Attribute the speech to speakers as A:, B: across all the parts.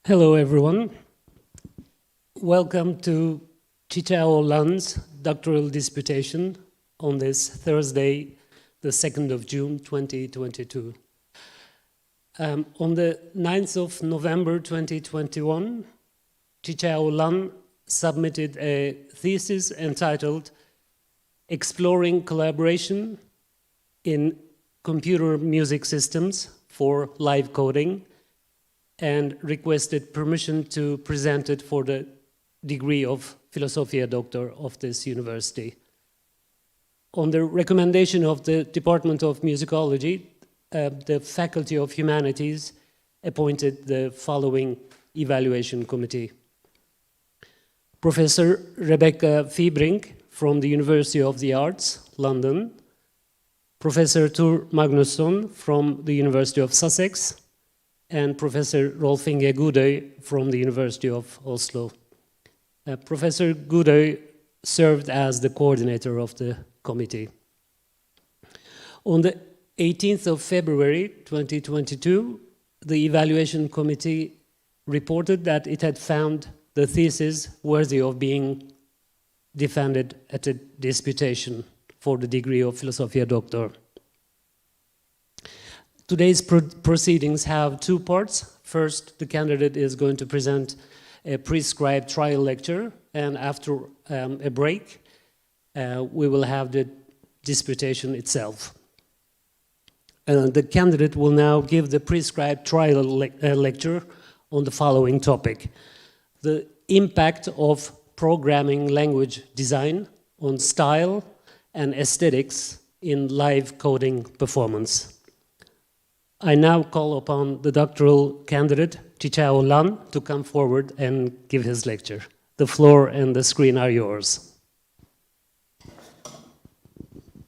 A: Hello, everyone. Welcome to Qichao Lan's doctoral disputation on this Thursday, the 2nd of June, 2022. On the 9th of November, 2021, Qichao Lan submitted a thesis entitled Exploring Collaboration in Computer Music Systems for Live Coding, and requested permission to present it for the degree of philosophiae doctor of this university. On the recommendation of the Department of Musicology, the Faculty of Humanities appointed the following evaluation committee. Professor Rebecca Fiebrink from the University of the Arts, London, Professor Thor Magnusson from the University of Sussex, and Professor Rolf Inge Godøy from the University of Oslo. Professor Godøy served as the coordinator of the committee. On the 18th of February 2022, the evaluation committee reported that it had found the thesis worthy of being defended at a disputation for the degree of philosophiae doctor. Today's proceedings have two parts. First, the candidate is going to present a prescribed trial lecture, and after a break, we will have the disputation itself. The candidate will now give the prescribed trial lecture on the following topic: the impact of programming language design on style and aesthetics in live coding performance. I now call upon the doctoral candidate, Qichao Lan, to come forward and give his lecture. The floor and the screen are yours.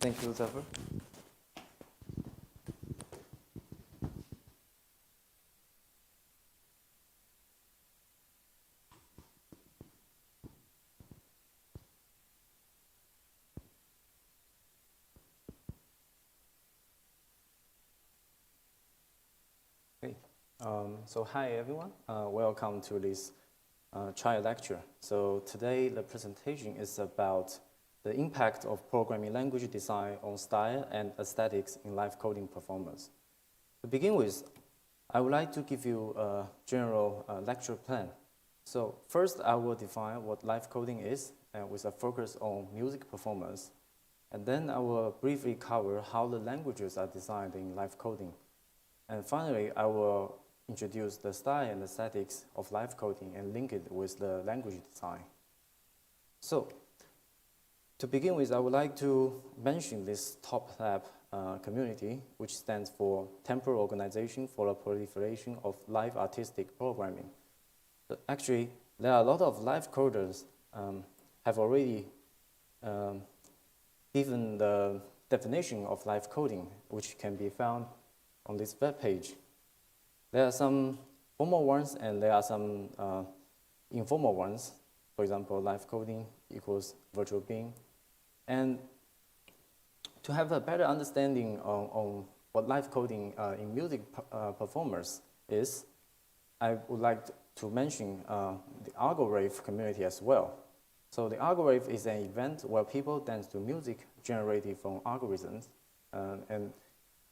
B: Thank you, Zafer. So hi everyone, welcome to this trial lecture. So today the presentation is about the impact of programming language design on style and aesthetics in live coding performance. To begin with, I would like to give you a general lecture plan. So first I will define what live coding is with a focus on music performance. And then I will briefly cover how the languages are designed in live coding. And finally, I will introduce the style and aesthetics of live coding and link it with the language design. So, to begin with, I would like to mention this Top Lab community, which stands for Temporal Organization for the Proliferation of Live Artistic Programming. But actually, there are a lot of live coders have already given the definition of live coding, which can be found on this web page. There are some formal ones and there are some informal ones. For example, live coding equals virtual being. And to have a better understanding on what live coding in music performers is, I would like to mention the algorithm community as well. So the algorithm is an event where people dance to music generated from algorithms. And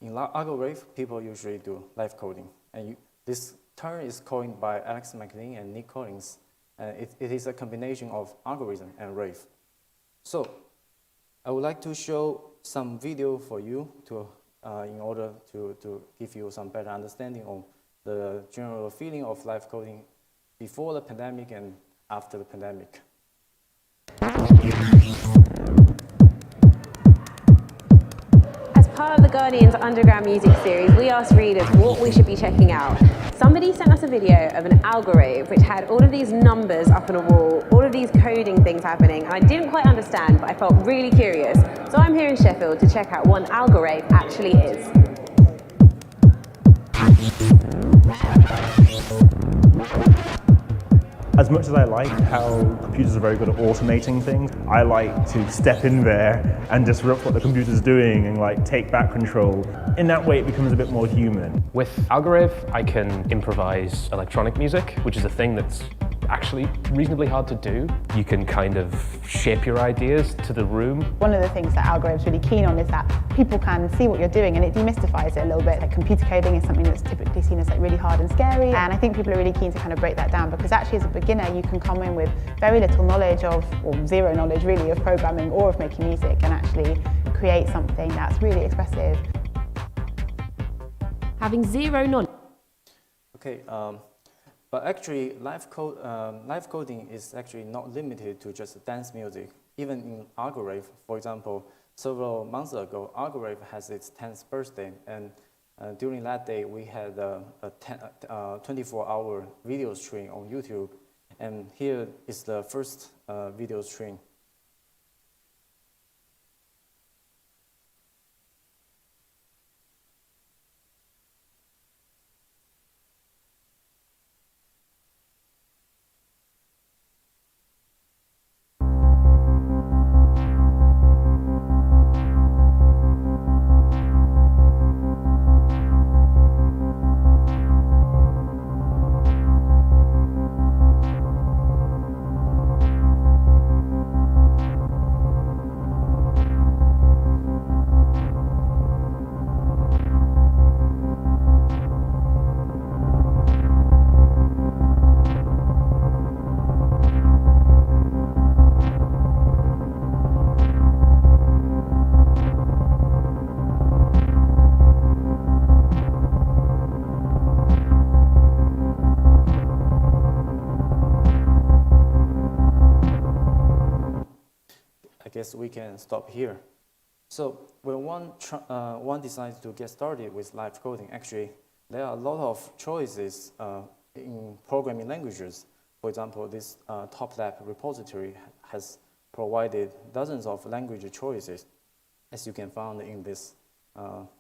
B: in algorithm, people usually do live coding. And this term is coined by Alex McLean and Nick Collins. It is a combination of algorithm and rave. So I would like to show some video for you in order to give you some better understanding on the general feeling of live coding before the pandemic and after the pandemic.
C: Part of the Guardian's Underground Music series, we asked readers what we should be checking out. Somebody sent us a video of an algorithm which had all of these numbers up on a wall, all of these coding things happening, and I didn't quite understand, but I felt really curious. So I'm here in Sheffield to check out what an algorithm actually is.
D: As much as I like how computers are very good at automating things, I like to step in there and disrupt what the computer's doing and like take back control. In that way, it becomes a bit more human.
E: With Algorave, I can improvise electronic music, which is a thing that's actually reasonably hard to do. You can kind of shape your ideas to the room.
F: One of the things that Algorave's really keen on is that people can see what you're doing, and it demystifies it a little bit. Like computer coding is something that's typically seen as like really hard and scary, and I think people are really keen to kind of break that down, because actually as a beginner you can come in with very little knowledge of, or zero knowledge really, of programming or of making music, and actually create something that's really expressive.
C: Having zero knowledge.
B: Okay, but actually live coding is actually not limited to just dance music. Even in Algorave, for example, several months ago, Algorave has its 10th birthday, and during that day we had a 24-hour video stream on YouTube, and here is the first video stream. I guess we can stop here. So when one decides to get started with live coding, actually there are a lot of choices in programming languages. For example, this Top Lab repository has provided dozens of language choices, as you can find in this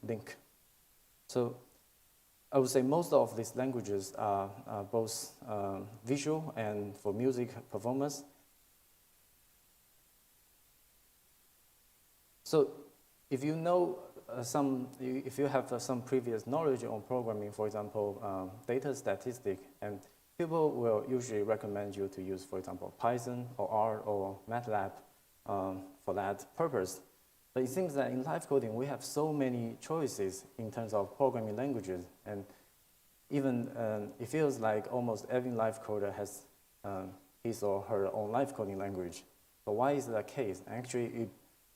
B: link. So I would say most of these languages are both visual and for music performance. So if you know if you have some previous knowledge on programming, for example, data statistics, and people will usually recommend you to use, for example, Python or R or MATLAB for that purpose. But it seems that in live coding, we have so many choices in terms of programming languages, and even it feels like almost every live coder has his or her own live coding language. But why is that case? Actually,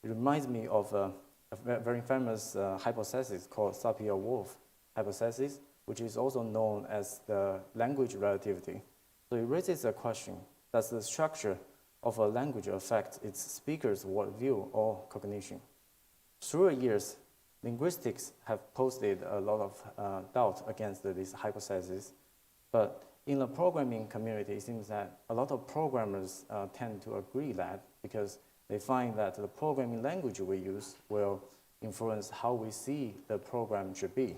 B: it reminds me of a very famous hypothesis called Sapir-Whorf hypothesis, which is also known as the language relativity. So it raises a question: does the structure of a language affect its speaker's worldview or cognition? Through the years, linguistics have posed a lot of doubt against this hypothesis, but in the programming community, it seems that a lot of programmers tend to agree that, because they find that the programming language we use will influence how we see the program should be.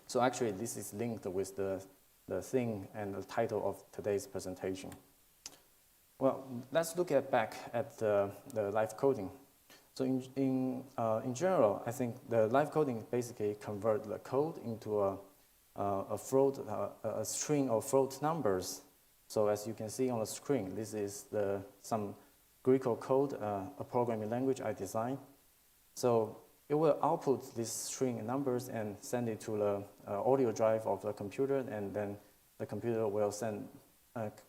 B: So actually, this is linked with the thing and the title of today's presentation. Well, let's look back at the live coding. So in general, I think the live coding basically convert the code into a string of float numbers. So as you can see on the screen, this is some Greek code, a programming language I designed. So it will output these string numbers and send it to the audio drive of the computer, and then the computer will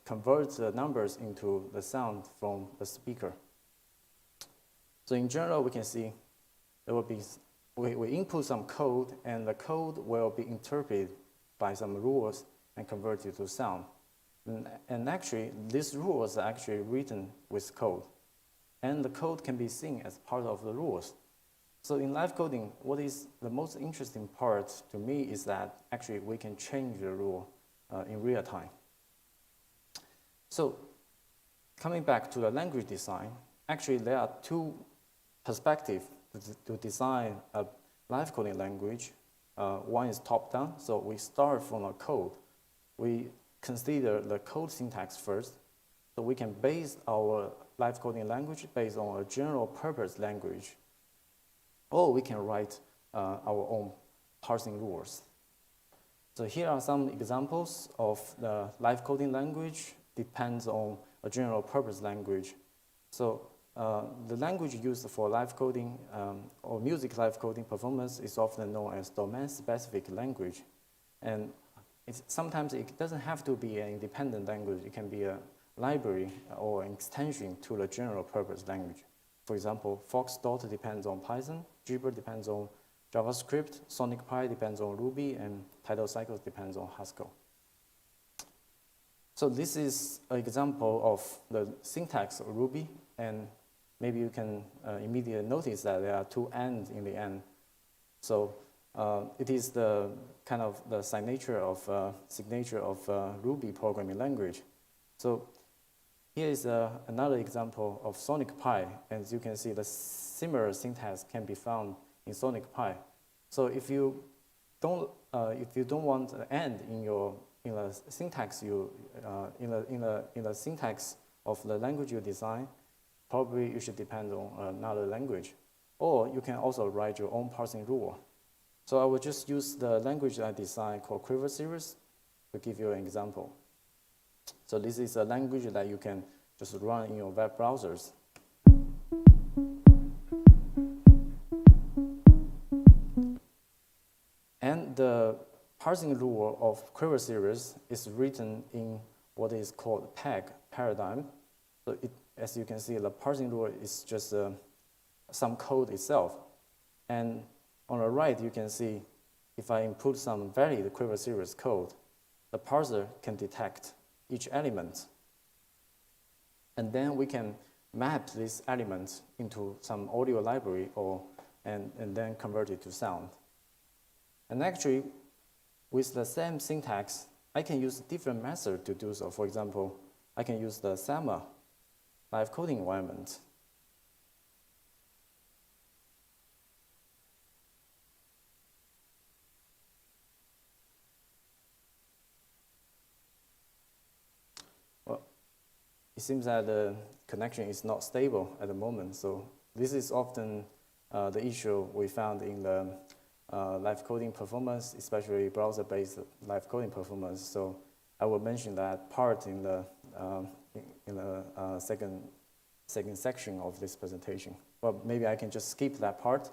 B: convert the numbers into the sound from the speaker. So in general, we can see there will be, we input some code, and the code will be interpreted by some rules and converted to sound. And actually, these rules are actually written with code. And the code can be seen as part of the rules. So in live coding, what is the most interesting part to me is that actually we can change the rule in real time. So coming back to the language design, actually there are two perspectives to design a live coding language. One is top-down, so we start from a code. We consider the code syntax first. So we can base our live coding language based on a general purpose language. Or we can write our own parsing rules. So here are some examples of the live coding language depends on a general purpose language. So the language used for live coding or music live coding performance is often known as domain-specific language. And sometimes it doesn't have to be an independent language. It can be a library or an extension to the general purpose language. For example, Foxdot depends on Python, Jupyter depends on JavaScript, SonicPy depends on Ruby, and Tidal Cycles depends on Haskell. So this is an example of the syntax of Ruby, and maybe you can immediately notice that there are two ands in the end. So it is the kind of the signature of Ruby programming language. So here is another example of SonicPy. As you can see, the similar syntax can be found in SonicPy. So if you don't want an and in the syntax in the syntax of the language you design, probably you should depend on another language. Or you can also write your own parsing rule. So I will just use the language I designed called Quiver Series to give you an example. So this is a language that you can just run in your web browsers. And the parsing rule of Quiver Series is written in what is called PEG paradigm. So as you can see, the parsing rule is just some code itself. And on the right, you can see if I input some valid Quiver Series code, the parser can detect each element. And then we can map this element into some audio library and then convert it to sound. And actually, with the same syntax, I can use different methods to do so. For example, I can use the SAMA live coding environment. Well, it seems that the connection is not stable at the moment. So this is often the issue we found in the live coding performance, especially browser-based live coding performance. So I will mention that part in the second section of this presentation. But maybe I can just skip that part.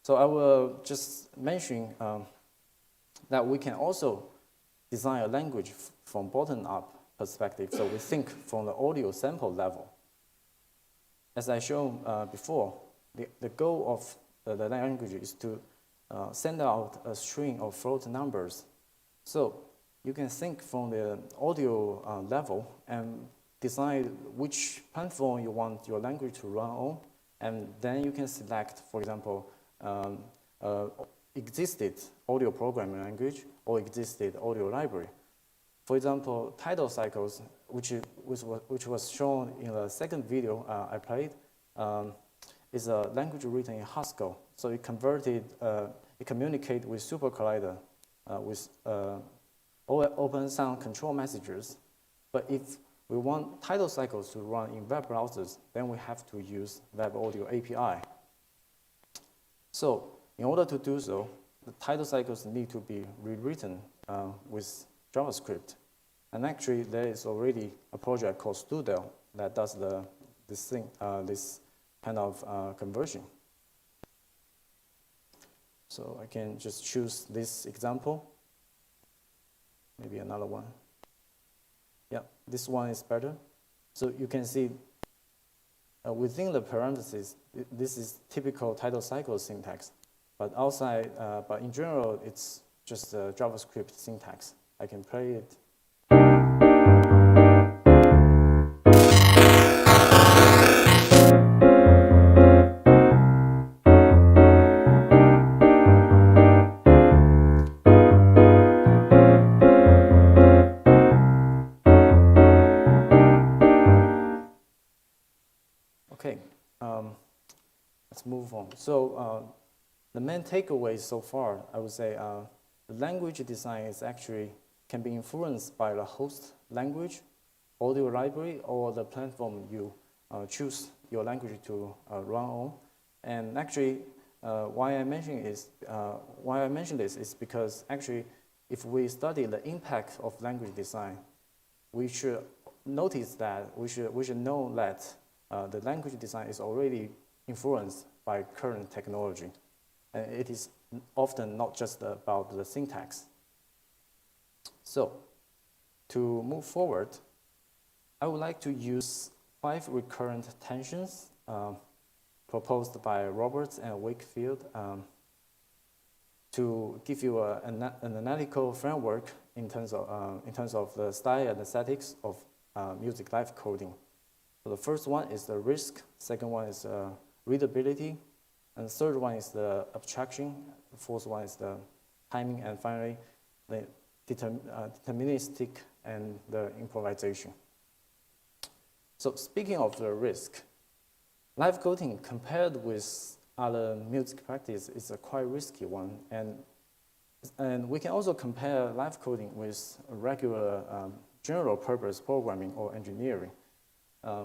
B: So I will just mention that we can also design a language from bottom-up perspective. So we think from the audio sample level. As I shown before, the goal of the language is to send out a string of float numbers. So you can think from the audio level and decide which platform you want your language to run on, and then you can select, for example, existed audio programming language or existed audio library. For example, Tidal Cycles, which was shown in the second video I played, is a language written in Haskell. So it communicates with Super Collider with open sound control messages. But if we want Tidal Cycles to run in web browsers, then we have to use Web Audio API. So in order to do so, the Tidal Cycles need to be rewritten with JavaScript. And actually, there is already a project called Studel that does this kind of conversion. So I can just choose this example, maybe another one. Yeah, this one is better. So you can see within the parentheses, this is typical Tidal Cycle syntax. But outside, but in general, it's just a JavaScript syntax. I can play it. Okay, let's move on. So the main takeaway so far, I would say, the language design is actually can be influenced by the host language, audio library, or the platform you choose your language to run on. And actually, why I mention this is because actually, if we study the impact of language design, we should notice that we should know that the language design is already influenced by current technology, and it is often not just about the syntax. So, to move forward, I would like to use 5 recurrent tensions proposed by Roberts and Wakefield to give you an analytical framework in terms of the style and aesthetics of music live coding. So the first one is the risk, second one is readability, and the third one is the abstraction, the fourth one is the timing, and finally the deterministic and the improvisation. So speaking of the risk, live coding compared with other music practice is a quite risky one, and we can also compare live coding with regular general purpose programming or engineering.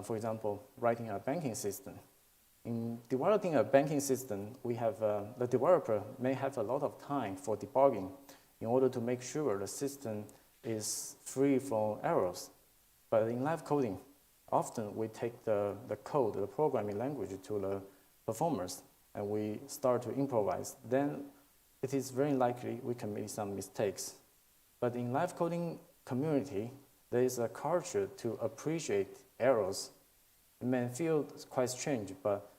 B: For example, writing a banking system. In developing a banking system, we have the developer may have a lot of time for debugging in order to make sure the system is free from errors. But in live coding, often we take the code, the programming language to the performers, and we start to improvise. Then it is very likely we can make some mistakes. But in live coding community, there is a culture to appreciate errors. It may feel quite strange, but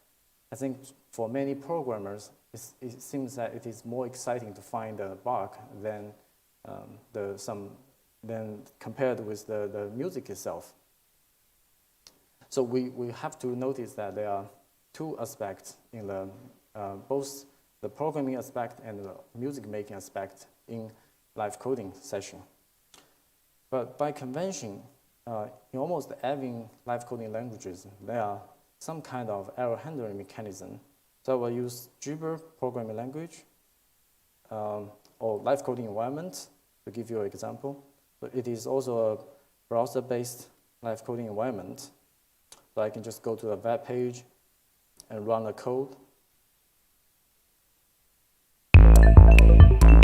B: I think for many programmers, it seems that it is more exciting to find a bug than compared with the music itself. So we have to notice that there are 2 aspects in the both the programming aspect and the music making aspect in live coding session. But by convention, in almost every live coding languages, there are some kind of error handling mechanism. So I will use Jupyter programming language or live coding environment to give you an example. So it is also a browser-based live coding environment. So I can just go to a web page and run the code.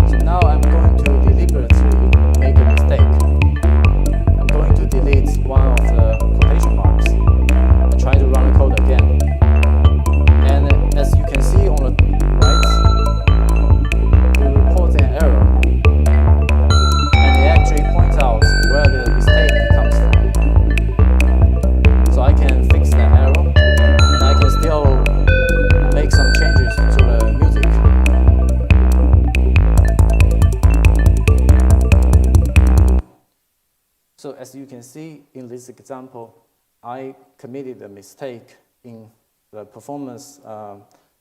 B: So now I'm going to deliberately make a mistake. I'm going to delete one of the quotation marks and try to run the code again. And as you can see on the right, we report an error. And it actually points out where the mistake comes from. So I can fix that error, and I can still make some changes to the music. So as you can see in this example, I committed a mistake in the performance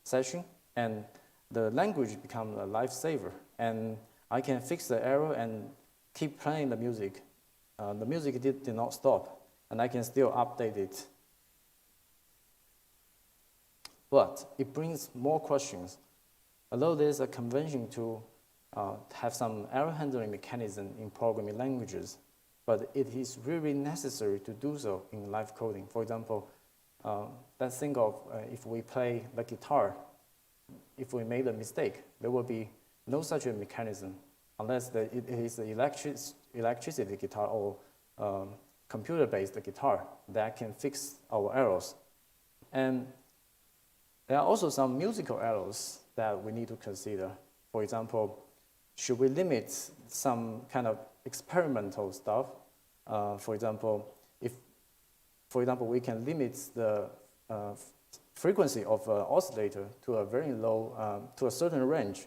B: session, and the language becomes a lifesaver. And I can fix the error and keep playing the music. The music did not stop, and I can still update it. But it brings more questions. Although there's a convention to have some error handling mechanism in programming languages, but it is really necessary to do so in live coding. For example, let's think of if we play the guitar. If we made a mistake, there will be no such a mechanism unless it is the electricity guitar or computer-based guitar that can fix our errors. And there are also some musical errors that we need to consider. For example, should we limit some kind of experimental stuff? For example, we can limit the frequency of an oscillator to a very low, to a certain range,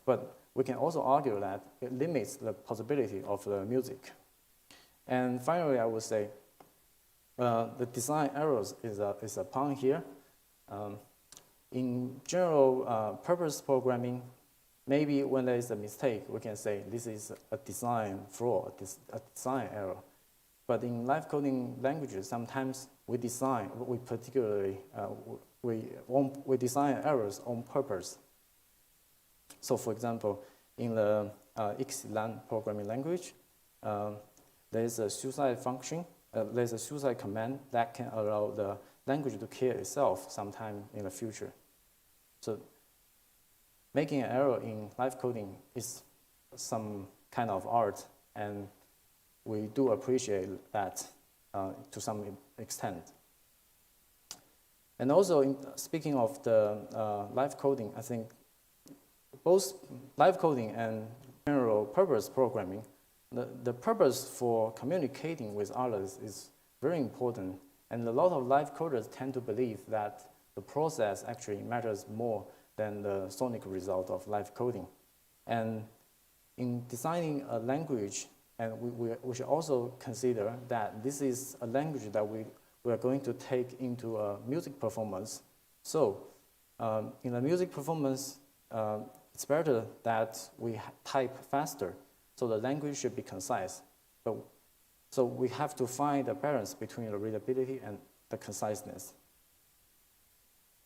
B: but we can also argue that it limits the possibility of the music. And finally, I would say the design errors is a pun here. In general purpose programming, maybe when there is a mistake, we can say this is a design flaw, a design error. But in live coding languages, sometimes we design errors on purpose. So for example, in the Qichao Lan programming language, there is a suicide function, there's a suicide command that can allow the language to kill itself sometime in the future. So making an error in live coding is some kind of art, and we do appreciate that to some extent. And also, speaking of the live coding, I think both live coding and general purpose programming, the purpose for communicating with others is very important. And a lot of live coders tend to believe that the process actually matters more than the sonic result of live coding. And in designing a language, and we should also consider that this is a language that we are going to take into a music performance. So in a music performance, it's better that we type faster, so the language should be concise. So we have to find a balance between the readability and the conciseness.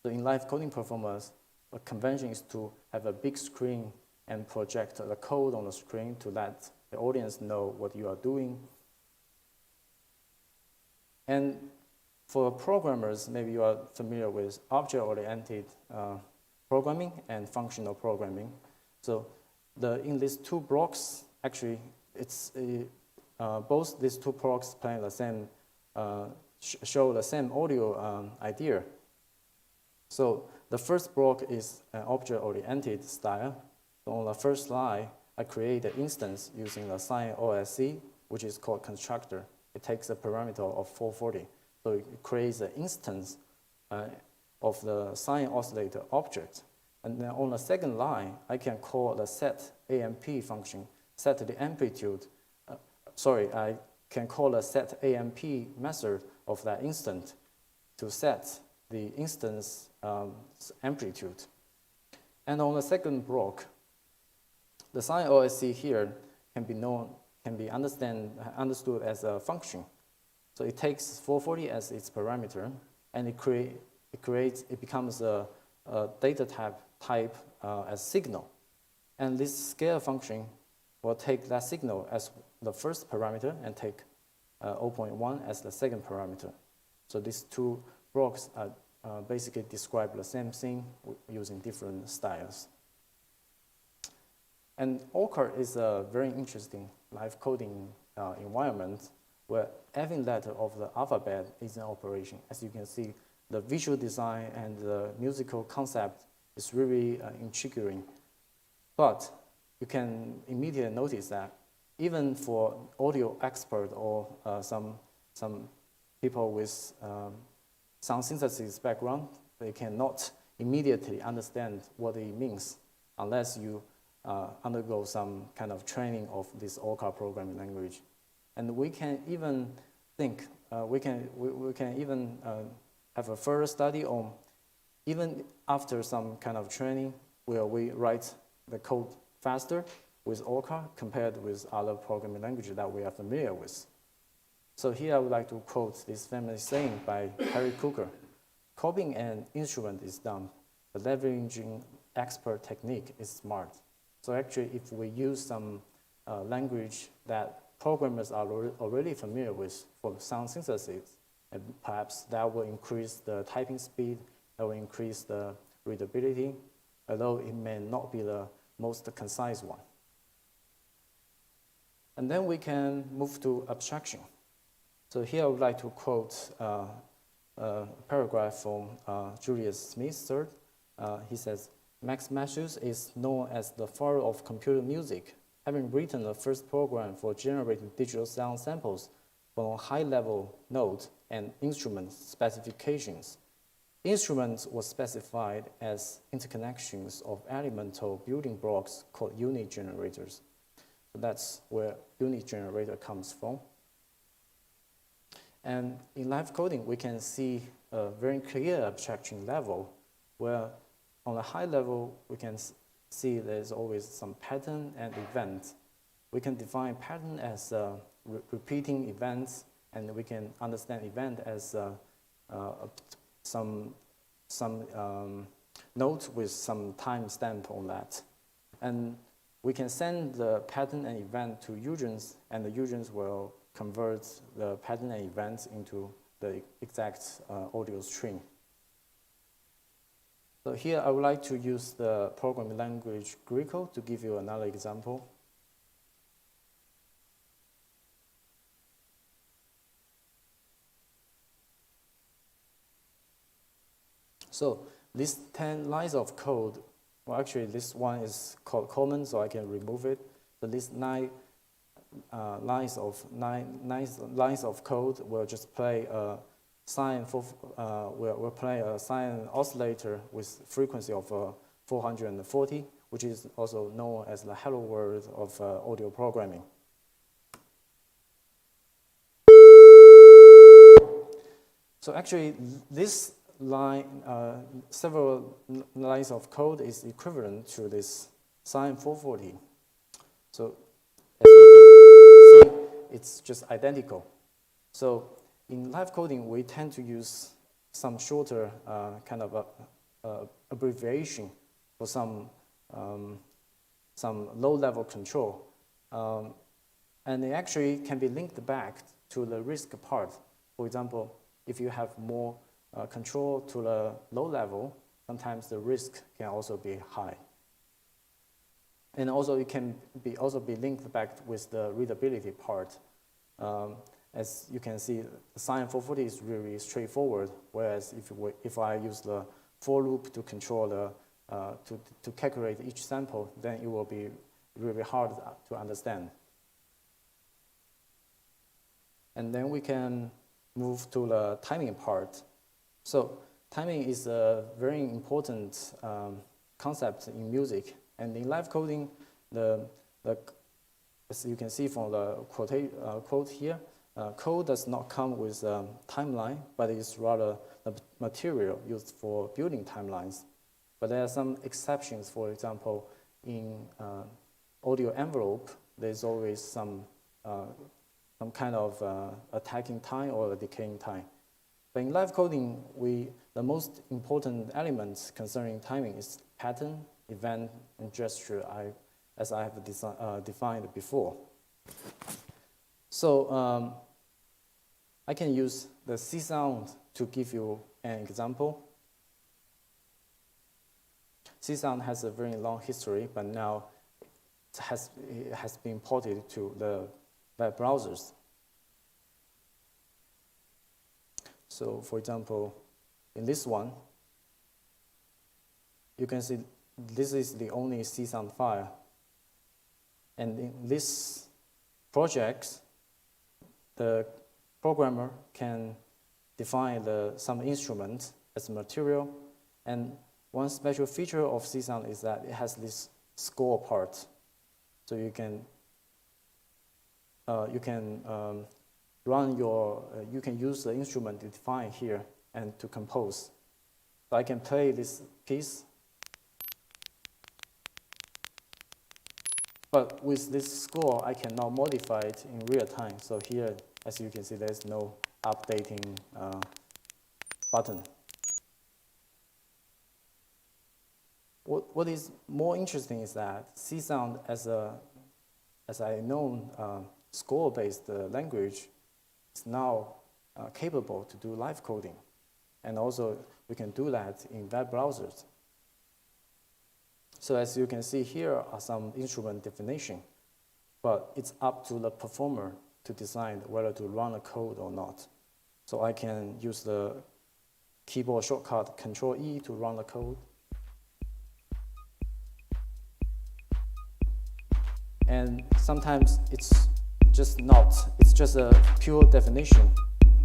B: So in live coding performance, a convention is to have a big screen and project the code on the screen to let the audience know what you are doing. And for programmers, maybe you are familiar with object-oriented programming and functional programming. So in these two blocks, actually, both these two blocks play the same, show the same audio idea. So the first block is an object-oriented style. So on the first line, I create an instance using the sign OSC, which is called constructor. It takes a parameter of 440. So it creates an instance of the sine oscillator object. And then on the second line, I can call the set AMP function, set the amplitude. I can call the set AMP method of that instant to set the instance amplitude. And on the second block, the sign OSC here can be understood as a function. So it takes 440 as its parameter, and it becomes a data type as signal. And this scale function will take that signal as the first parameter and take 0.1 as the second parameter. So these two blocks basically describe the same thing using different styles. And OCR is a very interesting live coding environment where every letter of the alphabet is in operation. As you can see, the visual design and the musical concept is really intriguing. But you can immediately notice that even for audio expert or some people with sound synthesis background, they cannot immediately understand what it means unless you undergo some kind of training of this OCR programming language. And we can even think, we can even have a further study on, even after some kind of training, where we write the code faster with OCR compared with other programming languages that we are familiar with. So here I would like to quote this famous saying by Harry Cooker: "Copying an instrument is dumb, but leveraging expert technique is smart." So actually, if we use some language that programmers are already familiar with for sound synthesis, and perhaps that will increase the typing speed, that will increase the readability, although it may not be the most concise one. And then we can move to abstraction. So here I would like to quote a paragraph from Julius Smith III. He says, "Max Matthews is known as the father of computer music, having written the first program for generating digital sound samples from high-level note and instrument specifications. Instruments were specified as interconnections of elemental building blocks called unit generators." So that's where unit generator comes from. And in live coding, we can see a very clear abstraction level where on a high level, we can see there's always some pattern and event. We can define pattern as repeating events, and we can understand event as some note with some time stamp on that. And we can send the pattern and event to Eugens, and the Eugens will convert the pattern and events into the exact audio stream. So here I would like to use the programming language Qichao to give you another example. So these 10 lines of code, well, actually this one is called common, so I can remove it. So these 9 lines of code will just play a sine will play a sine oscillator with frequency of 440, which is also known as the hello world of audio programming. So actually, this line, several lines of code is equivalent to this sine 440. So as you can see, it's just identical. So in live coding, we tend to use some shorter kind of abbreviation for some low-level control. And it actually can be linked back to the risk part. For example, if you have more control to the low level, sometimes the risk can also be high. And also it can also be linked back with the readability part. As you can see, the sine 440 is really straightforward, whereas if I use the for loop to control the, to calculate each sample, then it will be really hard to understand. And then we can move to the timing part. So timing is a very important concept in music. And in live coding, as you can see from the quote here, code does not come with a timeline, but it's rather the material used for building timelines. But there are some exceptions. For example, in audio envelope, there's always some kind of attacking time or a decaying time. But in live coding, the most important elements concerning timing is pattern, event, and gesture, as I have defined before. So I can use the C sound to give you an example. C sound has a very long history, but now it has been ported to the web browsers. So for example, in this one, you can see this is the only C sound file. And in this project, the programmer can define some instrument as material. And one special feature of C sound is that it has this score part. So you can you can use the instrument to define here and to compose. So I can play this piece. But with this score, I can now modify it in real time. So here, as you can see, there's no updating button. What is more interesting is that C sound, as a known score-based language, is now capable to do live coding. And also, we can do that in web browsers. So as you can see, here are some instrument definition, but it's up to the performer to decide whether to run a code or not. So I can use the keyboard shortcut Control-E to run the code. And sometimes it's just a pure definition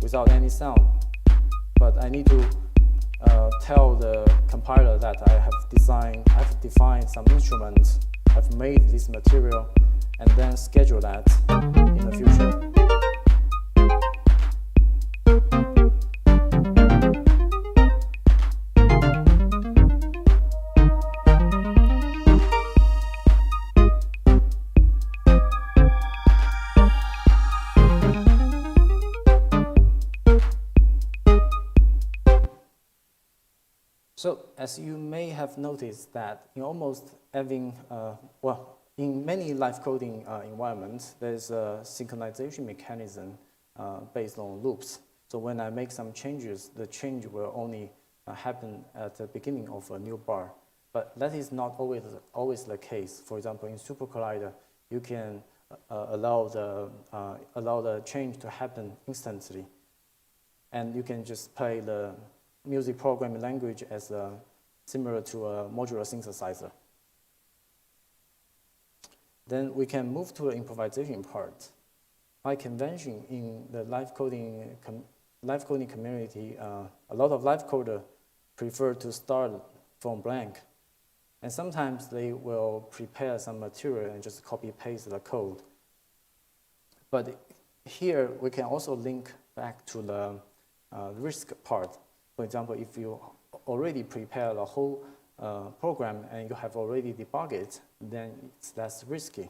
B: without any sound. But I need to tell the compiler that I have defined some instruments, I've made this material, and then schedule that in the future. So as you may have noticed that in almost every, in many live coding environments, there's a synchronization mechanism based on loops. So when I make some changes, the change will only happen at the beginning of a new bar. But that is not always the case. For example, in Super Collider, you can allow the change to happen instantly. And you can just play the music programming language as similar to a modular synthesizer. Then we can move to the improvisation part. By convention, in the live coding community, a lot of live coders prefer to start from blank. And sometimes they will prepare some material and just copy-paste the code. But here, we can also link back to the risk part. For example, if you already prepare the whole program and you have already debugged it, then it's less risky.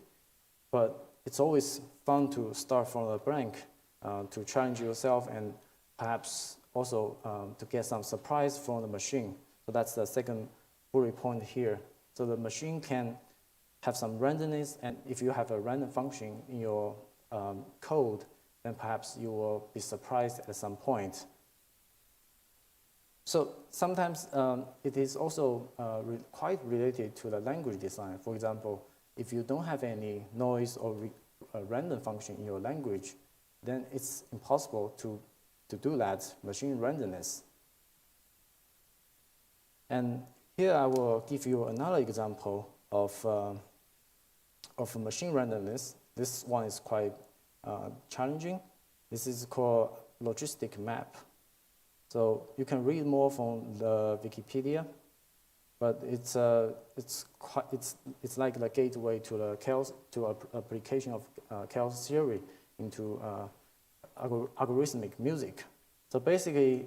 B: But it's always fun to start from the blank, to challenge yourself and perhaps also to get some surprise from the machine. So that's the second bullet point here. So the machine can have some randomness, and if you have a random function in your code, then perhaps you will be surprised at some point. So sometimes it is also quite related to the language design. For example, if you don't have any noise or random function in your language, then it's impossible to do that machine randomness. And here I will give you another example of machine randomness. This one is quite challenging. This is called logistic map. So you can read more from the Wikipedia, but it's like the gateway to the chaos, to application of chaos theory into algorithmic music. So basically,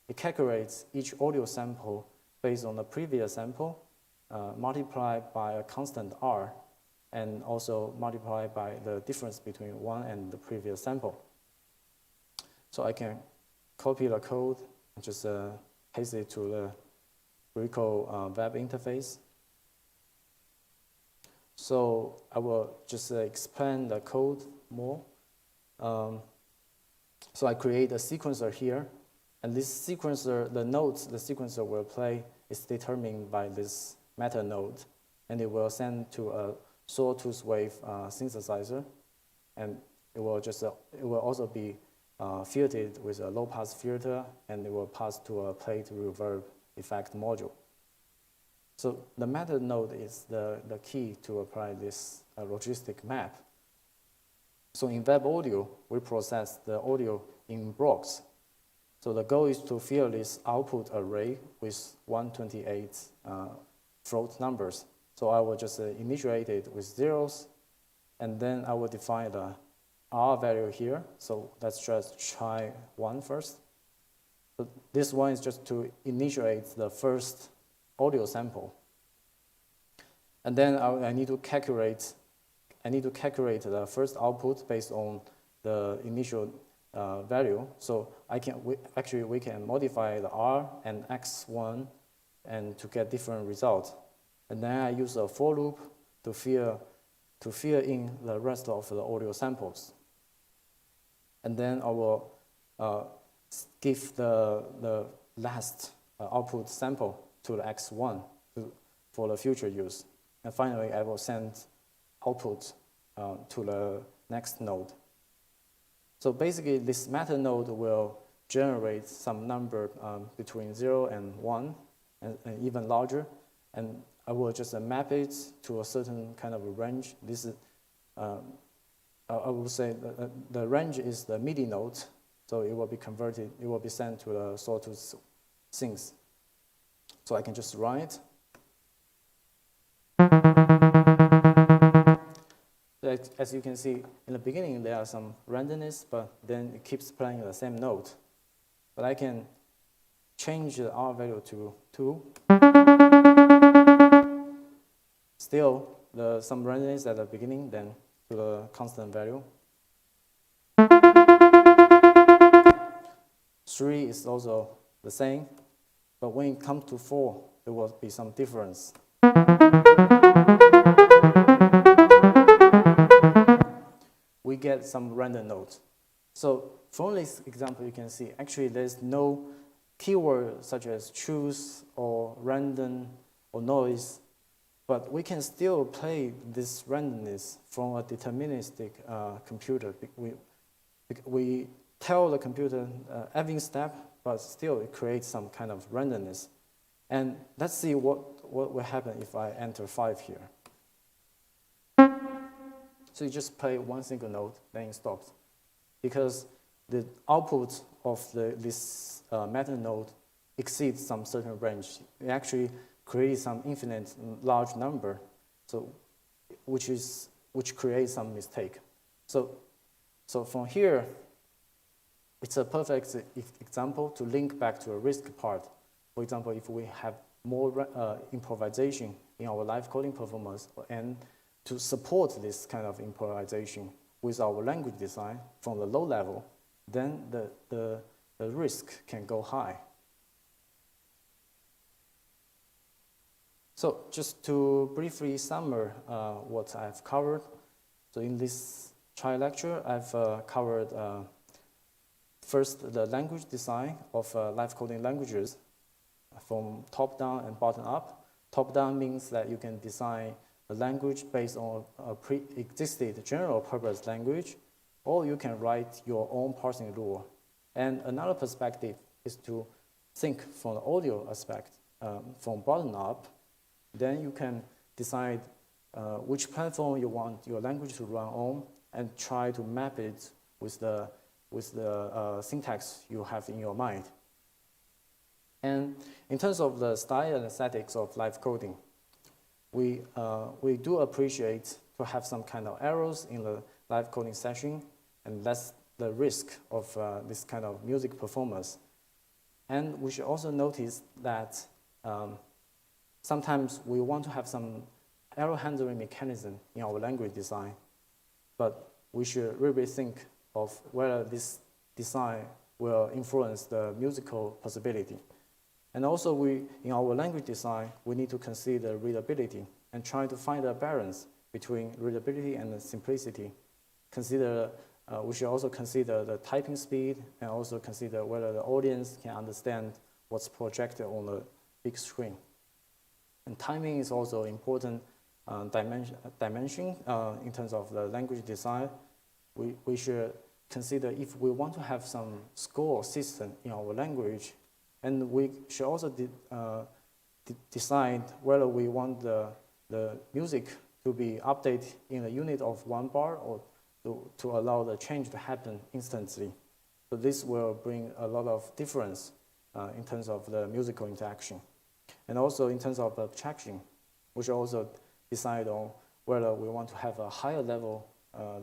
B: it calculates each audio sample based on the previous sample, multiplied by a constant R, and also multiplied by the difference between one and the previous sample. So I can copy the code and just paste it to the Qichao web interface. So I will just explain the code more. So I create a sequencer here, and this sequencer, the notes the sequencer will play is determined by this meta node, and it will send to a sawtooth wave synthesizer, and it will also be filtered with a low-pass filter, and it will pass to a plate reverb effect module. So the meta node is the key to apply this logistic map. So in web audio, we process the audio in blocks. So the goal is to fill this output array with 128 float numbers. So I will just initiate it with zeros, and then I will define the R value here. So let's just try 1 first. So this one is just to initiate the first audio sample. And then I need to calculate the first output based on the initial value. So we can modify the R and X1 and to get different results. And then I use a for loop to fill in the rest of the audio samples. And then I will give the last output sample to the X1 for the future use. And finally, I will send output to the next node. So basically, this meta node will generate some number between 0 and 1, and even larger. And I will just map it to a certain kind of a range. This is, I will say the range is the MIDI note, so it will be converted, it will be sent to the sawtooth sinks. So I can just run it. As you can see, in the beginning there are some randomness, but then it keeps playing the same note. But I can change the R value to 2. Still, some randomness at the beginning, then to the constant value. 3 is also the same, but when it comes to 4, there will be some difference. get some random notes. So from this example, you can see actually there's no keyword such as choose or random or noise, but we can still play this randomness from a deterministic computer. We tell the computer every step, but still it creates some kind of randomness. And let's see what will happen if I enter 5 here. So you just play one single note, then it stops. Because the output of this meta node exceeds some certain range. It actually creates some infinite large number, so which creates some mistake. So from here, it's a perfect example to link back to a risk part. For example, if we have more improvisation in our live coding performance, and to support this kind of improvisation with our language design from the low level, then the risk can go high. So just to briefly summarize what I've covered. So in this trial lecture, I've covered first the language design of live coding languages from top down and bottom up. Top down means that you can design a language based on a pre-existing general purpose language, or you can write your own parsing rule. And another perspective is to think from the audio aspect, from bottom up. Then you can decide which platform you want your language to run on and try to map it with the syntax you have in your mind. And in terms of the style and aesthetics of live coding, we do appreciate to have some kind of errors in the live coding session, and that's the risk of this kind of music performance. And we should also notice that sometimes we want to have some error handling mechanism in our language design, but we should really think of whether this design will influence the musical possibility. And also in our language design, we need to consider readability and try to find a balance between readability and simplicity. We should also consider the typing speed and also consider whether the audience can understand what's projected on the big screen. And timing is also important dimension in terms of the language design. We should consider if we want to have some score system in our language, and we should also decide whether we want the music to be updated in a unit of 1 bar or to allow the change to happen instantly. So this will bring a lot of difference in terms of the musical interaction. And also in terms of abstraction, we should also decide on whether we want to have a higher level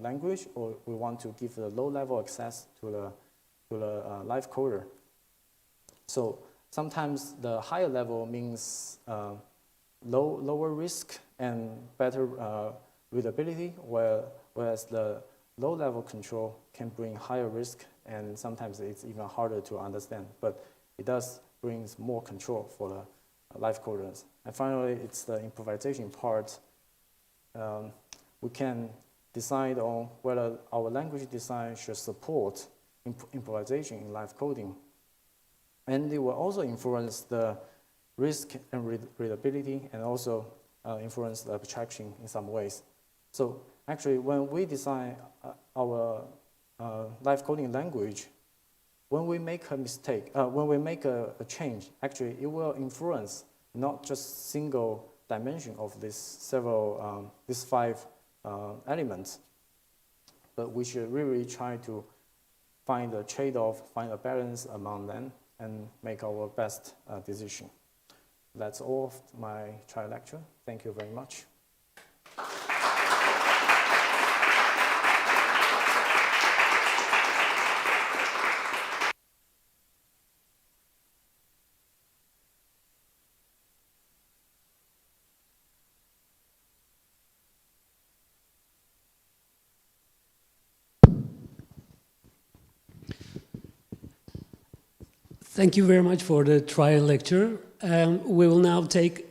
B: language or we want to give the low level access to the live coder. So sometimes the higher level means lower risk and better readability, whereas the low level control can bring higher risk, and sometimes it's even harder to understand, but it does bring more control for the live coders. And finally, it's the improvisation part. We can decide on whether our language design should support improvisation in live coding. And it will also influence the risk and readability, and also influence the abstraction in some ways. So actually, when we design our live coding language, when we make a mistake, when we make a change, actually it will influence not just single dimension of these 5 elements, but we should really try to find a trade-off, find a balance among them, and make our best decision. That's all of my trial lecture. Thank you very much.
A: Thank you very much for the trial lecture. We will now take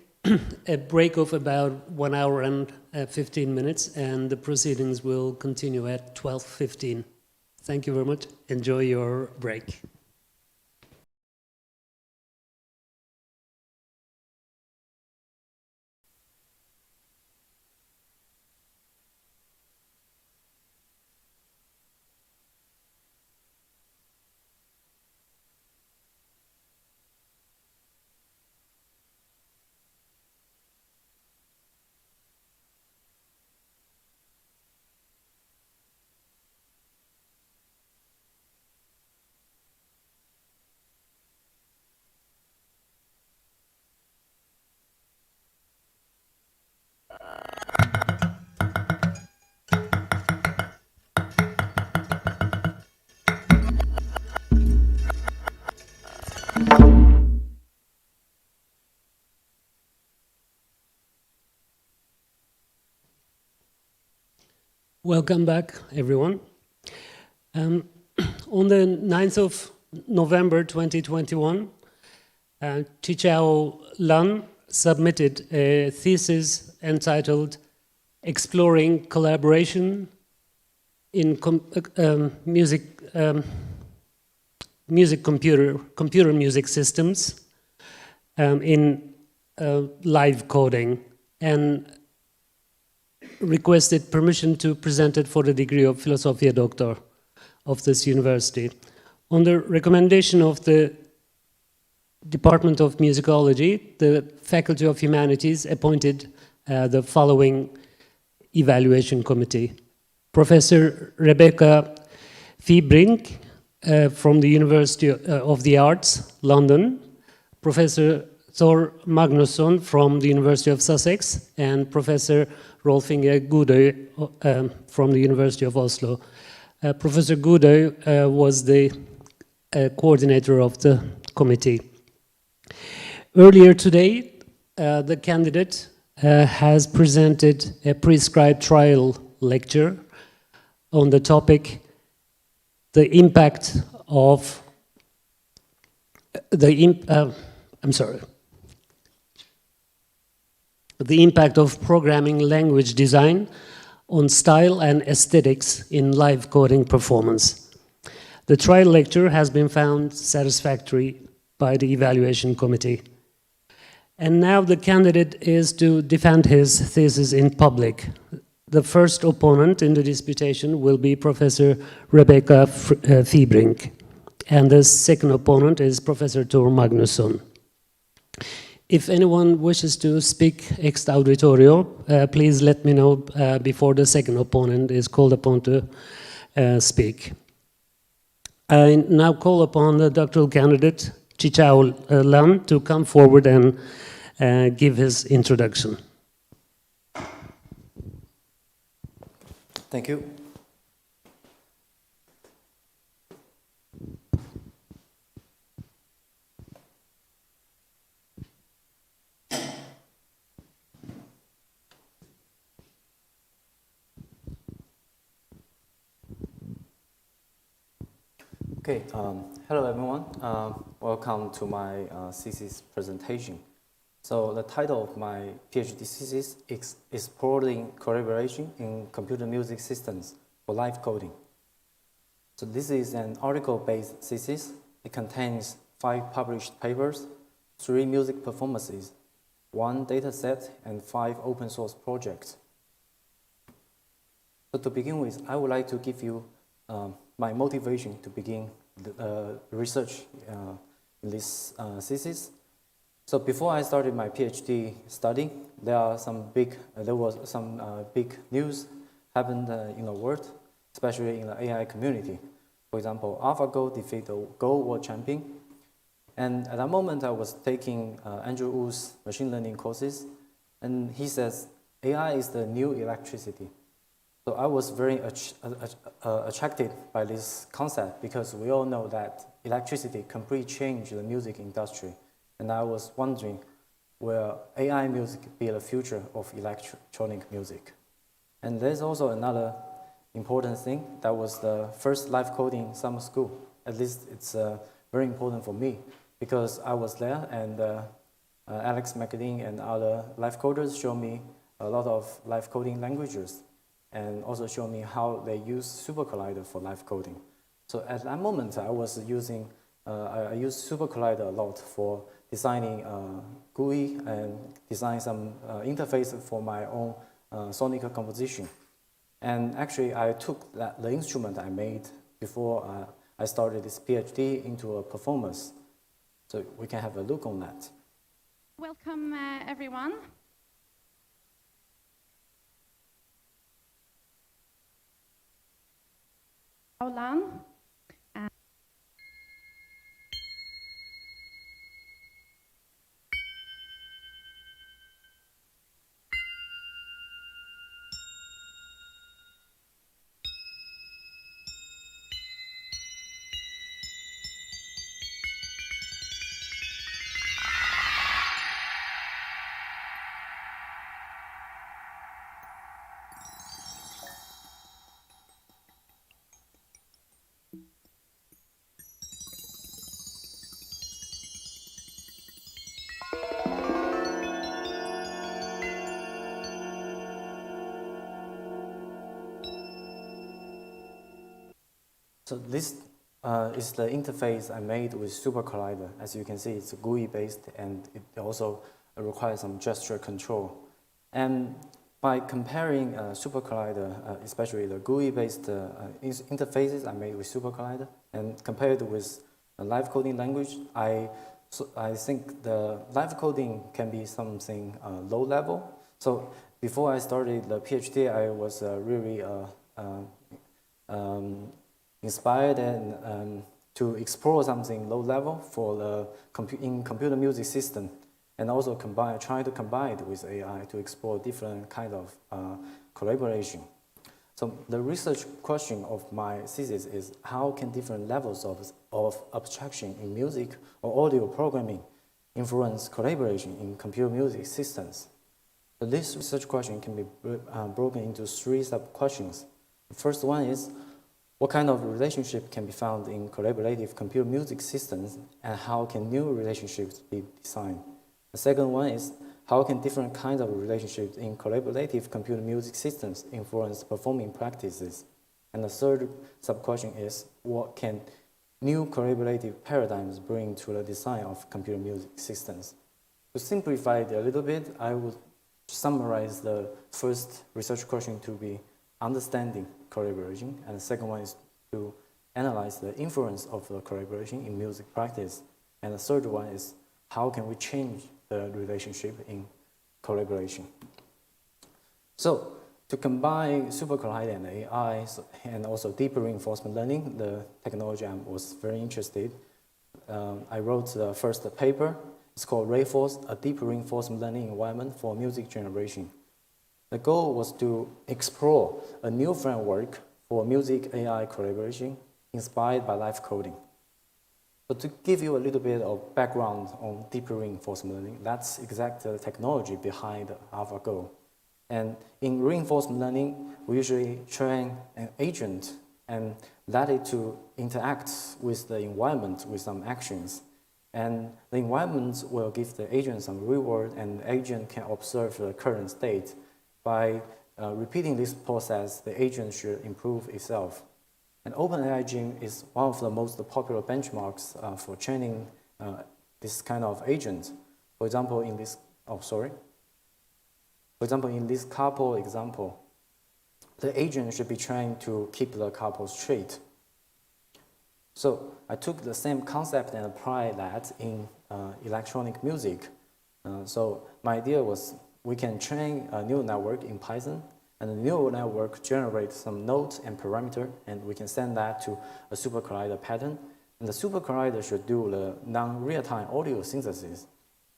A: a break of about 1 hour and 15 minutes, and the proceedings will continue at 12:15. Thank you very much. Enjoy your break. Welcome back, everyone. On the 9th of November 2021, Qichao Lan submitted a thesis entitled Exploring Collaboration in computer music systems in live coding, and requested permission to present it for the degree of Philosophiae Doctor of this university. On the recommendation of the Department of Musicology, the Faculty of Humanities appointed the following evaluation committee. Professor Rebecca Fiebrink from the University of the Arts, London, Professor Thor Magnusson from the University of Sussex, and Professor Rolfinge Godøy from the University of Oslo. Professor Godøy was the coordinator of the committee. Earlier today, the candidate has presented a prescribed trial lecture on the topic, the impact of the impact of programming language design on style and aesthetics in live coding performance. The trial lecture has been found satisfactory by the evaluation committee. And now the candidate is to defend his thesis in public. The first opponent in the disputation will be Professor Rebecca Fiebrink, and the second opponent is Professor Thor Magnusson. If anyone wishes to speak ex auditorio, please let me know before the second opponent is called upon to speak. I now call upon the doctoral candidate, Qichao Lan, to come forward and give his introduction.
B: Thank you. Okay, hello everyone. Welcome to my thesis presentation. So the title of my PhD thesis is Exploring Collaboration in Computer Music Systems for Live Coding. So this is an article-based thesis. It contains 5 published papers, 3 music performances, 1 data set, and 5 open source projects. So to begin with, I would like to give you my motivation to begin the research in this thesis. So before I started my PhD study, there was some big news happened in the world, especially in the AI community. For example, AlphaGo defeated the Go world champion. And at that moment, I was taking Andrew Wu's machine learning courses, and he says, AI is the new electricity. So I was very attracted by this concept because we all know that electricity completely changed the music industry. And I was wondering, will AI music be the future of electronic music? And there's also another important thing. That was the first live coding summer school. At least it's very important for me because I was there and Alex McLean and other live coders show me a lot of live coding languages and also show me how they use Super Collider for live coding. So at that moment, I was using, I used Super Collider a lot for designing GUI and design some interface for my own sonic composition. And actually, I took the instrument I made before I started this PhD into a performance. So we can have a look on that.
G: Welcome, everyone. Qichao Lan.
B: So this is the interface I made with Super Collider. As you can see, it's GUI based and it also requires some gesture control. And by comparing Super Collider, especially the GUI based interfaces I made with Super Collider, and compared with a live coding language, I think the live coding can be something low level. So before I started the PhD, I was really inspired and to explore something low level for the computer music system, and also try to combine it with AI to explore different kind of collaboration. So the research question of my thesis is how can different levels of abstraction in music or audio programming influence collaboration in computer music systems? So this research question can be broken into 3 sub-questions. The first one is, what kind of relationship can be found in collaborative computer music systems, and how can new relationships be designed? The second one is, how can different kinds of relationships in collaborative computer music systems influence performing practices? And the third sub-question is, what can new collaborative paradigms bring to the design of computer music systems? To simplify it a little bit, I would summarize the first research question to be understanding collaboration, and the second one is to analyze the influence of the collaboration in music practice, and the third one is how can we change the relationship in collaboration. So to combine Super Collider and AI and also deep reinforcement learning, the technology I was very interested, I wrote the first paper. It's called Reinforce, a deep reinforcement learning environment for music generation. The goal was to explore a new framework for music AI collaboration inspired by live coding. So to give you a little bit of background on deep reinforcement learning, that's exactly the technology behind our goal. And in reinforcement learning, we usually train an agent and let it to interact with the environment with some actions. And the environment will give the agent some reward, and the agent can observe the current state. By repeating this process, the agent should improve itself. And OpenAI Gym is one of the most popular benchmarks for training this kind of agent. For example, in this, in this carpool example, the agent should be trained to keep the carpool straight. So I took the same concept and applied that in electronic music. So my idea was, we can train a neural network in Python, and the neural network generates some nodes and parameter, and we can send that to a Super Collider pattern. And the Super Collider should do the non-real-time audio synthesis.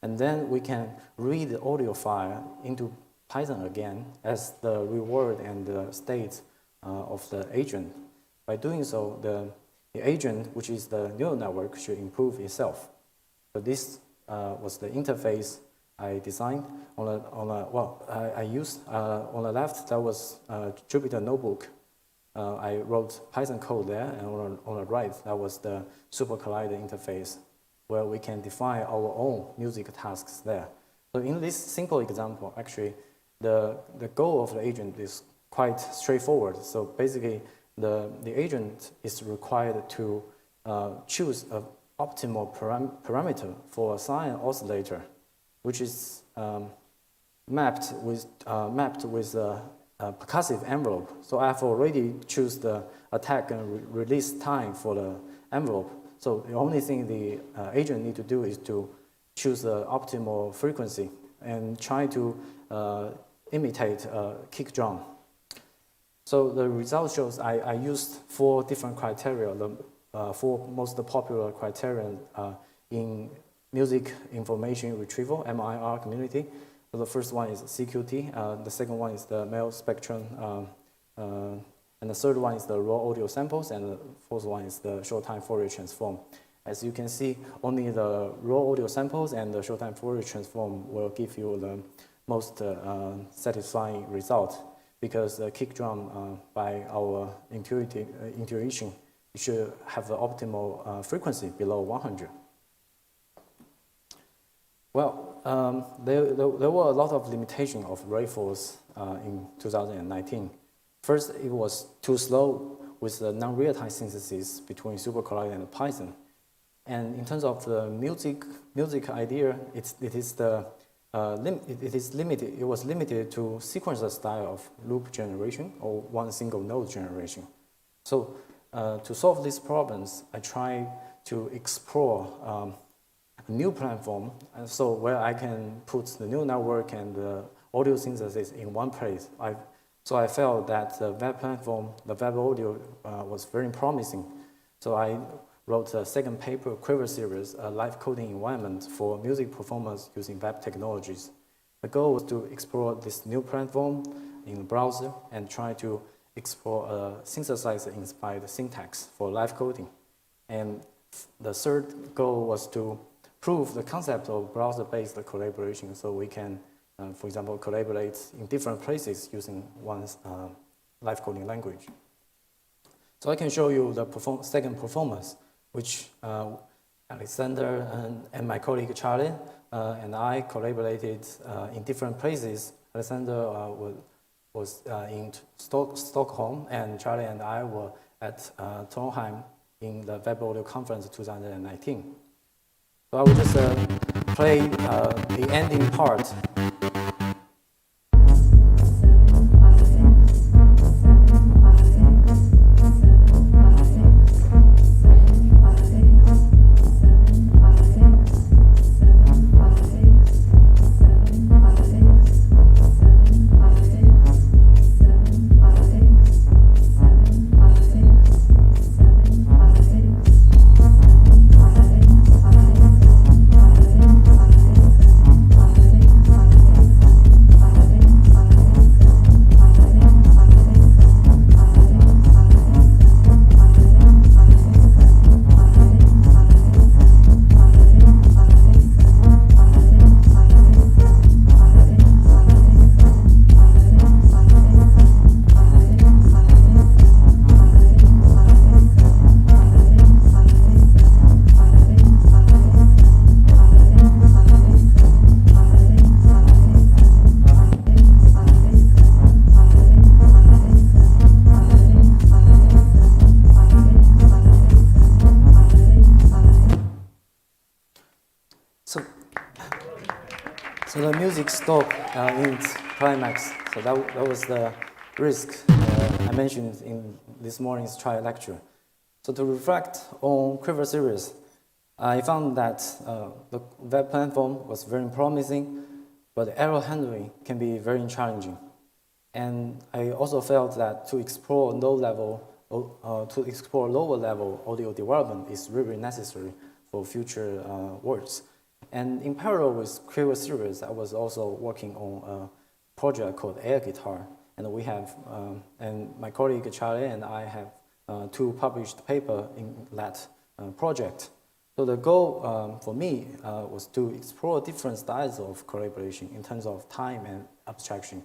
B: And then we can read the audio file into Python again as the reward and the state of the agent. By doing so, the agent, which is the neural network, should improve itself. So this was the interface I designed. On the left, that was Jupyter Notebook. I wrote Python code there, and on the right, that was the Super Collider interface. where we can define our own music tasks there. So in this simple example, actually, the goal of the agent is quite straightforward. So basically, the agent is required to choose an optimal parameter for a sine oscillator, which is mapped with a percussive envelope. So I've already choose the attack and release time for the envelope. So the only thing the agent need to do is to choose the optimal frequency and try to imitate a kick drum. So the result shows I used 4 different criteria, the 4 most popular criteria in music information retrieval, MIR community. So the first one is CQT, the second one is the Mel spectrum, and the third one is the raw audio samples, and the fourth one is the short-time Fourier transform. As you can see, only the raw audio samples and the short-time Fourier transform will give you the most satisfying result, because the kick drum, by our intuition, it should have the optimal frequency below 100. Well, there were a lot of limitations of Rayforce in 2019. First, it was too slow with the non-real-time synthesis between supercollider and Python. And in terms of the music idea, it was limited to sequencer style of loop generation or one single node generation. So to solve these problems, I tried to explore a new platform, and so where I can put the neural network and the audio synthesis in one place. So I felt that the web platform, the web audio, was very promising. So I wrote a second paper, Quiver series, a live coding environment for music performance using web technologies. The goal was to explore this new platform in the browser and try to explore a synthesizer-inspired syntax for live coding. And the third goal was to prove the concept of browser-based collaboration, so we can, for example, collaborate in different places using one live coding language. So I can show you the second performance, which Alexander and my colleague Charlie and I collaborated in different places. Alexander was in Stockholm, and Charlie and I were at Trondheim in the Web Audio Conference 2019. So I will just play the ending part. So the music stopped in its climax. So that was the risk I mentioned in this morning's trial lecture. So to reflect on Quiver series, I found that the web platform was very promising, but error handling can be very challenging. And I also felt that to explore lower level audio development is really necessary for future works. And in parallel with Quiver series, I was also working on a project called Air Guitar, and we have, and my colleague Charlie and I have 2 published papers in that project. So the goal for me was to explore different styles of collaboration in terms of time and abstraction.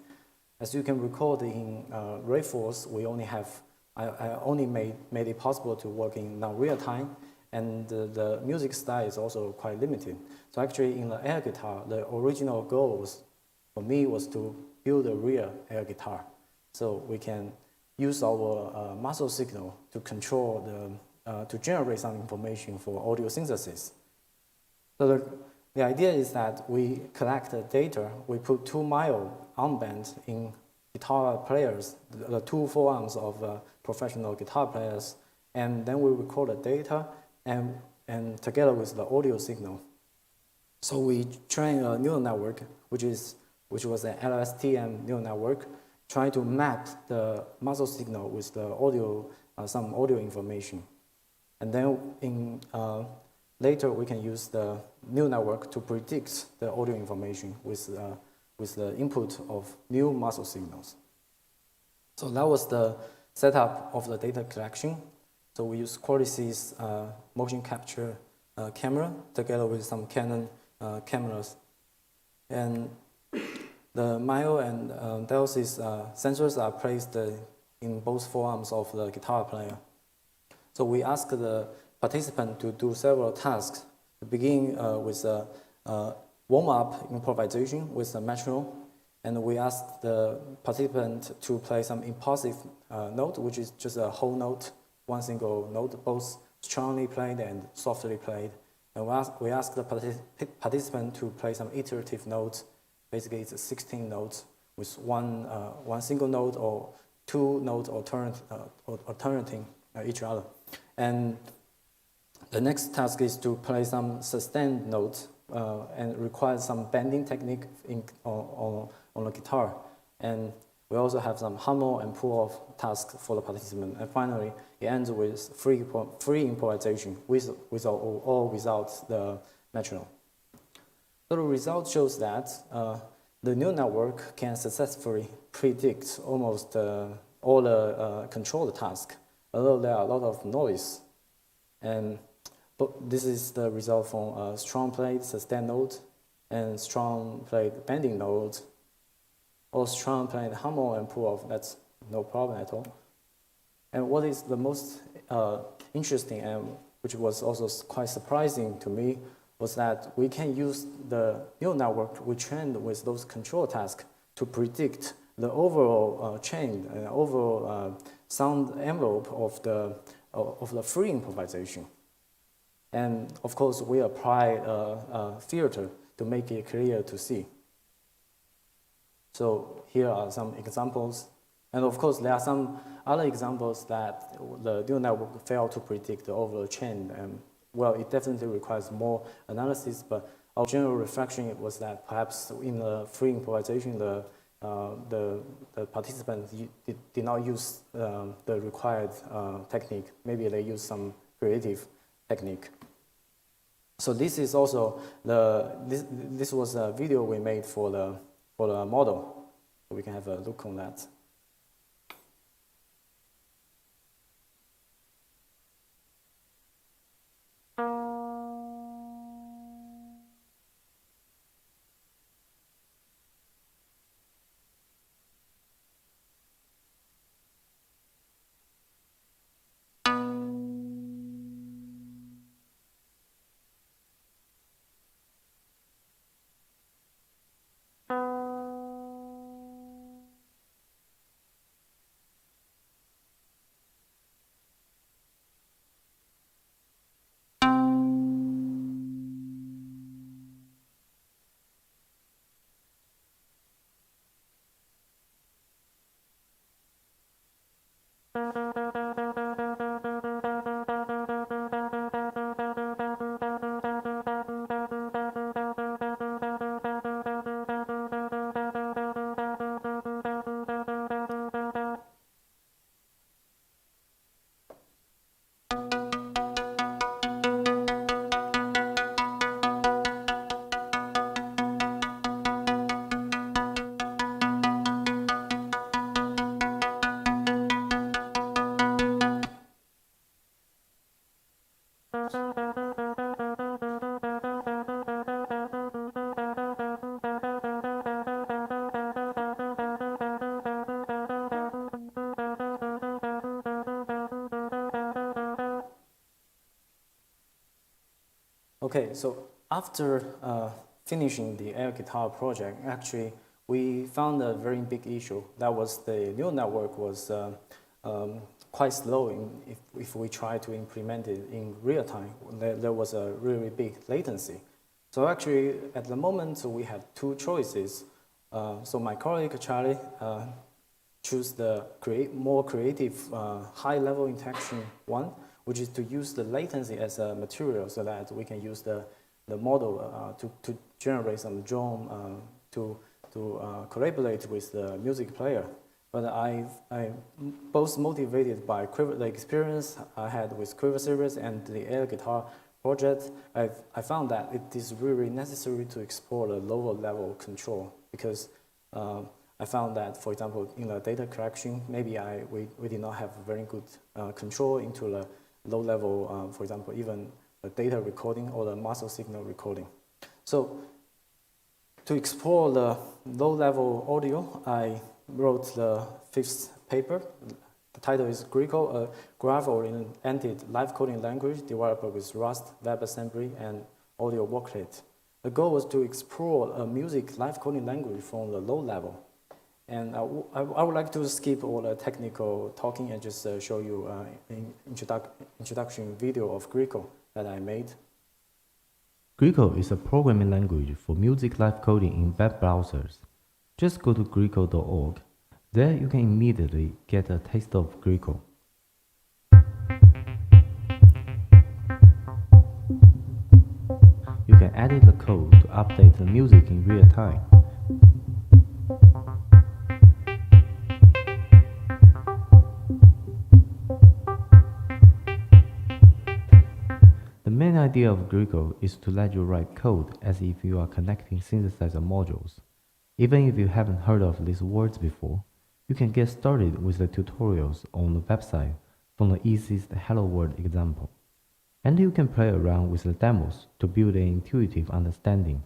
B: As you can recall, in Rayforce, we only have, I only made it possible to work in non-real time, and the music style is also quite limited. So actually in the air guitar, the original goal was, for me, was to build a real air guitar. So we can use our muscle signal to control to generate some information for audio synthesis. So the idea is that we collect the data, we put 2 myo armbands in guitar players, the 2 forearms of professional guitar players, and then we record the data and together with the audio signal. So we train a neural network, which was an LSTM neural network, trying to map the muscle signal with the audio, some audio information. And then later we can use the neural network to predict the audio information with the input of new muscle signals. So that was the setup of the data collection. So we use Cortices motion capture camera together with some Canon cameras. And the myo and Thesis sensors are placed in both forearms of the guitar player. So we ask the participant to do several tasks, to begin with a warm-up improvisation with the metronome, and we ask the participant to play some impulsive note, which is just a whole note, one single note, both strongly played and softly played. And we ask the participant to play some iterative notes. Basically, it's 16 notes with one single note or 2 notes alternating each other. And the next task is to play some sustained notes and requires some bending technique on the guitar. And we also have some hum and pull-off tasks for the participant. And finally, it ends with free improvisation with or without the metronome. So the result shows that the neural network can successfully predict almost all the control task, although there are a lot of noise. But this is the result from strong played sustained note and strong played bending note, or strong played hum and pull off. That's no problem at all. And what is the most interesting and which was also quite surprising to me was that we can use the neural network we trained with those control tasks to predict the overall chain and overall sound envelope of the free improvisation. And of course, we apply a filter to make it clear to see. So here are some examples. And of course, there are some other examples that the neural network failed to predict the overall chain. And well, it definitely requires more analysis, but our general reflection was that perhaps in the free improvisation, the participants did not use the required technique. Maybe they used some creative technique. So this is also this was a video we made for the model. So we can have a look on that. Okay, so after finishing the air guitar project, actually we found a very big issue. That was the neural network was quite slow if we try to implement it in real time. There was a really big latency. So actually, at the moment, we have two choices. So my colleague Charlie choose the more creative, high-level interaction one, which is to use the latency as a material so that we can use the model to generate some drone to collaborate with the music player. But I both motivated by the experience I had with Quiver series and the air guitar project, I found that it is really necessary to explore the lower level control because I found that, for example, in the data collection, maybe we did not have very good control into the low level, for example, even the data recording or the muscle signal recording. So to explore the low level audio, I wrote the fifth paper. The title is Qichao, a graph-oriented live coding language developed with Rust, WebAssembly, and audio worklet. The goal was to explore a music live coding language from the low level. And I would like to skip all the technical talking and just show you an introduction video of Qichao that I made.
H: Qichao is a programming language for music live coding in web browsers. Just go to qichao.org. There you can immediately get a taste of Qichao. You can edit the code to update the music in real time. The main idea of Qichao is to let you write code as if you are connecting synthesizer modules. Even if you haven't heard of these words before, you can get started with the tutorials on the website from the easiest Hello World example. And you can play around with the demos to build an intuitive understanding.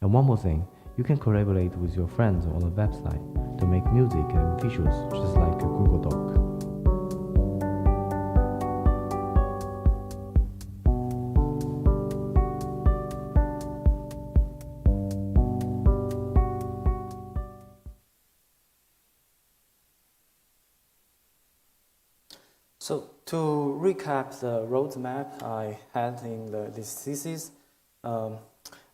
H: And one more thing, you can collaborate with your friends on the website to make music and visuals just like a Google Doc.
B: So to recap the roadmap I had in this thesis,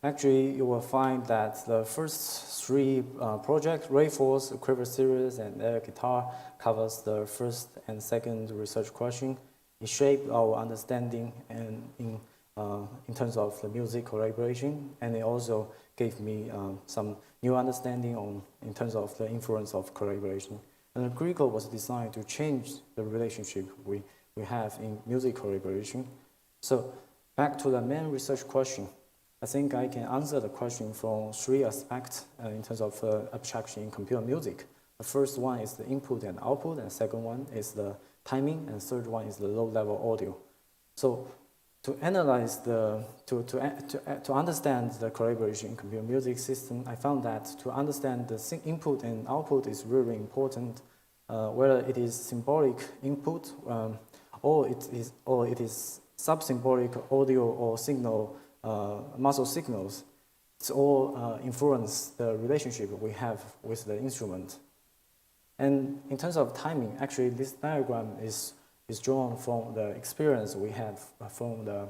B: actually, you will find that the first three projects, Rayforce, Quiver series, and air guitar, covers the first and second research question. It shaped our understanding and in terms of the music collaboration, and it also gave me some new understanding in terms of the influence of collaboration. And Qichao was designed to change the relationship we have in music collaboration. So back to the main research question. I think I can answer the question from three aspects in terms of abstraction in computer music. The first one is the input and output, and the second one is the timing, and the third one is the low-level audio. So to analyze to understand the collaboration in computer music system, I found that to understand the input and output is really important, whether it is symbolic input or it is sub-symbolic audio or signal. Muscle signals, it's all influence the relationship we have with the instrument. And in terms of timing, actually this diagram is drawn from the experience we had from the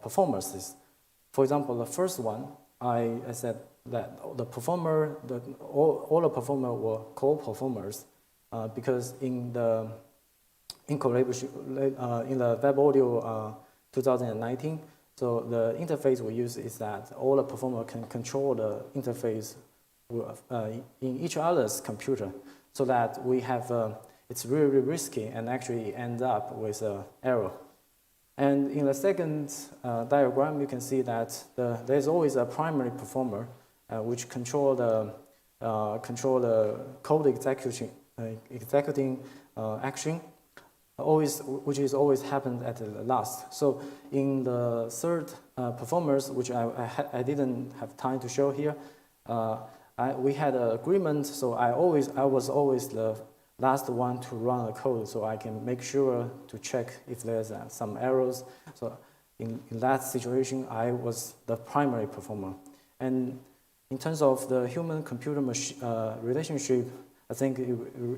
B: performances. For example, the first one, I said that all the performers were co-performers because in collaboration in the Web Audio 2019. So the interface we use is that all the performers can control the interface in each other's computer, so that we have it's really risky and actually end up with an error. And in the second diagram, you can see that there's always a primary performer which control the code executing action. which is always happened at the last. So in the third performance, which I didn't have time to show here, we had an agreement. So I was always the last one to run the code, so I can make sure to check if there's some errors. So in that situation, I was the primary performer. And in terms of the human-computer relationship, I think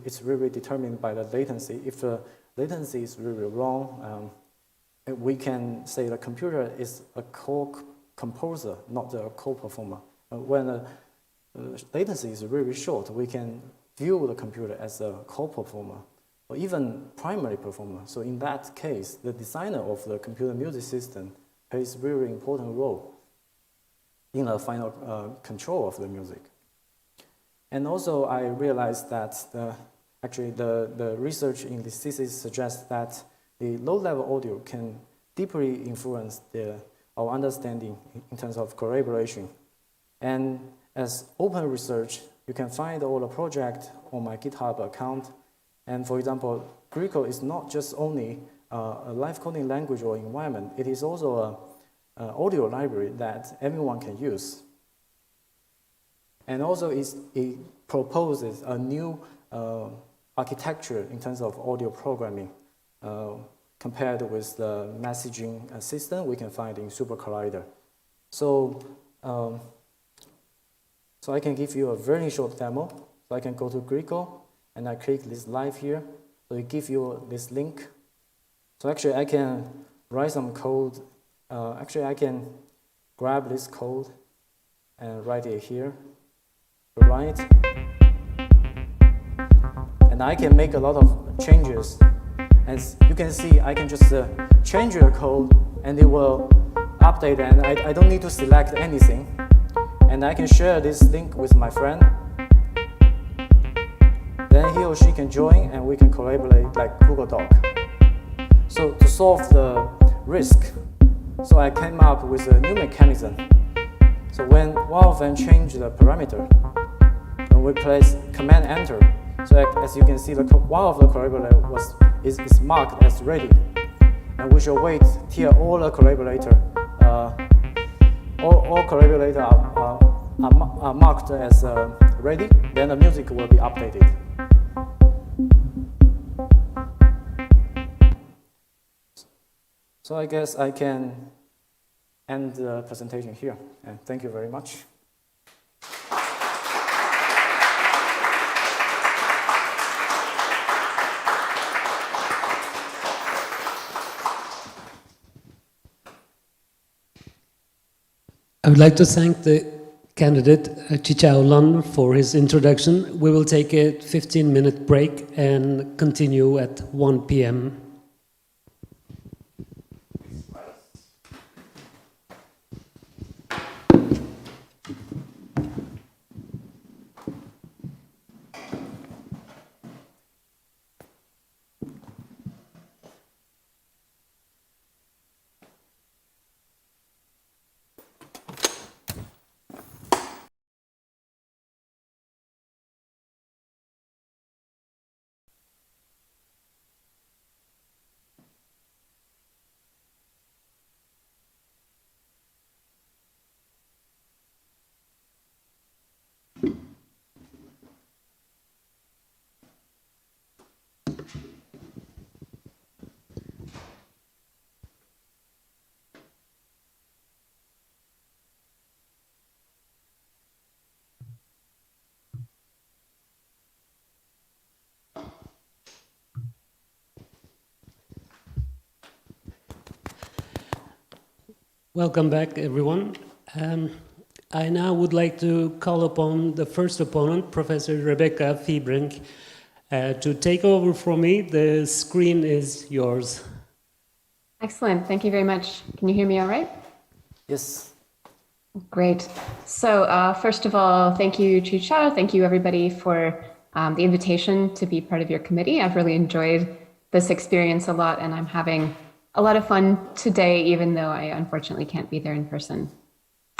B: it's really determined by the latency. If the latency is really wrong, we can say the computer is a co-composer, not a co-performer. When the latency is really short, we can view the computer as a co-performer or even primary performer. So in that case, the designer of the computer music system plays a really important role in the final control of the music. And also I realized that actually the research in this thesis suggests that the low-level audio can deeply influence our understanding in terms of collaboration. And as open research, you can find all the project on my GitHub account. And for example, Greco is not just only a live coding language or environment, it is also an audio library that everyone can use. And also it proposes a new architecture in terms of audio programming compared with the messaging system we can find in Super Collider. So, so I can give you a very short demo. So I can go to Greco and I click this live here. So it gives you this link. So actually I can write some code. Actually I can grab this code and write it here. Run it. And I can make a lot of changes. As you can see, I can just change the code and it will update, and I don't need to select anything. And I can share this link with my friend. Then he or she can join and we can collaborate like Google Doc. So to solve the risk, so I came up with a new mechanism. So when one of them change the parameter, when we press Command Enter, so as you can see, one of the collaborators is marked as ready, and we shall wait till all the collaborators are marked as ready. Then the music will be updated. So I guess I can end the presentation here, and thank you very much.
A: I would like to thank the candidate, Qichao Lan, for his introduction. We will take a 15-minute break and continue at 1 p.m. Welcome back, everyone. I now would like to call upon the first opponent, Professor Rebecca Fiebrink, to take over from me. The screen is yours.
I: Excellent. Thank you very much. Can you hear me all right?
B: Yes.
I: Great. So first of all, thank you, Qichao. Thank you, everybody, for the invitation to be part of your committee. I've really enjoyed this experience a lot, and I'm having a lot of fun today, even though I unfortunately can't be there in person.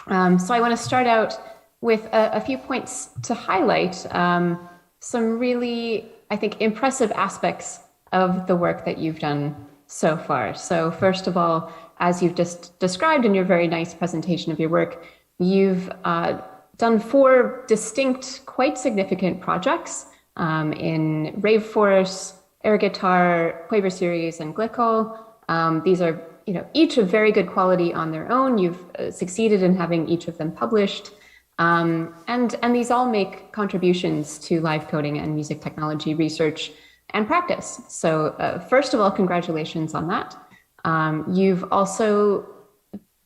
I: So I want to start out with a few points to highlight some really, I think, impressive aspects of the work that you've done so far. So first of all, as you've just described in your very nice presentation of your work, you've done 4 distinct, quite significant projects in Rave Force, air guitar, Quaver series, and Glycol. These are, each of very good quality on their own. You've succeeded in having each of them published. And these all make contributions to live coding and music technology research and practice. So first of all, congratulations on that. You've also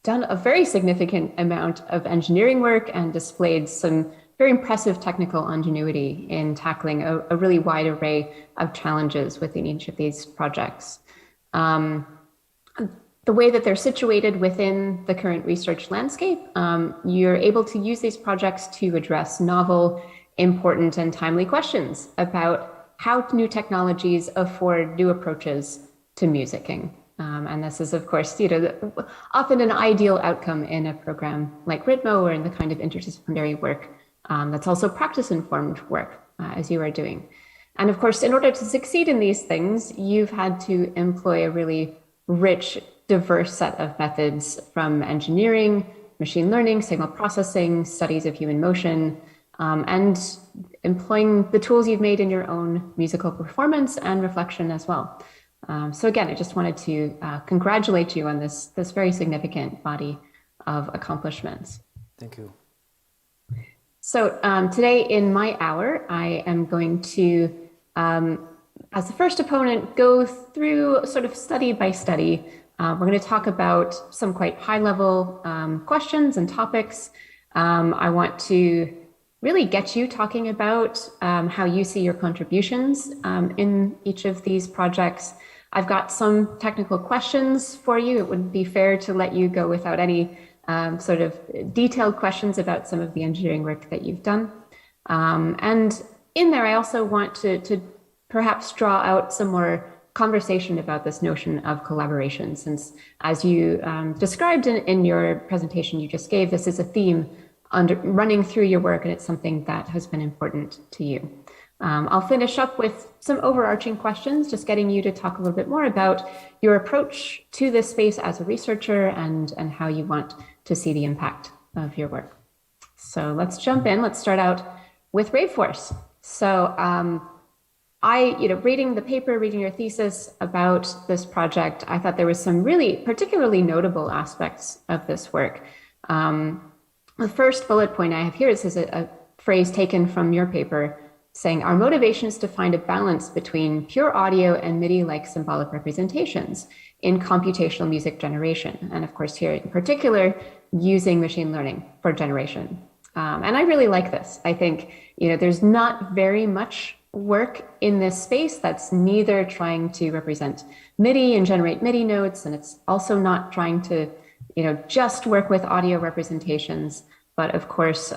I: done a very significant amount of engineering work and displayed some very impressive technical ingenuity in tackling a really wide array of challenges within each of these projects. The way that they're situated within the current research landscape, you're able to use these projects to address novel, important, and timely questions about how new technologies afford new approaches to musicking. And this is, of course, often an ideal outcome in a program like Ritmo or in the kind of interdisciplinary work that's also practice-informed work, as you are doing. And of course, in order to succeed in these things, you've had to employ a really rich, diverse set of methods from engineering, machine learning, signal processing, studies of human motion, and employing the tools you've made in your own musical performance and reflection as well. So again, I just wanted to congratulate you on this very significant body of accomplishments.
B: Thank you.
I: So today in my hour, I am going to, as the first opponent, go through sort of study by study. We're going to talk about some quite high-level questions and topics. I want to really get you talking about how you see your contributions in each of these projects. I've got some technical questions for you. It wouldn't be fair to let you go without any sort of detailed questions about some of the engineering work that you've done. And in there, I also want to perhaps draw out some more conversation about this notion of collaboration, since as you described in your presentation you just gave, this is a theme running through your work, and it's something that has been important to you. I'll finish up with some overarching questions, just getting you to talk a little bit more about your approach to this space as a researcher and how you want to see the impact of your work. So let's jump in. Let's start out with Rave Force. So reading the paper, reading your thesis about this project, I thought there was some really particularly notable aspects of this work. The first bullet point I have here is a phrase taken from your paper saying, our motivation is to find a balance between pure audio and MIDI-like symbolic representations in computational music generation. And of course, here in particular, using machine learning for generation. And I really like this. I think, there's not very much work in this space that's neither trying to represent MIDI and generate MIDI notes, and it's also not trying to, just work with audio representations. But of course,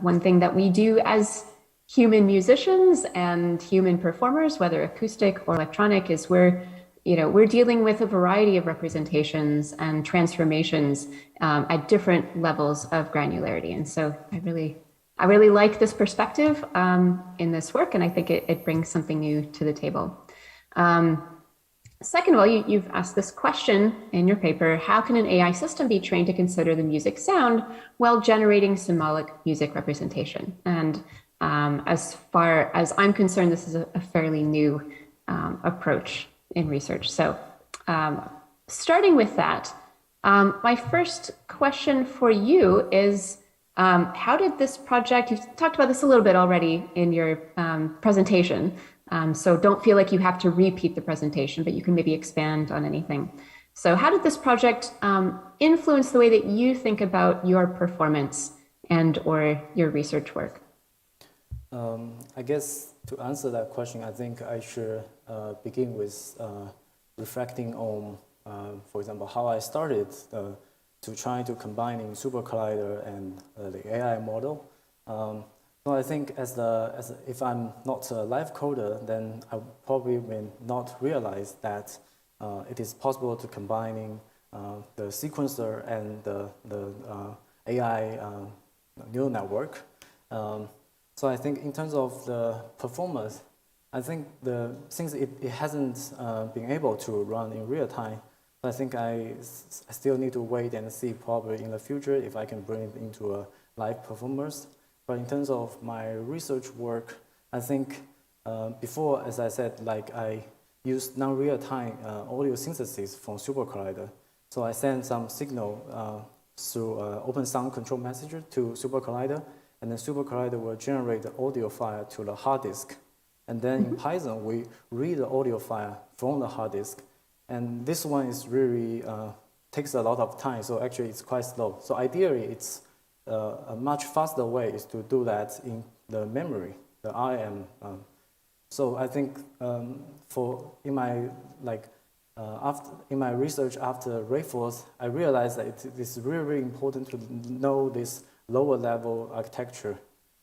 I: one thing that we do as human musicians and human performers, whether acoustic or electronic, is we're dealing with a variety of representations and transformations at different levels of granularity. And so I really like this perspective in this work, and I think it brings something new to the table. Second of all, you've asked this question in your paper: how can an AI system be trained to consider the music sound while generating symbolic music representation? And as far as I'm concerned, this is a fairly new approach in research. So starting with that, my first question for you is, how did this project, you've talked about this a little bit already in your presentation, so don't feel like you have to repeat the presentation, but you can maybe expand on anything. So how did this project influence the way that you think about your performance and or your research work?
B: I guess to answer that question, I think I should begin with reflecting on, for example, how I started to try to combining Super Collider and the AI model. So I think if I'm not a live coder, then I probably will not realize that it is possible to combining the sequencer and the AI neural network. So I think in terms of the performance, I think since it hasn't been able to run in real time, I think I still need to wait and see probably in the future if I can bring it into a live performance. But in terms of my research work, I think before, as I said, like I used non-real-time audio synthesis from Super Collider. So I send some signal through open sound control messenger to Super Collider, and then Super Collider will generate the audio file to the hard disk. And then in Python, we read the audio file from the hard disk. And this one is really takes a lot of time, so actually it's quite slow. So ideally, it's a much faster way is to do that in the memory, the RAM. So I think in my research after Rayforce, I realized that it is really, really important to know this lower level architecture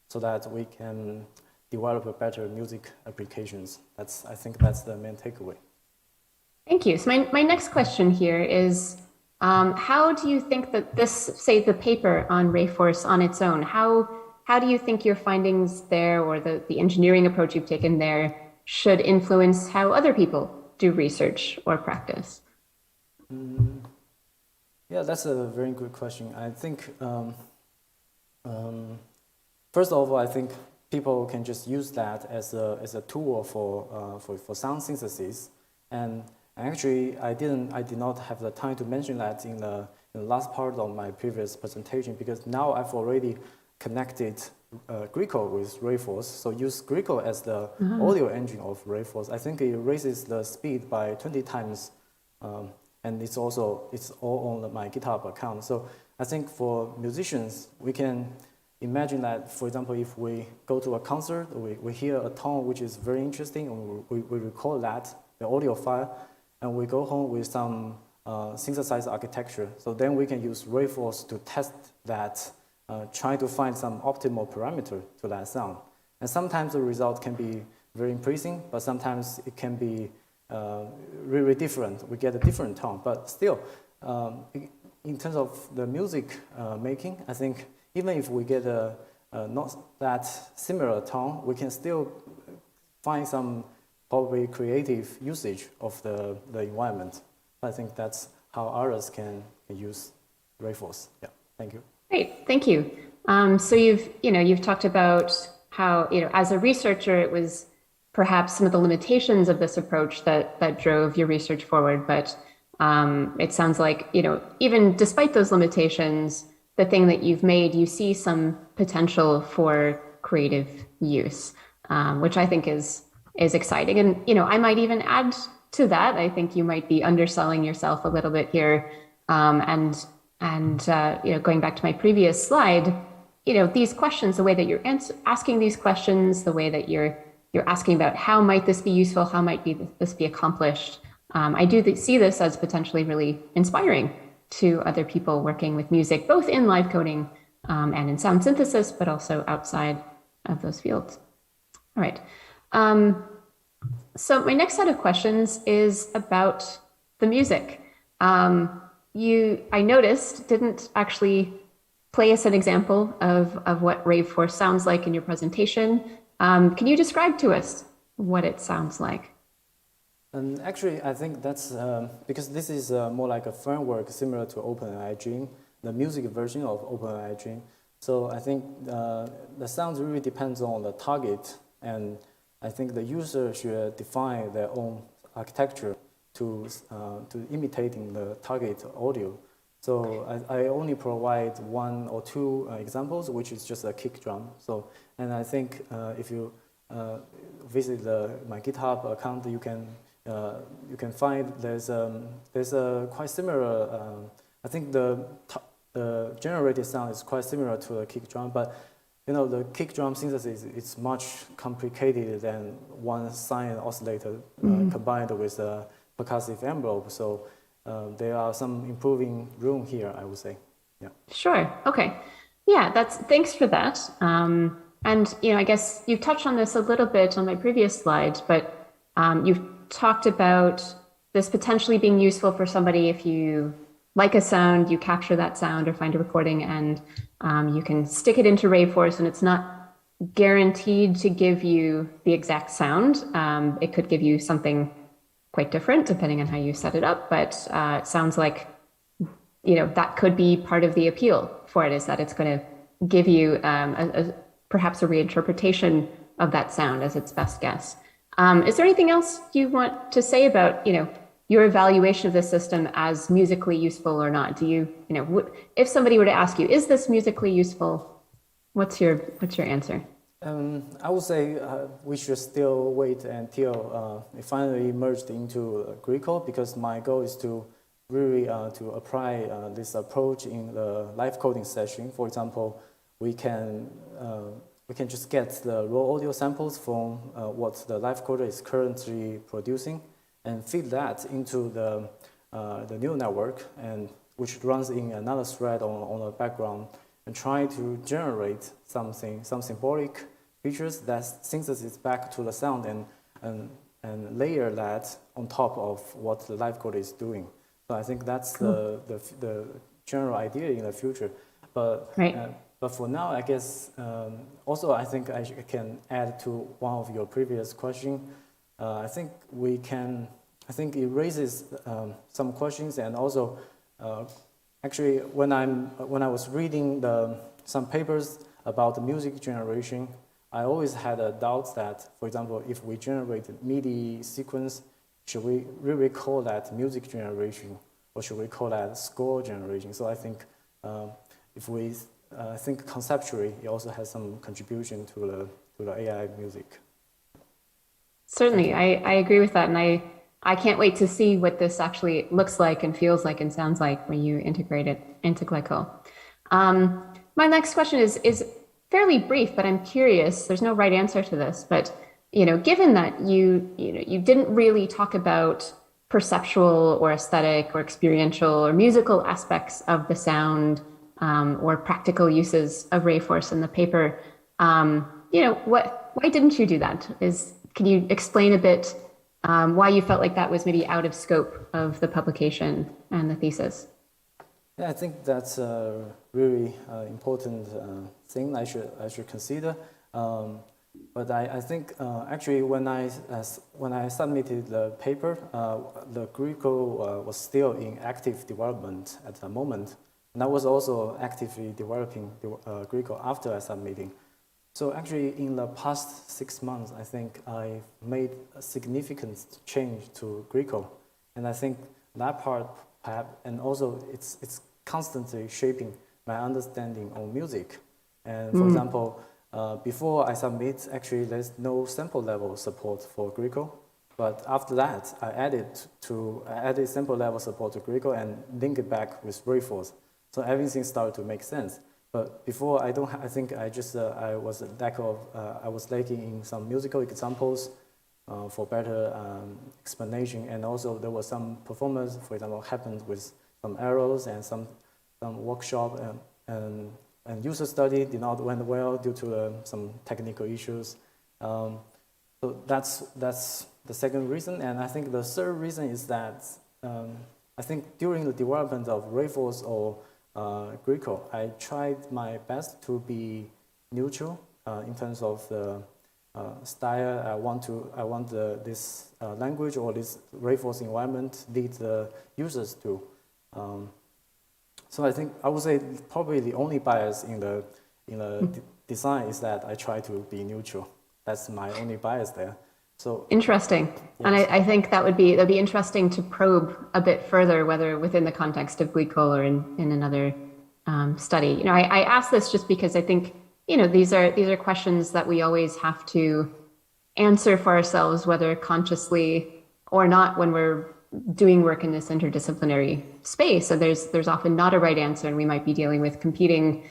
B: so that we can develop better music applications. I think that's the main takeaway.
I: Thank you. So my next question here is, how do you think that this, say the paper on Rayforce on its own, how do you think your findings there or the engineering approach you've taken there should influence how other people do research or practice?
B: Yeah, that's a very good question. I think, first of all, I think people can just use that as a tool for sound synthesis. And actually, I did not have the time to mention that in the last part of my previous presentation, because now I've already connected Qichao with Rayforce. So use Qichao as the audio engine of Rayforce. I think it raises the speed by 20 times, and it's all on my GitHub account. So I think for musicians, we can imagine that, for example, if we go to a concert, we hear a tone which is very interesting, and we record that, the audio file, and we go home with some synthesized architecture. So then we can use Rayforce to test that, try to find some optimal parameter to that sound. And sometimes the result can be very impressive, but sometimes it can be really different. We get a different tone, but still, in terms of the music making, I think even if we get a not that similar tone, we can still find some probably creative usage of the environment. I think that's how others can use Rayforce. Yeah, thank you.
I: Great, thank you. So you've talked about how, as a researcher, it was perhaps some of the limitations of this approach that drove your research forward. But it sounds like, even despite those limitations, the thing that you've made, you see some potential for creative use, which I think is exciting. And, I might even add to that. I think you might be underselling yourself a little bit here. And going back to my previous slide, these questions, the way that you're asking these questions, the way that you're asking about how might this be useful, how might this be accomplished. I do see this as potentially really inspiring to other people working with music, both in live coding and in sound synthesis, but also outside of those fields. All right. So my next set of questions is about the music. I noticed, didn't actually play us an example of what Rayforce sounds like in your presentation. Can you describe to us what it sounds like?
B: Actually, I think that's because this is more like a framework similar to OpenAI Dream, the music version of OpenAI Dream. So I think the sound really depends on the target, and I think the user should define their own architecture to imitating the target audio. So I only provide one or two examples, which is just a kick drum. So, and I think if you visit my GitHub account, you can find there's a quite similar. I think the generated sound is quite similar to a kick drum, but the kick drum synthesis is much complicated than one sine oscillator combined with a percussive envelope. So there are some improving room here, I would say. Yeah.
I: Sure. Okay. Yeah. Thanks for that. And I guess you've touched on this a little bit on my previous slide, but you've talked about this potentially being useful for somebody if you like a sound, you capture that sound or find a recording, and you can stick it into Rayforce, and it's not guaranteed to give you the exact sound. It could give you something quite different depending on how you set it up, but it sounds like, you know, that could be part of the appeal for it, is that it's going to give you perhaps a reinterpretation of that sound as its best guess. Is there anything else you want to say about, you know, your evaluation of the system as musically useful or not? Do you, you know, if somebody were to ask you, is this musically useful? What's your answer?
B: I would say we should still wait until it finally merged into Greco, because my goal is to really to apply this approach in the live coding session. For example, we can just get the raw audio samples from what the live coder is currently producing, and feed that into the neural network, and which runs in another thread on the background, and try to generate some symbolic features that synthesis back to the sound, and layer that on top of what the live code is doing. So I think that's the general idea in the future. But but for now, I guess also I think I can add to one of your previous questions. I think it raises some questions, and also actually when I was reading some papers about the music generation, I always had a doubt that, for example, if we generate MIDI sequence, should we really call that music generation, or should we call that score generation? So I think if we think conceptually, it also has some contribution to the AI music.
I: Certainly, I agree with that, and I can't wait to see what this actually looks like and feels like and sounds like when you integrate it into Glyco. My next question is fairly brief, but I'm curious. There's no right answer to this, but you know, given that you didn't really talk about perceptual or aesthetic or experiential or musical aspects of the sound or practical uses of Rayforce in the paper, you know, why didn't you do that? Can you explain a bit why you felt like that was maybe out of scope of the publication and the thesis?
B: Yeah, I think that's a really important thing I should consider. But I think actually when I submitted the paper, the Greco was still in active development at the moment, and I was also actively developing Greco after I submitting. So actually, in the past 6 months, I think I made a significant change to Greco, and I think that part, perhaps, and also it's constantly shaping my understanding of music. And for example, before I submit, actually there's no sample level support for Greco, but after that, I added sample level support to Greco and link it back with Rayforce. So everything started to make sense. But before, I think I was lacking in some musical examples for better explanation, and also there was some performance, for example, happened with some errors and some workshop and user study did not went well due to some technical issues. So that's the second reason, and I think the third reason is that I think during the development of Rayforce or Greco, I tried my best to be neutral in terms of the style. I want this language or this Rayforce environment lead the users to. So I think I would say probably the only bias in the design is that I try to be neutral. That's my only bias there. So
I: interesting, yes. And I think that'd be interesting to probe a bit further, whether within the context of Glyco or in another study. You know, I ask this just because I think, you know, these are questions that we always have to answer for ourselves, whether consciously or not, when we're doing work in this interdisciplinary space. So there's often not a right answer, and we might be dealing with competing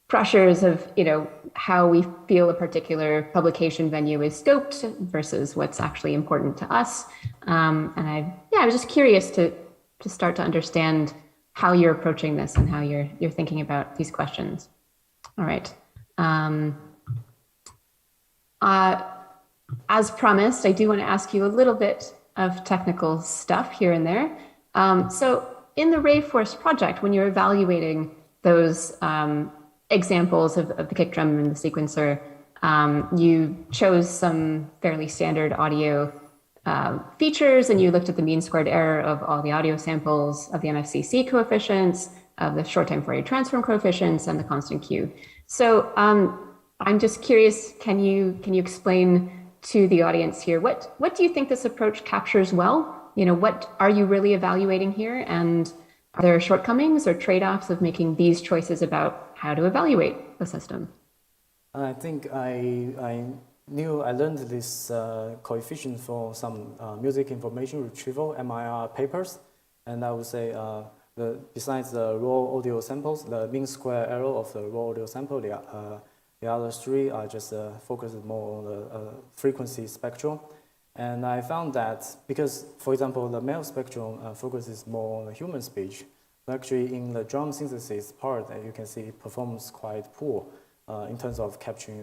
I: pressures of, you know, how we feel a particular publication venue is scoped versus what's actually important to us. And I was just curious to start to understand how you're approaching this and how you're thinking about these questions. All right. As promised, I do want to ask you a little bit of technical stuff here and there. So in the Rayforce project, when you're evaluating those examples of the kick drum and the sequencer, You chose some fairly standard audio features, and you looked at the mean squared error of all the audio samples, of the MFCC coefficients, of the short time Fourier transform coefficients, and the constant Q. So I'm just curious, can you explain to the audience here, what do you think this approach captures well? What are you really evaluating here? And are there shortcomings or trade-offs of making these choices about how to evaluate the system?
B: I think I learned this coefficient for some music information retrieval MIR papers, and I would say besides the raw audio samples, the mean square error of the raw audio sample, the other three are just focused more on the frequency spectrum. And I found that because, for example, the male spectrum focuses more on the human speech, but actually in the drum synthesis part, you can see it performs quite poor in terms of capturing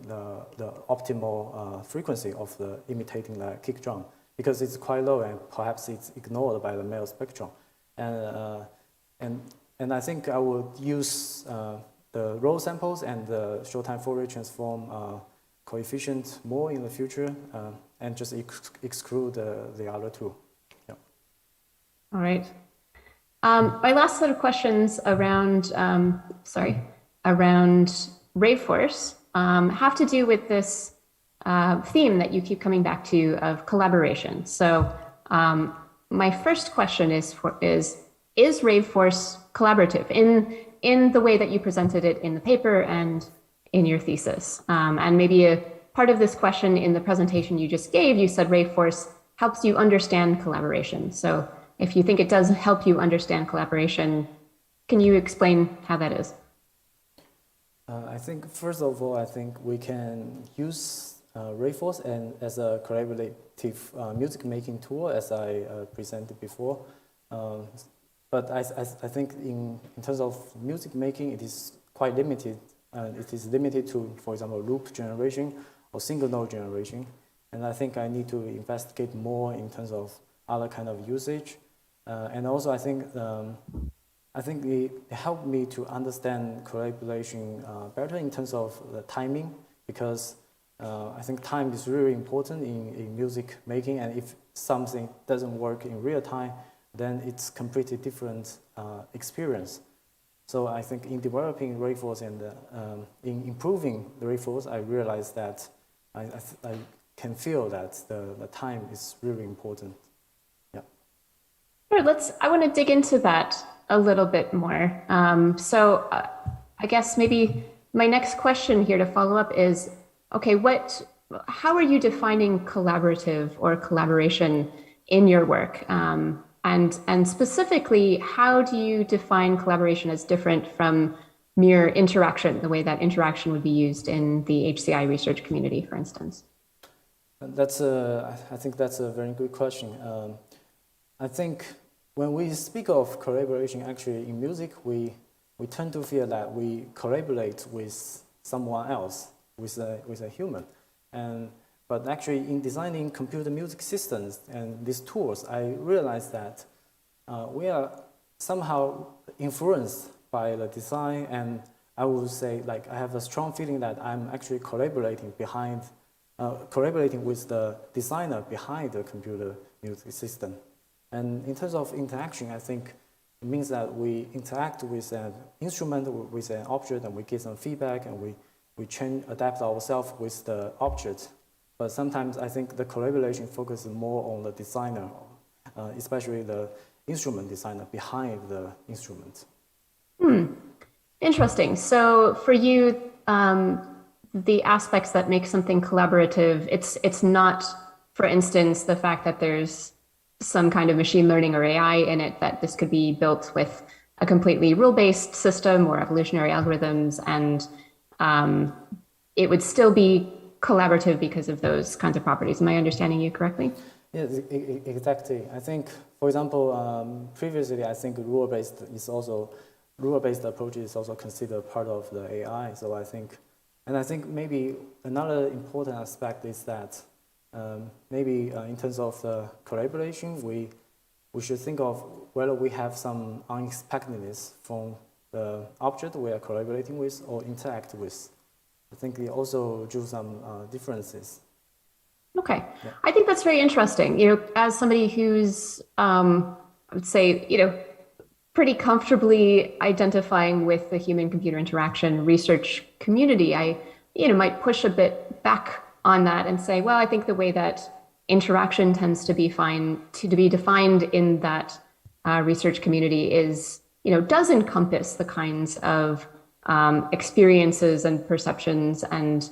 B: the optimal frequency of the imitating the kick drum, because it's quite low and perhaps it's ignored by the male spectrum. And I think I would use the raw samples and the short time Fourier transform coefficient more in the future, and just exclude the other two. Yeah.
I: All right. My last set of questions around rave force have to do with this theme that you keep coming back to of collaboration. So my first question is rave force collaborative in the way that you presented it in the paper and in your thesis? And maybe a part of this question in the presentation you just gave, you said rave force helps you understand collaboration. So if you think it does help you understand collaboration, can you explain how that is?
B: I think, first of all, I think we can use rave force as a collaborative music making tool, as I presented before. But I think in terms of music making, it is quite limited. It is limited to, for example, loop generation or single note generation. And I think I need to investigate more in terms of other kind of usage. And also, I think it helped me to understand collaboration better in terms of the timing, because I think time is really important in music making. And if something doesn't work in real time, then it's completely different experience. So I think in developing rave force and in improving the rave force, I realized that I can feel that the time is really important. Yeah.
I: Sure, I want to dig into that a little bit more. So I guess maybe my next question here to follow up is, okay, how are you defining collaborative or collaboration in your work? And specifically, how do you define collaboration as different from mere interaction, the way that interaction would be used in the HCI research community, for instance?
B: I think that's a very good question. I think when we speak of collaboration, actually in music, we tend to feel that we collaborate with someone else, with a human. But actually, in designing computer music systems and these tools, I realized that we are somehow influenced by the design, and I would say, like, I have a strong feeling that I'm actually collaborating with the designer behind the computer music system. And in terms of interaction, I think it means that we interact with an instrument, with an object, and we give some feedback, and we adapt ourselves with the object. But sometimes I think the collaboration focuses more on the designer, especially the instrument designer behind the instrument.
I: Interesting. So for you, the aspects that make something collaborative, it's not, for instance, the fact that there's some kind of machine learning or AI in it, that this could be built with a completely rule-based system or evolutionary algorithms, and it would still be collaborative because of those kinds of properties. Am I understanding you correctly?
B: Yes, exactly. I think, for example, previously, I think rule-based approach is also considered part of the AI. So I think maybe another important aspect is that maybe in terms of the collaboration, we should think of whether we have some unexpectedness from the object we are collaborating with or interact with. I think we also drew some differences.
I: Okay, I think that's very interesting. As somebody who's, I would say, pretty comfortably identifying with the human-computer interaction research community, I, might push a bit back on that and say, well, I think the way that interaction tends to be defined in that research community is, does encompass the kinds of experiences and perceptions and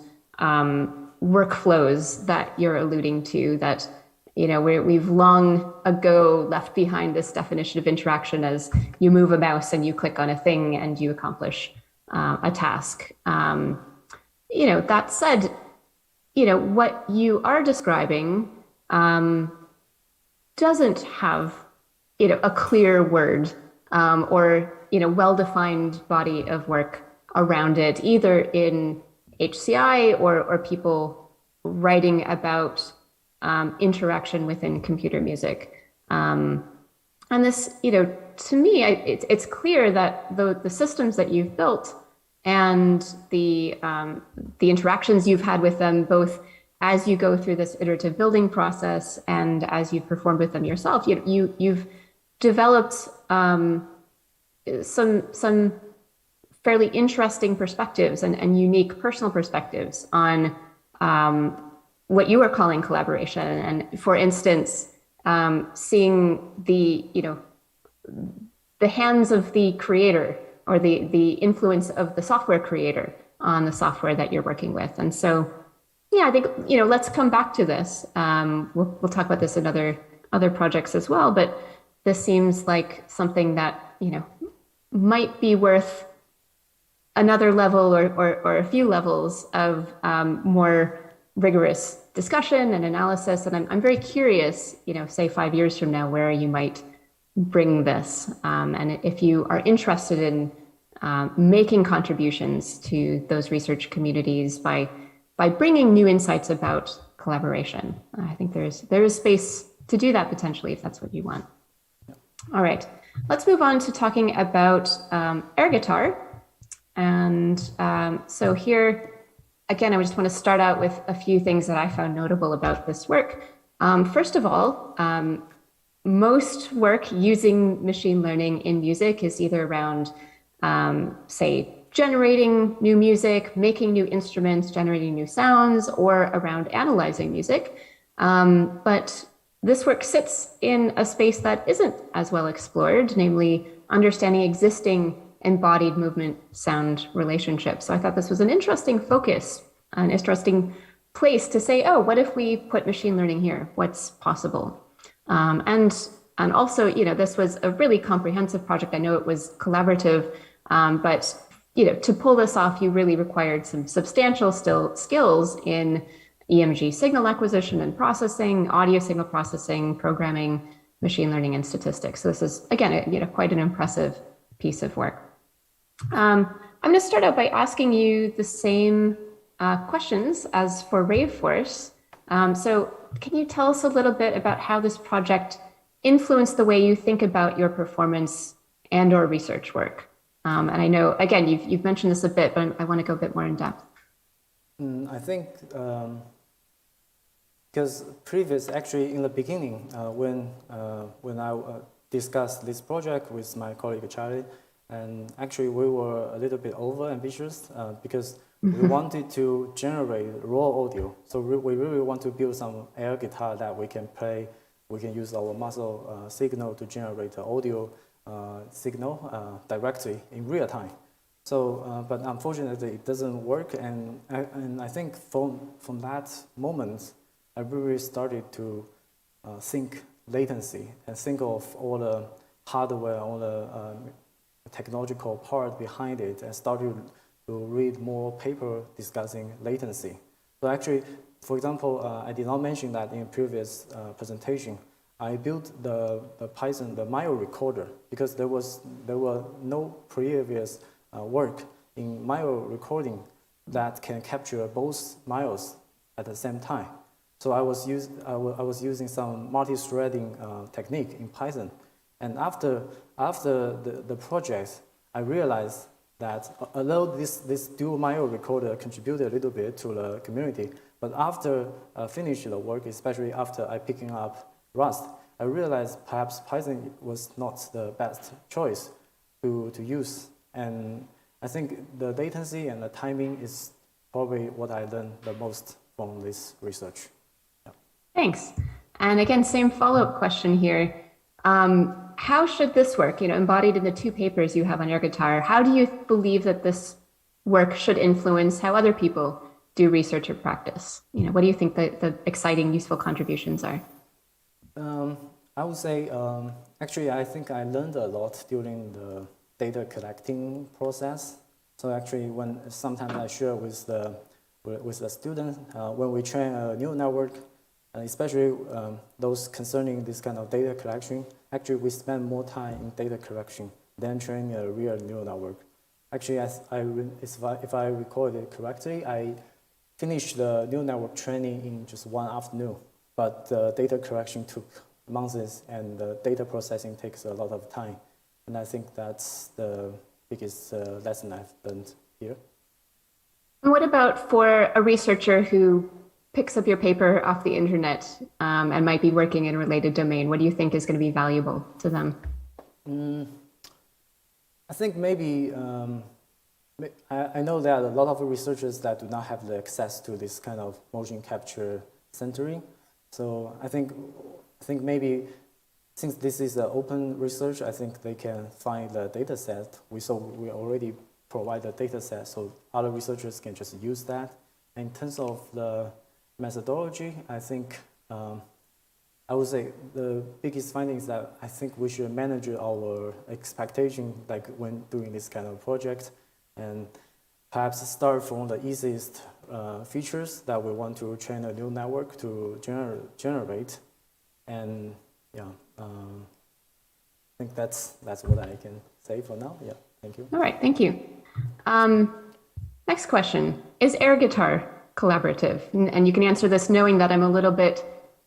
I: workflows that you're alluding to, that we've long ago left behind this definition of interaction as you move a mouse and you click on a thing and you accomplish a task. That said, what you are describing doesn't have a clear word or well-defined body of work around it, either in HCI or people writing about interaction within computer music. And this, to me, it's clear that the systems that you've built and the interactions you've had with them, both as you go through this iterative building process and as you've performed with them yourself, you've developed some fairly interesting perspectives and unique personal perspectives on what you are calling collaboration. And for instance, seeing the hands of the creator or the influence of the software creator on the software that you're working with. And so, yeah, I think, let's come back to this. We'll talk about this in other projects as well, but this seems like something that, might be worth another level or a few levels of more rigorous discussion and analysis. And I'm very curious, say 5 years from now, where you might bring this. And if you are interested in making contributions to those research communities by bringing new insights about collaboration, I think there is space to do that potentially if that's what you want. All right, let's move on to talking about air guitar. And so here, again, I just want to start out with a few things that I found notable about this work. First of all, most work using machine learning in music is either around, say, generating new music, making new instruments, generating new sounds, or around analyzing music. But this work sits in a space that isn't as well explored, namely understanding existing embodied movement sound relationships. So I thought this was an interesting focus, an interesting place to say, oh, what if we put machine learning here? What's possible? And also, this was a really comprehensive project. I know it was collaborative, but to pull this off, you really required some substantial skills in EMG signal acquisition and processing, audio signal processing, programming, machine learning, and statistics. So this is, again, quite an impressive piece of work. I'm going to start out by asking you the same questions as for Raveforce. So can you tell us a little bit about how this project influenced the way you think about your performance and or research work? And I know, again, you've mentioned this a bit, but I want to go a bit more in depth.
B: I think because actually in the beginning, when I discussed this project with my colleague Charlie, and actually we were a little bit over ambitious because we wanted to generate raw audio. So we really want to build some air guitar that we can play. We can use our muscle signal to generate the audio signal directly in real time. So, but unfortunately, it doesn't work. And I think from that moment, I really started to think latency and think of all the hardware, all the technological part behind it, and started to read more paper discussing latency. So actually, for example, I did not mention that in a previous presentation. I built the Python, the Mio recorder, because there were no previous work in Mio recording that can capture both Mios at the same time. So I was using some multi-threading technique in Python, and after the project, I realized that although this dual micro recorder contributed a little bit to the community, but after finishing the work, especially after I picking up Rust, I realized perhaps Python was not the best choice to use. And I think the latency and the timing is probably what I learned the most from this research. Yeah.
I: Thanks. And again, same follow-up question here. How should this work, embodied in the 2 papers you have on air guitar? How do you believe that this work should influence how other people do research or practice? What do you think the exciting, useful contributions are?
B: I would say, actually, I think I learned a lot during the data collecting process. So actually, when sometimes I share with the students, when we train a neural network, especially those concerning this kind of data collection, actually we spend more time in data collection than training a real neural network. Actually, if I recall it correctly, I finished the neural network training in just one afternoon, but the data collection took months and the data processing takes a lot of time. And I think that's the biggest lesson I've learned here.
I: And what about for a researcher who picks up your paper off the internet and might be working in a related domain? What do you think is going to be valuable to them?
B: I think maybe, I know there are a lot of researchers that do not have the access to this kind of motion capture centering. So I think maybe, since this is an open research, I think they can find the data set. We already provide the data set, so other researchers can just use that. In terms of the methodology, I think I would say the biggest finding is that I think we should manage our expectation, like when doing this kind of project, and perhaps start from the easiest features that we want to train a neural network to generate, and yeah, I think that's what I can say for now. Yeah, thank you.
I: All right, thank you. Next question: is air guitar collaborative? And you can answer this knowing that I'm a little bit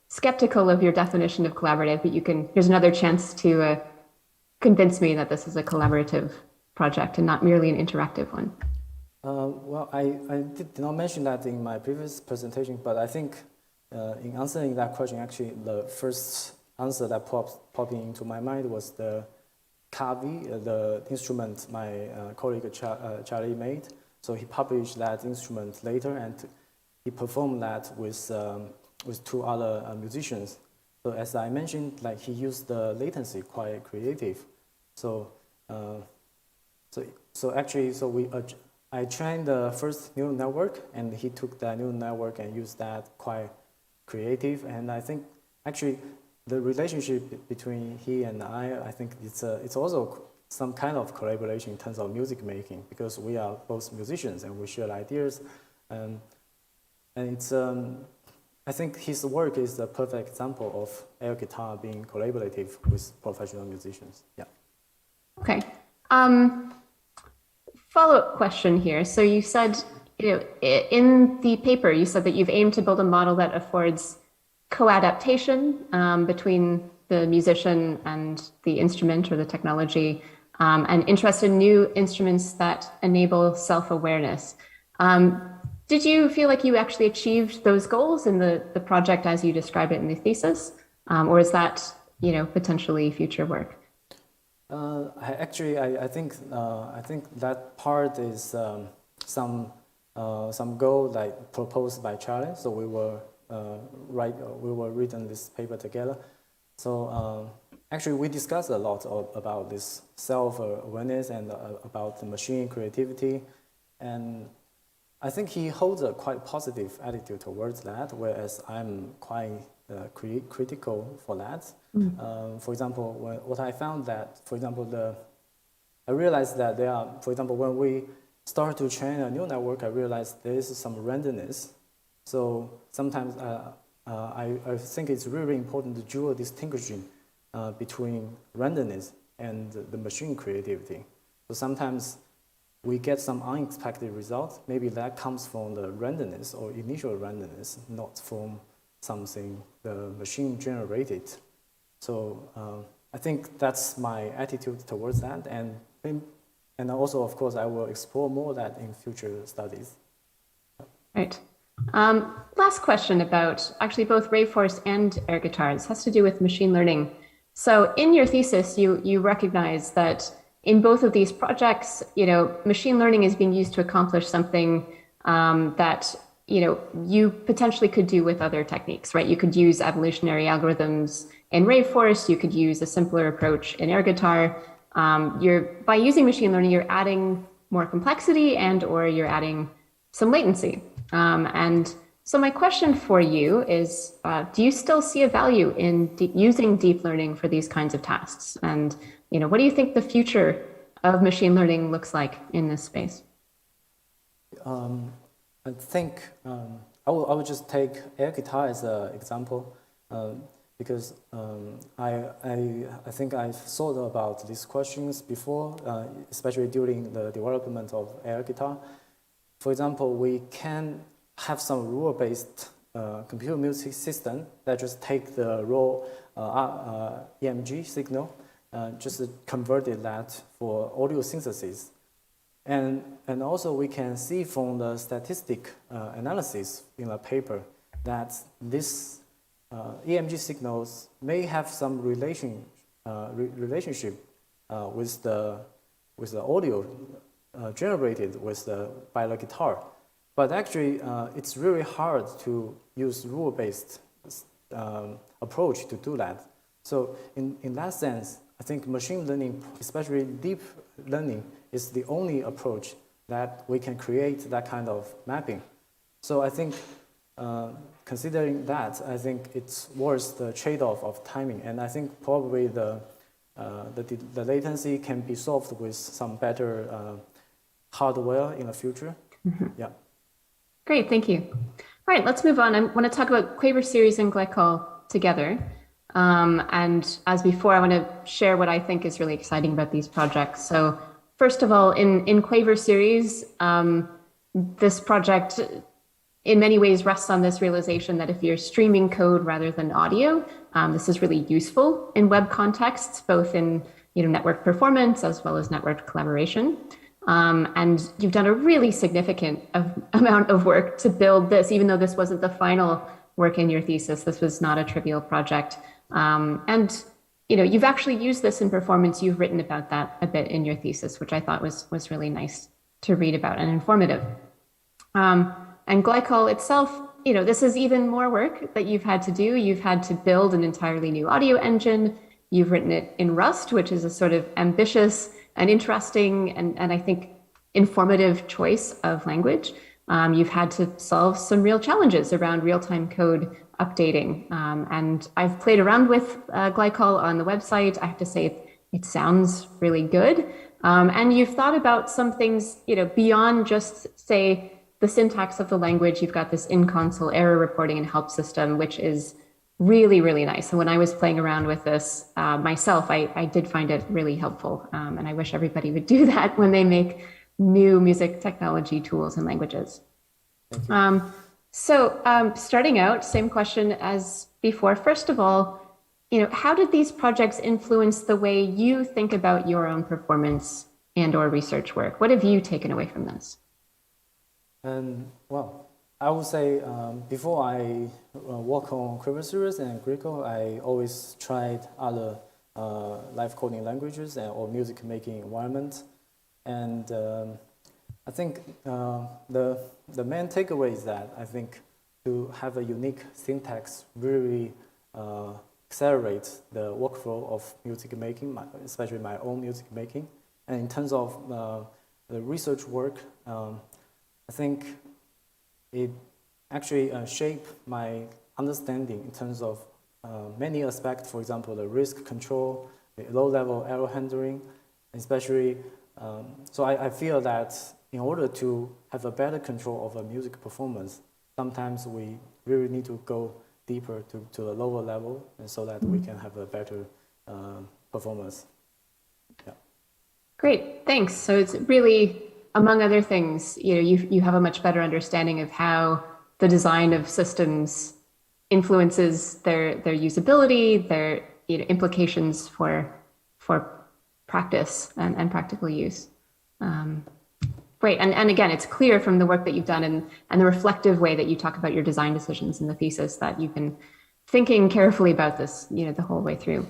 I: skeptical of your definition of collaborative, but here's another chance to convince me that this is a collaborative project and not merely an interactive one.
B: Well, I did not mention that in my previous presentation, but I think in answering that question, actually, the first answer that popping into my mind was the Kavi, the instrument my colleague Charlie made. So he published that instrument later, and he performed that with 2 other musicians. So as I mentioned, like he used the latency quite creative. So I trained the first neural network, and he took that neural network and used that quite creative. And I think actually the relationship between he and I think it's also some kind of collaboration in terms of music making, because we are both musicians and we share ideas. And it's I think his work is a perfect example of air guitar being collaborative with professional musicians. Yeah.
I: Okay. Follow-up question here. So you said, in the paper, you said that you've aimed to build a model that affords co-adaptation between the musician and the instrument or the technology, and interest in new instruments that enable self-awareness. Did you feel like you actually achieved those goals in the project as you describe it in the thesis? Or is that, potentially future work?
B: I think that part is some goal like proposed by Charlie. So we were reading this paper together. So actually we discussed a lot about this self-awareness and about the machine creativity, and I think he holds a quite positive attitude towards that, whereas I'm quite critical for that. For example, what I found that, for example, I realized that there are, for example, when we start to train a neural network, I realized there is some randomness. So sometimes I think it's really important to draw a distinction between randomness and the machine creativity. So sometimes we get some unexpected results. Maybe that comes from the randomness or initial randomness, not from something the machine generated. So I think that's my attitude towards that. And And also, of course, I will explore more that in future studies.
I: Right. Last question about actually both Raveforce and air guitars has to do with machine learning. So in your thesis, you recognize that in both of these projects, machine learning is being used to accomplish something that you potentially could do with other techniques, right? You could use evolutionary algorithms in Raveforce. You could use a simpler approach in air guitar. By using machine learning, you're adding more complexity or you're adding some latency. And so my question for you is, do you still see a value in using deep learning for these kinds of tasks? And what do you think the future of machine learning looks like in this space?
B: I think I will just take air guitar as an example because I think I've thought about these questions before, especially during the development of air guitar. For example, we can have some rule-based computer music system that just take the raw EMG signal, just converted that for audio synthesis. And also we can see from the statistic analysis in the paper that this EMG signals may have some relationship with the audio generated by the guitar. But actually, it's really hard to use rule-based approach to do that. So in that sense, I think machine learning, especially deep learning, is the only approach that we can create that kind of mapping. So I think considering that, I think it's worth the trade-off of timing. And I think probably the latency can be solved with some better hardware in the future.
I: Mm-hmm.
B: Yeah.
I: Great, thank you. All right, let's move on. I want to talk about Quaver series and Glycol together. And as before, I want to share what I think is really exciting about these projects. So first of all, in Quaver series, this project in many ways rests on this realization that if you're streaming code rather than audio, this is really useful in web contexts, both in network performance as well as network collaboration. And you've done a really significant amount of work to build this, even though this wasn't the final work in your thesis. This was not a trivial project. And you've actually used this in performance. You've written about that a bit in your thesis, which I thought was really nice to read about and informative. And Glycol itself, this is even more work that you've had to do. You've had to build an entirely new audio engine. You've written it in Rust, which is a sort of ambitious and interesting and I think informative choice of language. You've had to solve some real challenges around real-time code updating. And I've played around with Glycol on the website. I have to say it sounds really good. And you've thought about some things, beyond just say the syntax of the language. You've got this in-console error reporting and help system, which is really, really nice. And when I was playing around with this myself, I did find it really helpful. And I wish everybody would do that when they make new music technology tools and languages. So starting out, same question as before. First of all, how did these projects influence the way you think about your own performance and or research work? What have you taken away from this?
B: Well, I would say before I work on Quaver series and Glycol, I always tried other live coding languages or music making environments. And I think the main takeaway is that I think to have a unique syntax really accelerates the workflow of music making, especially my own music making. And in terms of the research work, I think it actually shaped my understanding in terms of many aspects, for example, the risk control, the low-level error handling, especially. So I feel that in order to have a better control of a music performance, sometimes we really need to go deeper to a lower level, and so that we can have a better performance. Yeah.
I: Great, thanks. So it's really, among other things, you have a much better understanding of how the design of systems influences their usability, their implications for practice and practical use. Great, and again, it's clear from the work that you've done and the reflective way that you talk about your design decisions in the thesis that you've been thinking carefully about this, the whole way through.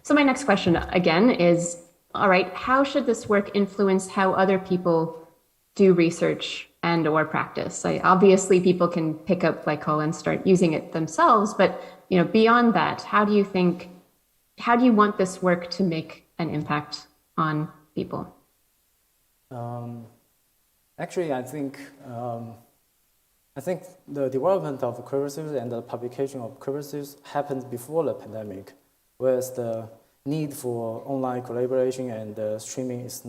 I: So my next question again is, all right, how should this work influence how other people do research and or practice? Obviously people can pick up glycol and start using it themselves, but beyond that, how do you want this work to make an impact on people?
B: Actually, I think the development of quiver series and the publication of quiver series happened before the pandemic, whereas the need for online collaboration and streaming was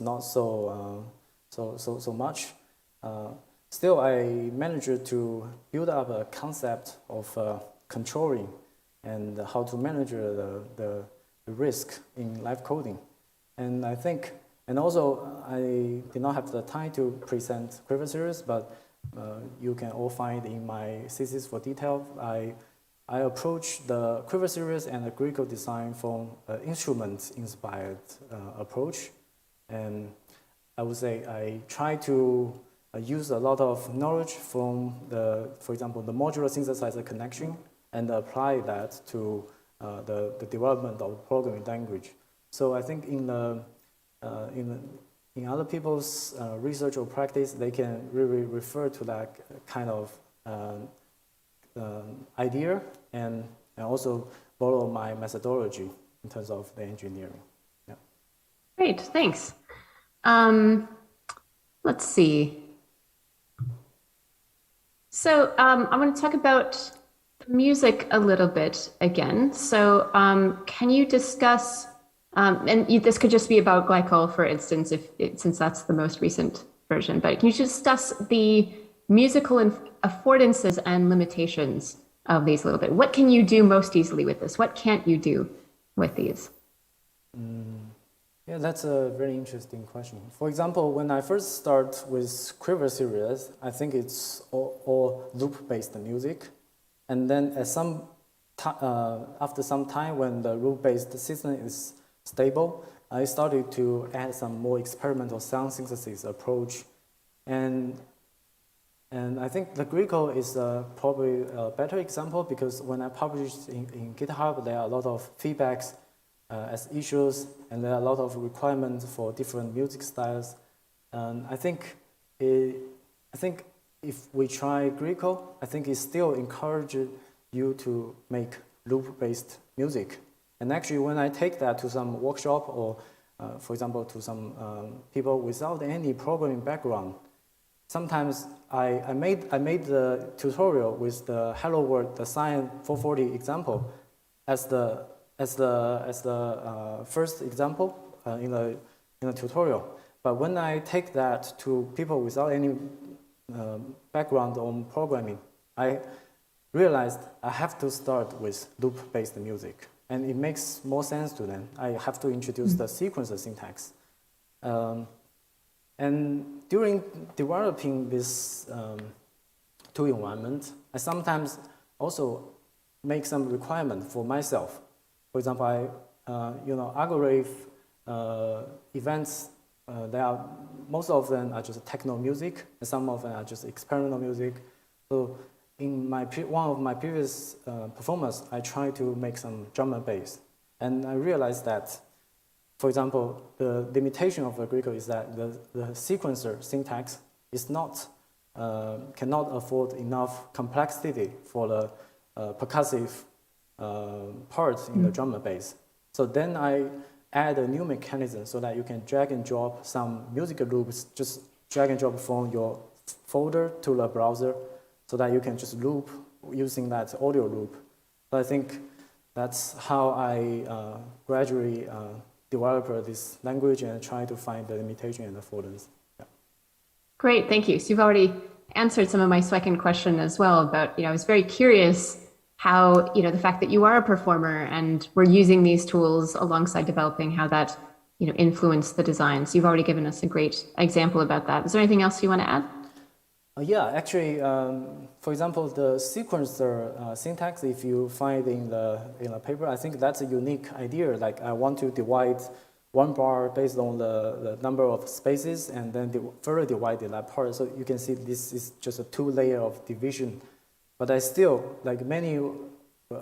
B: not so much. Still, I managed to build up a concept of controlling and how to manage the risk in live coding, and I think. And also, I did not have the time to present quiver series, but you can all find in my thesis for detail. I approach the quiver series and the Greco design from an instrument-inspired approach. And I would say I try to use a lot of knowledge from for example, the modular synthesizer connection and apply that to the development of programming language. So I think in other people's research or practice, they can really refer to that kind of idea and also follow my methodology in terms of the engineering. Yeah.
I: Great, thanks. Let's see. So I want to talk about music a little bit again. So can you discuss and this could just be about glycol, for instance, since that's the most recent version, but can you discuss the musical affordances and limitations of these a little bit? What can you do most easily with this? What can't you do with these?
B: Yeah, that's a very interesting question. For example, when I first start with quiver series, I think it's all loop-based music. And then after some time, when the loop-based system is stable, I started to add some more experimental sound synthesis approach, and I think the Greco is probably a better example because when I published in GitHub, there are a lot of feedbacks as issues, and there are a lot of requirements for different music styles. And I think if we try Greco, I think it still encourages you to make loop-based music. And actually, when I take that to some workshop or, for example, to some people without any programming background, sometimes I made the tutorial with the Hello World, the Cyan 440 example, as the first example in the tutorial. But when I take that to people without any background on programming, I realized I have to start with loop-based music. And it makes more sense to them. I have to introduce the sequencer syntax. And during developing this tool environment, I sometimes also make some requirement for myself. For example, algorithm events, most of them are just techno music, and some of them are just experimental music. So in one of my previous performance, I tried to make some drum and bass. And I realized that, for example, the limitation of the Greco is that the sequencer syntax is cannot afford enough complexity for the percussive part in the drum and bass. So then I add a new mechanism so that you can drag and drop some music loops, just drag and drop from your folder to the browser, so that you can just loop using that audio loop. So I think that's how I gradually develop this language and try to find the limitation and affordance. Yeah.
I: Great, thank you. So you've already answered some of my second question as well about, I was very curious how, the fact that you are a performer and we're using these tools alongside developing, how that, influenced the design. So you've already given us a great example about that. Is there anything else you want to add?
B: Yeah, actually, for example, the sequencer syntax, if you find in the paper, I think that's a unique idea. Like I want to divide one bar based on the number of spaces, and then further divided that part. So you can see this is just a 2-layer of division. But I still, like many,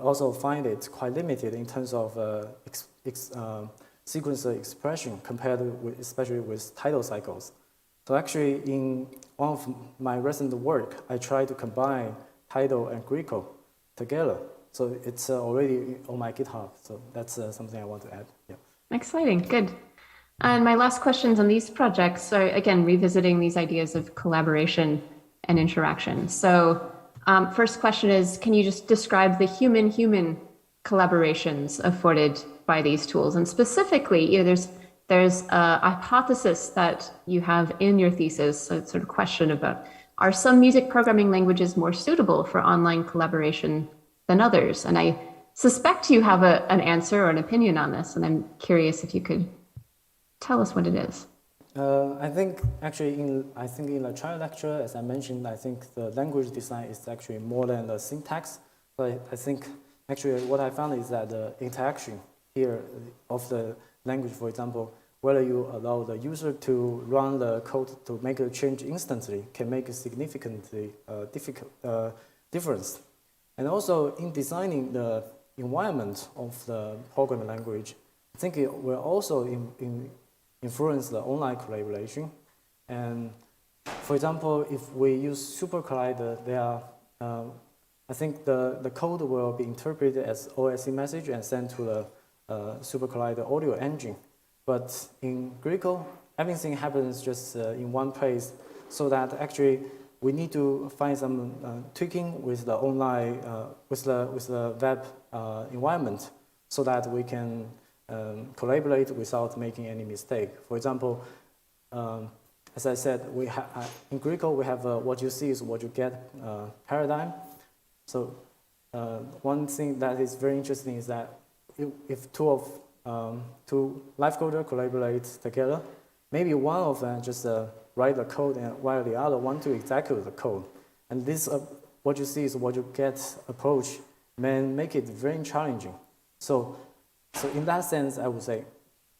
B: also find it quite limited in terms of sequencer expression compared with, especially with tidal cycles. So actually, in one of my recent work, I tried to combine tidal and Greco together. So it's already on my GitHub. So that's something I want to add. Yeah.
I: Exciting, good. And my last questions on these projects are, again, revisiting these ideas of collaboration and interaction. So first question is, can you just describe the human-human collaborations afforded by these tools? And specifically, there's a hypothesis that you have in your thesis, so it's sort of a question about, are some music programming languages more suitable for online collaboration than others? And I suspect you have an answer or an opinion on this, and I'm curious if you could tell us what it is.
B: I think actually in the trial lecture, as I mentioned, I think the language design is actually more than the syntax. But I think actually what I found is that the interaction here of the language, for example, whether you allow the user to run the code to make a change instantly can make a significantly difference. And also in designing the environment of the programming language, I think it will also influence the online collaboration. And for example, if we use Super Collider, I think the code will be interpreted as OSC message and sent to the Super Collider audio engine. But in Greco, everything happens just in one place, so that actually we need to find some tweaking with the online, with the web environment, so that we can collaborate without making any mistake. For example, as I said, in Greco we have what you see is what you get paradigm. So one thing that is very interesting is that if two live coders collaborate together, maybe one of them just write the code, and while the other want to execute the code. And this, what you see is what you get approach may make it very challenging. So in that sense, I would say,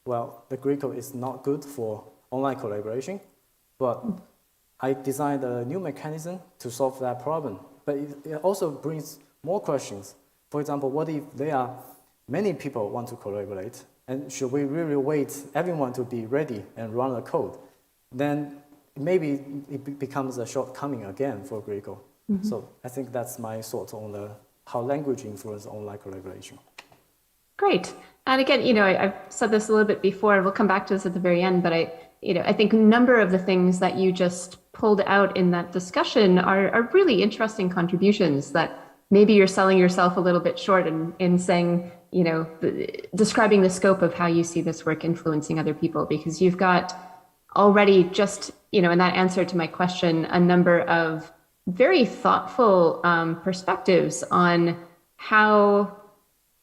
B: well, the Greco is not good for online collaboration, but I designed a new mechanism to solve that problem. But it also brings more questions. For example, what if there are many people want to collaborate, and should we really wait everyone to be ready and run the code? Then maybe it becomes a shortcoming again for Greco. Mm-hmm. So I think that's my thought on how language influences online collaboration.
I: Great. And again, I've said this a little bit before, we'll come back to this at the very end, but I think a number of the things that you just pulled out in that discussion are really interesting contributions that maybe you're selling yourself a little bit short in saying, describing the scope of how you see this work influencing other people, because you've got already just, in that answer to my question, a number of very thoughtful perspectives on how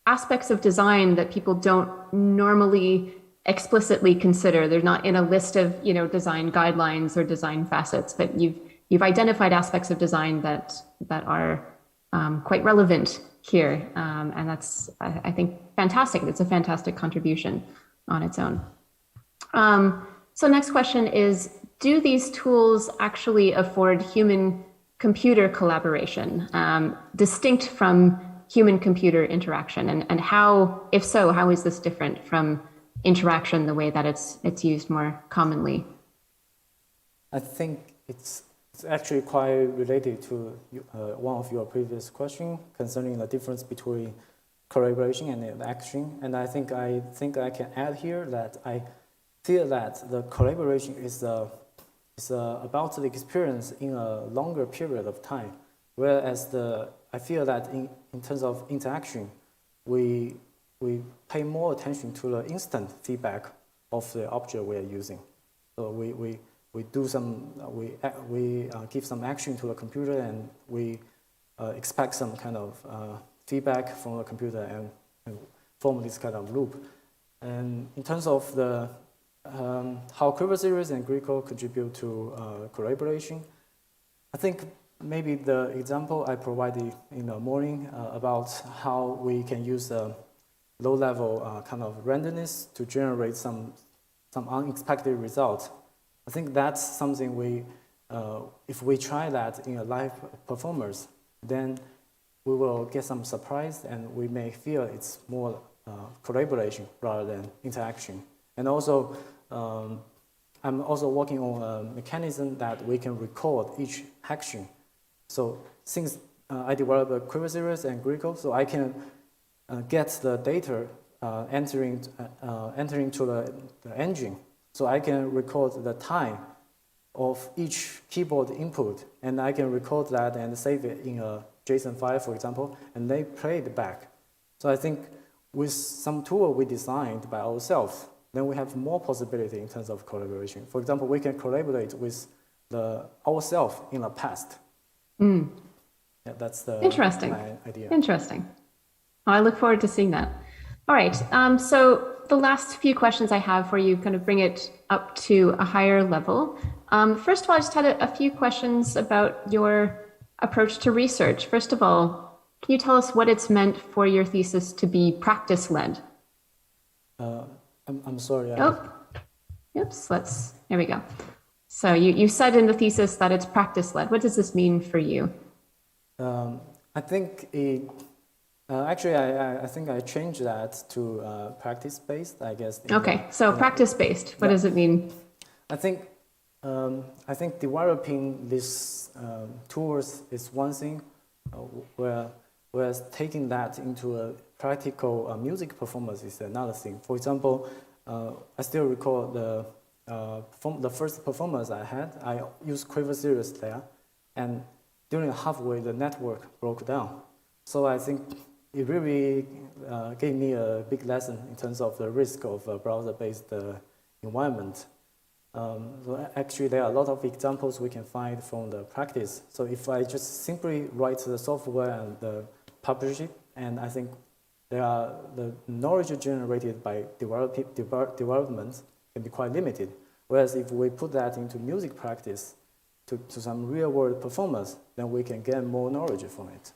I: aspects of design that people don't normally explicitly consider. They're not in a list of, design guidelines or design facets, but you've identified aspects of design that are quite relevant here. And that's, I think, fantastic. It's a fantastic contribution on its own. So next question is, do these tools actually afford human-computer collaboration, distinct from human-computer interaction? And how, if so, how is this different from interaction the way that it's used more commonly?
B: I think it's actually quite related to one of your previous questions concerning the difference between collaboration and action. And I think I can add here that I feel that the collaboration is about the experience in a longer period of time, whereas I feel that in terms of interaction, we pay more attention to the instant feedback of the object we are using. So we give some action to the computer, and we expect some kind of feedback from the computer and form this kind of loop. And in terms of how Quiver series and Greco contribute to collaboration, I think maybe the example I provided in the morning about how we can use low-level kind of randomness to generate some unexpected result. I think that's something if we try that in a live performance, then we will get some surprise and we may feel it's more collaboration rather than interaction. And also, I'm also working on a mechanism that we can record each action. So since I developed a Quiver series and Greco, so I can get the data entering to the engine. So I can record the time of each keyboard input, and I can record that and save it in a JSON file, for example, and they play it back. So I think with some tool we designed by ourselves, then we have more possibility in terms of collaboration. For example, we can collaborate with ourselves in the past.
I: Mm.
B: Yeah, that's my idea.
I: Interesting. Oh, I look forward to seeing that. All right. So the last few questions I have for you kind of bring it up to a higher level. First of all, I just had a few questions about your approach to research. First of all, can you tell us what it's meant for your thesis to be practice-led?
B: I'm sorry.
I: Oops, there we go. So you said in the thesis that it's practice-led. What does this mean for you?
B: I think actually, I think I changed that to practice-based, I guess.
I: Okay, so practice-based, what does it mean?
B: I think developing these tools is one thing, whereas taking that into a practical music performance is another thing. For example, I still recall the first performance I had. I used Quiver series there, and during halfway the network broke down. So I think it really gave me a big lesson in terms of the risk of a browser-based environment. So actually, there are a lot of examples we can find from the practice. So if I just simply write the software and publish it, and I think the knowledge generated by development can be quite limited. Whereas if we put that into music practice, to some real-world performance, then we can get more knowledge from it.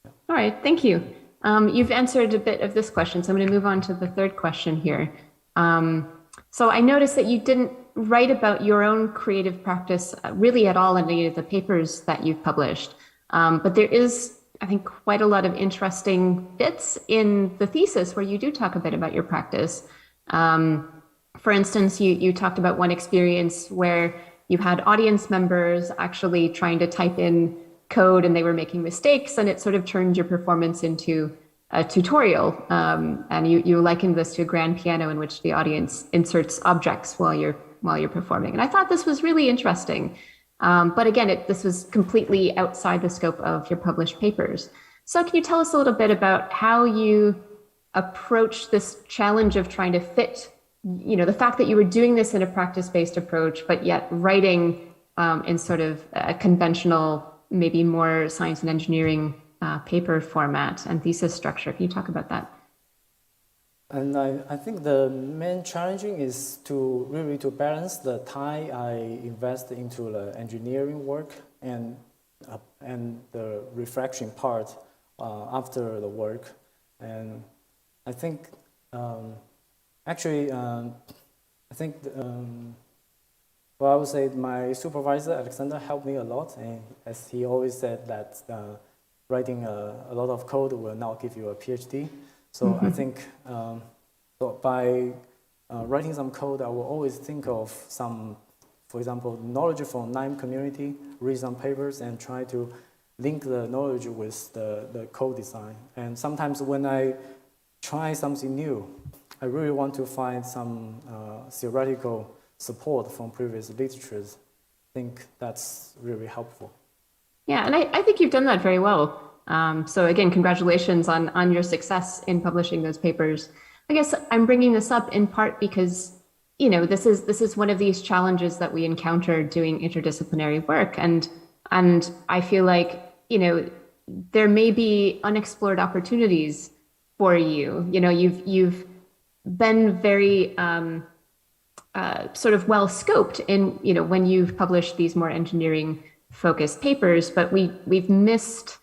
B: Yeah.
I: All right, thank you. You've answered a bit of this question, so I'm going to move on to the third question here. So I noticed that you didn't write about your own creative practice really at all in any of the papers that you've published. But there is, I think, quite a lot of interesting bits in the thesis where you do talk a bit about your practice. For instance, you talked about one experience where you had audience members actually trying to type in code and they were making mistakes, and it sort of turned your performance into a tutorial. And you likened this to a grand piano in which the audience inserts objects while you're performing. And I thought this was really interesting. But again, this was completely outside the scope of your published papers. So can you tell us a little bit about how you approach this challenge of trying to fit, the fact that you were doing this in a practice-based approach, but yet writing in sort of a conventional, maybe more science and engineering paper format and thesis structure? Can you talk about that?
B: And I think the main challenging is to balance the time I invest into the engineering work and the reflection part after the work. And I think I would say my supervisor, Alexander, helped me a lot, and as he always said that writing a lot of code will not give you a PhD. So I think by writing some code, I will always think of some, for example, knowledge from NIME community, read some papers, and try to link the knowledge with the code design. And sometimes when I try something new, I really want to find some theoretical support from previous literatures. I think that's really helpful.
I: Yeah, and I think you've done that very well. So again, congratulations on your success in publishing those papers. I guess I'm bringing this up in part because, this is one of these challenges that we encounter doing interdisciplinary work. And I feel like, there may be unexplored opportunities for you. You've been very sort of well scoped in, when you've published these more engineering focused papers, but we've missed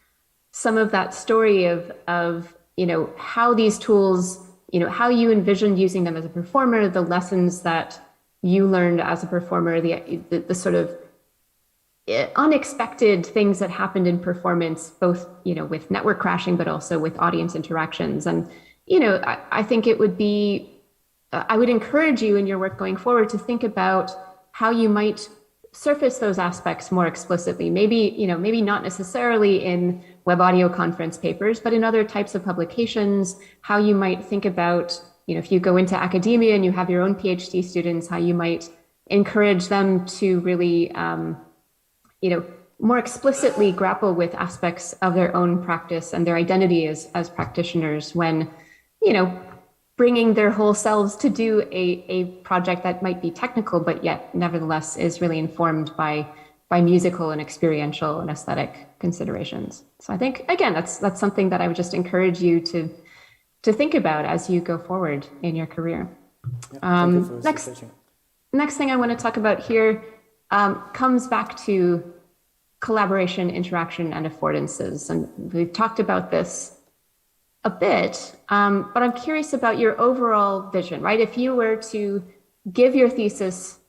I: some of that story of how these tools, how you envisioned using them as a performer, the lessons that you learned as a performer, the sort of unexpected things that happened in performance, both, with network crashing, but also with audience interactions. And, I think it would be, I would encourage you in your work going forward to think about how you might surface those aspects more explicitly. Maybe not necessarily in web audio conference papers, but in other types of publications, how you might think about, if you go into academia and you have your own PhD students, how you might encourage them to really, more explicitly grapple with aspects of their own practice and their identity as practitioners when, bringing their whole selves to do a project that might be technical, but yet nevertheless is really informed by musical and experiential and aesthetic considerations. So I think, again, that's something that I would just encourage you to think about as you go forward in your career.
B: Thank you for this
I: Next thing I want to talk about here comes back to collaboration, interaction, and affordances. And we've talked about this a bit, but I'm curious about your overall vision, right? If you were to give your thesis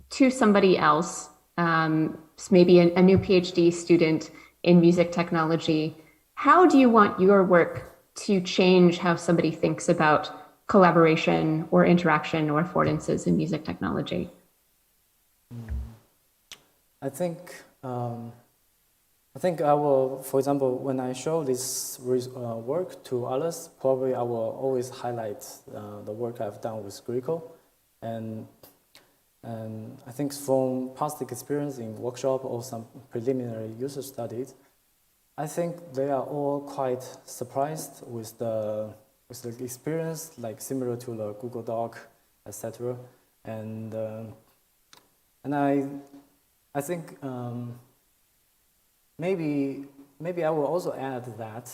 I: to somebody else, maybe a new PhD student in music technology, how do you want your work to change how somebody thinks about collaboration or interaction or affordances in music technology?
B: I think I will, for example, when I show this work to others, probably I will always highlight the work I've done with Qichao. And I think from past experience in workshop or some preliminary user studies, I think they are all quite surprised with the experience, like similar to the Google Doc, etc. And I think maybe I will also add that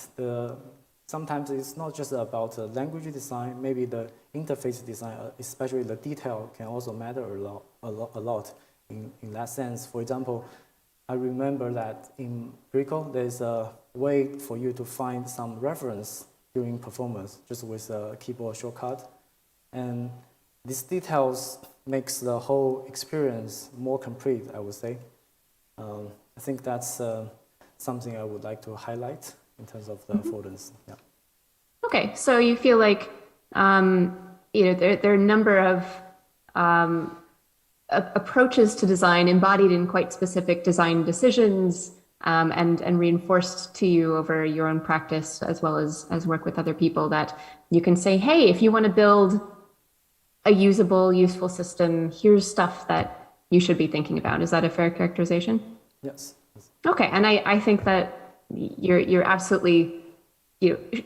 B: sometimes it's not just about language design. Maybe the interface design, especially the detail, can also matter a lot in that sense. For example, I remember that in Qichao, there's a way for you to find some reference during performance, just with a keyboard shortcut. And these details makes the whole experience more complete, I would say. I think that's something I would like to highlight in terms of the affordance. Yeah.
I: Okay, so you feel like there are a number of approaches to design embodied in quite specific design decisions and reinforced to you over your own practice as well as work with other people that you can say, hey, if you want to build a usable, useful system, here's stuff that you should be thinking about. Is that a fair characterization?
B: Yes.
I: Okay, and I think that you're absolutely,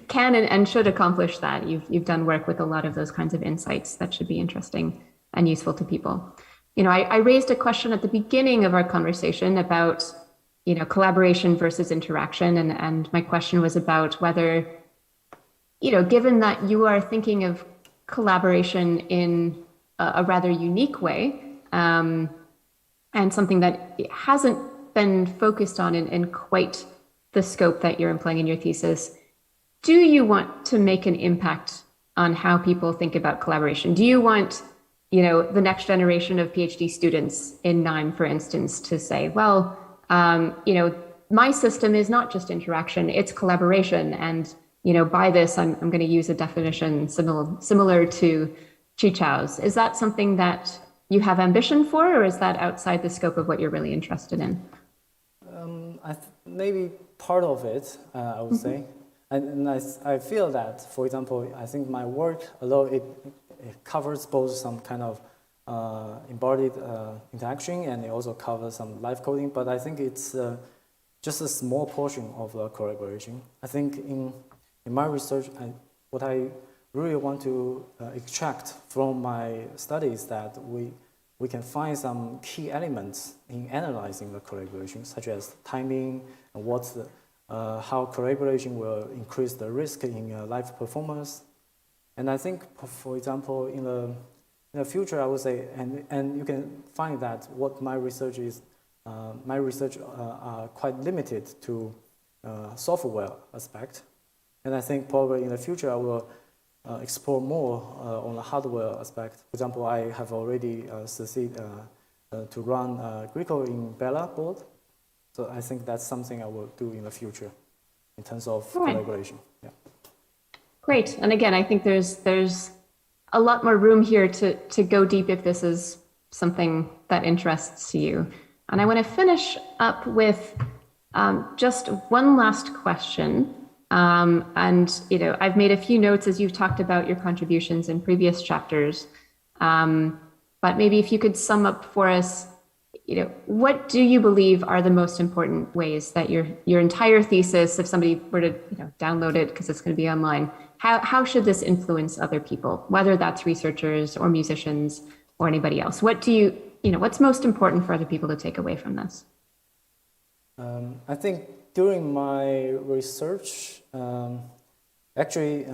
I: can and should accomplish that. You've done work with a lot of those kinds of insights that should be interesting and useful to people. I raised a question at the beginning of our conversation about, collaboration versus interaction, and my question was about whether, given that you are thinking of collaboration in a rather unique way, and something that hasn't been focused on in quite the scope that you're employing in your thesis, do you want to make an impact on how people think about collaboration? Do you want, the next generation of PhD students in NIME, for instance, to say, well, my system is not just interaction, it's collaboration. And, by this, I'm going to use a definition similar to Qichao's. Is that something that you have ambition for, or is that outside the scope of what you're really interested in?
B: Maybe part of it, I would say. And I feel that, for example, I think my work, although it covers both some kind of embodied interaction and it also covers some live coding, but I think it's just a small portion of the collaboration. I think in my research, what I really want to extract from my studies that we can find some key elements in analyzing the collaboration, such as timing and how collaboration will increase the risk in live performance. And I think, for example, in the future, I would say, and you can find that what my research is, are quite limited to software aspect. And I think probably in the future I will explore more on the hardware aspect. For example, I have already succeeded to run Greco in Bella board. So I think that's something I will do in the future in terms of collaboration. Yeah.
I: Great. And again, I think there's a lot more room here to go deep if this is something that interests you. And I want to finish up with just one last question. And I've made a few notes as you've talked about your contributions in previous chapters. But maybe if you could sum up for us, what do you believe are the most important ways that your entire thesis, if somebody were to download it because it's going to be online, how should this influence other people, whether that's researchers or musicians or anybody else? What do what's most important for other people to take away from this?
B: I think during my research, actually,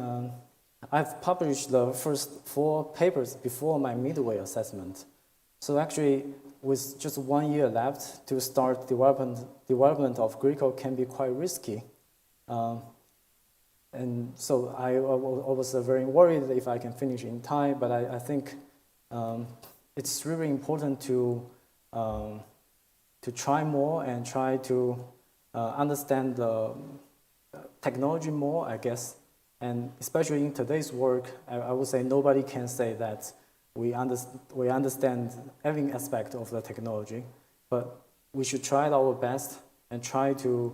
B: I've published the first 4 papers before my midway assessment. So actually, with just 1 year left to start development of Greco can be quite risky. And so I was very worried if I can finish in time, but I think it's really important to try more and try to understand the technology more, I guess. And especially in today's work, I would say nobody can say that we understand every aspect of the technology, but we should try our best and try to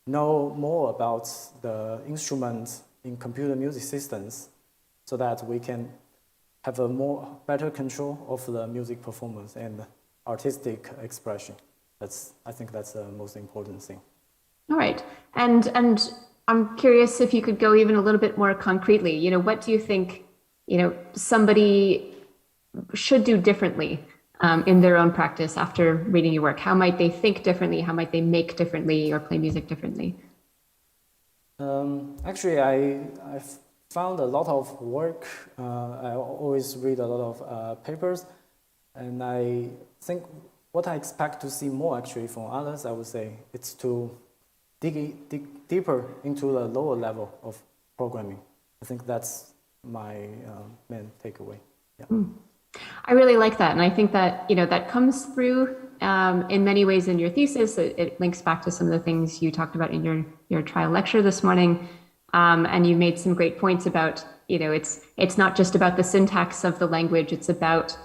B: know more about the instruments in computer music systems so that we can have a better control of the music performance and artistic expression. I think that's the most important thing.
I: All right. And I'm curious if you could go even a little bit more concretely. What do you think, somebody should do differently in their own practice after reading your work? How might they think differently? How might they make differently or play music differently?
B: Actually, I've found a lot of work. I always read a lot of papers, and I think what I expect to see more actually from others, I would say, it's to dig deeper into the lower level of programming. I think that's my main takeaway. Yeah.
I: I really like that. And I think that, that comes through in many ways in your thesis. It links back to some of the things you talked about in your trial lecture this morning. And you made some great points about, it's not just about the syntax of the language, it's about,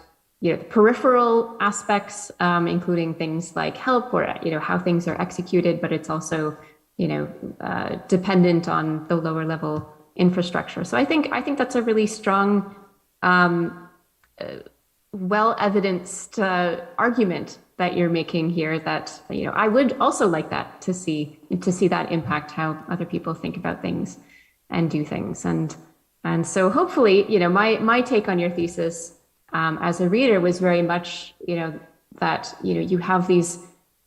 I: the peripheral aspects, including things like help or, how things are executed, but it's also, dependent on the lower level infrastructure. So I think that's a really strong, well-evidenced argument that you're making here that, I would also like that to see that impact how other people think about things and do things. And so hopefully, my take on your thesis as a reader was very much, that, you have these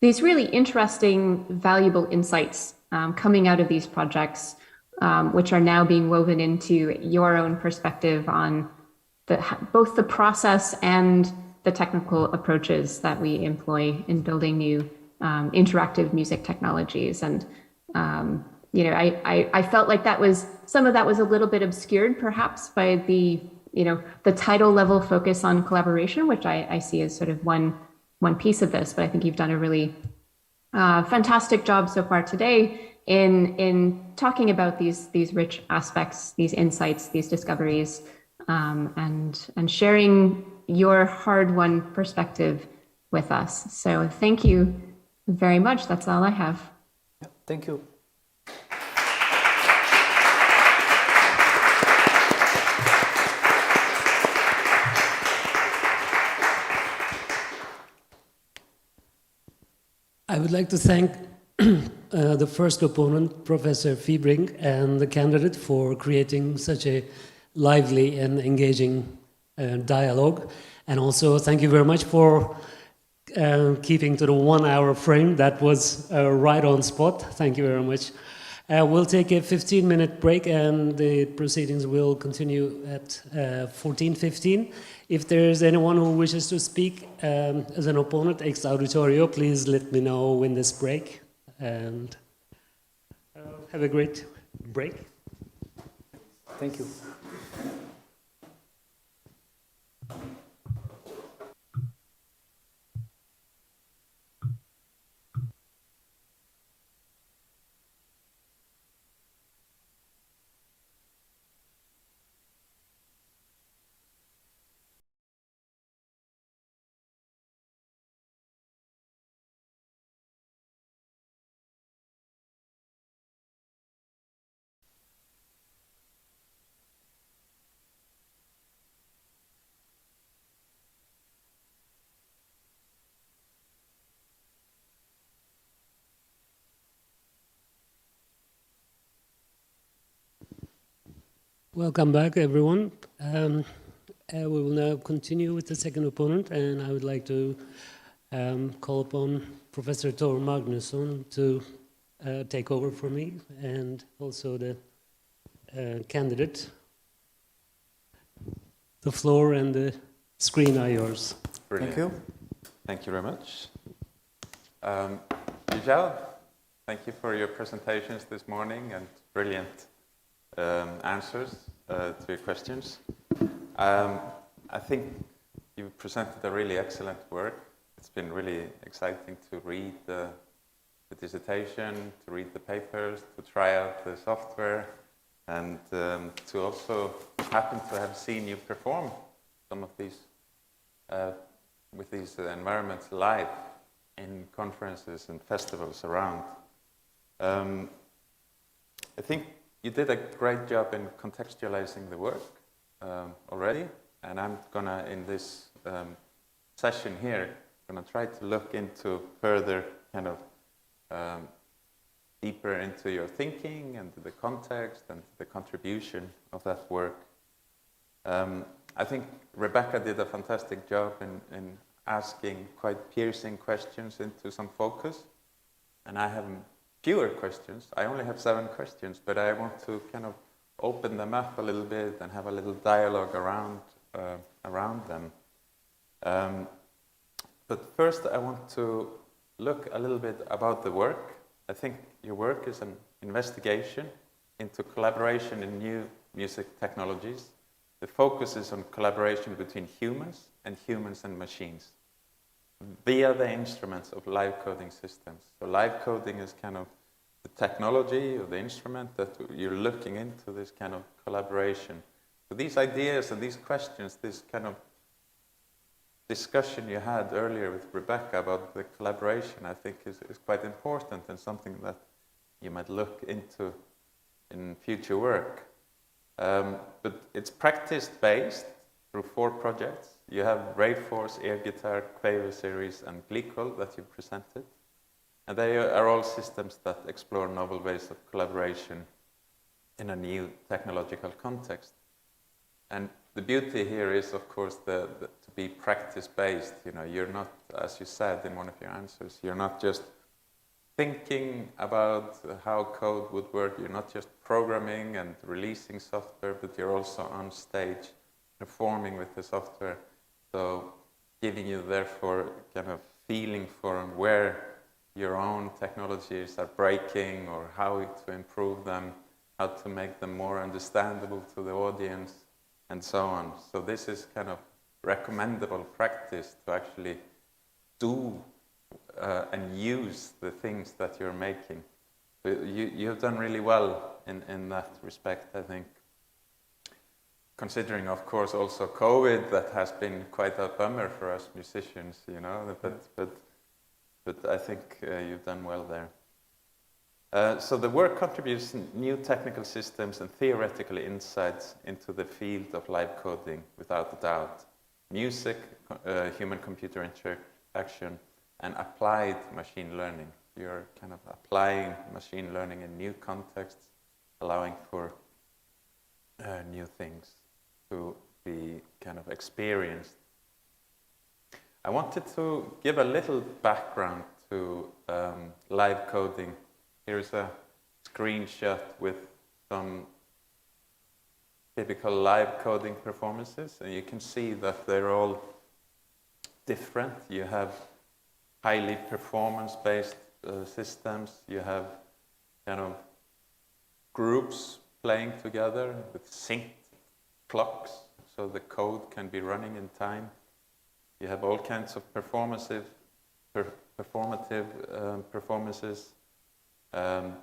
I: really interesting, valuable insights coming out of these projects, which are now being woven into your own perspective on both the process and the technical approaches that we employ in building new interactive music technologies. And, I felt like some of that was a little bit obscured perhaps by the title level focus on collaboration, which I see as sort of one piece of this, but I think you've done a really fantastic job so far today in talking about these rich aspects, these insights, these discoveries, and sharing your hard-won perspective with us. So thank you very much. That's all I have.
B: Thank you.
A: I would like to thank the first opponent, Professor Fiebrink, and the candidate for creating such a lively and engaging dialogue. And also thank you very much for keeping to the 1 hour frame. That was right on spot. Thank you very much. We'll take a 15-minute break and the proceedings will continue at 14:15. If there's anyone who wishes to speak as an opponent ex auditorio, please let me know in this break. And have a great break.
B: Thank you.
A: Welcome back, everyone. We will now continue with the second opponent, and I would like to call upon Professor Thor Magnusson to take over for me, and also the candidate. The floor and the screen are yours.
J: Brilliant.
B: Thank you.
J: Thank you very much. Qichao, thank you for your presentations this morning and brilliant answers to your questions. I think you presented a really excellent work. It's been really exciting to read the dissertation, to read the papers, to try out the software, and to also happen to have seen you perform some of these with these environments live in conferences and festivals around. I think you did a great job in contextualizing the work already, and I'm gonna, in this session here, gonna try to look into further kind of deeper into your thinking and the context and the contribution of that work. I think Rebecca did a fantastic job in asking quite piercing questions into some focus, and I have fewer questions. I only have 7 questions, but I want to kind of open them up a little bit and have a little dialogue around them. But first I want to look a little bit about the work. I think your work is an investigation into collaboration in new music technologies. The focus is on collaboration between humans and machines via the instruments of live coding systems. So live coding is kind of the technology or the instrument that you're looking into this kind of collaboration. So these ideas and these questions, this kind of discussion you had earlier with Rebecca about the collaboration, I think is quite important and something that you might look into in future work. But it's practice-based through 4 projects. You have Raidforce, Air Guitar, Quaver Series, and Glycol that you presented. And they are all systems that explore novel ways of collaboration in a new technological context. And the beauty here is, of course, to be practice-based. You know, you're not, as you said in one of your answers, you're not just thinking about how code would work. You're not just programming and releasing software, but you're also on stage performing with the software. So giving you, therefore, kind of feeling for where your own technologies are breaking or how to improve them, how to make them more understandable to the audience, and so on. So this is kind of recommendable practice to actually do and use the things that you're making. You have done really well in that respect, I think. Considering, of course, also COVID, that has been quite a bummer for us musicians, you know, but I think you've done well there. So the work contributes new technical systems and theoretical insights into the field of live coding, without a doubt. Music, human-computer interaction, and applied machine learning. You're kind of applying machine learning in new contexts, allowing for new things to be kind of experienced. I wanted to give a little background to live coding. Here's a screenshot with some typical live coding performances, and you can see that they're all different. You have highly performance-based systems. You have kind of groups playing together with synced clocks, so the code can be running in time. You have all kinds of performative performances,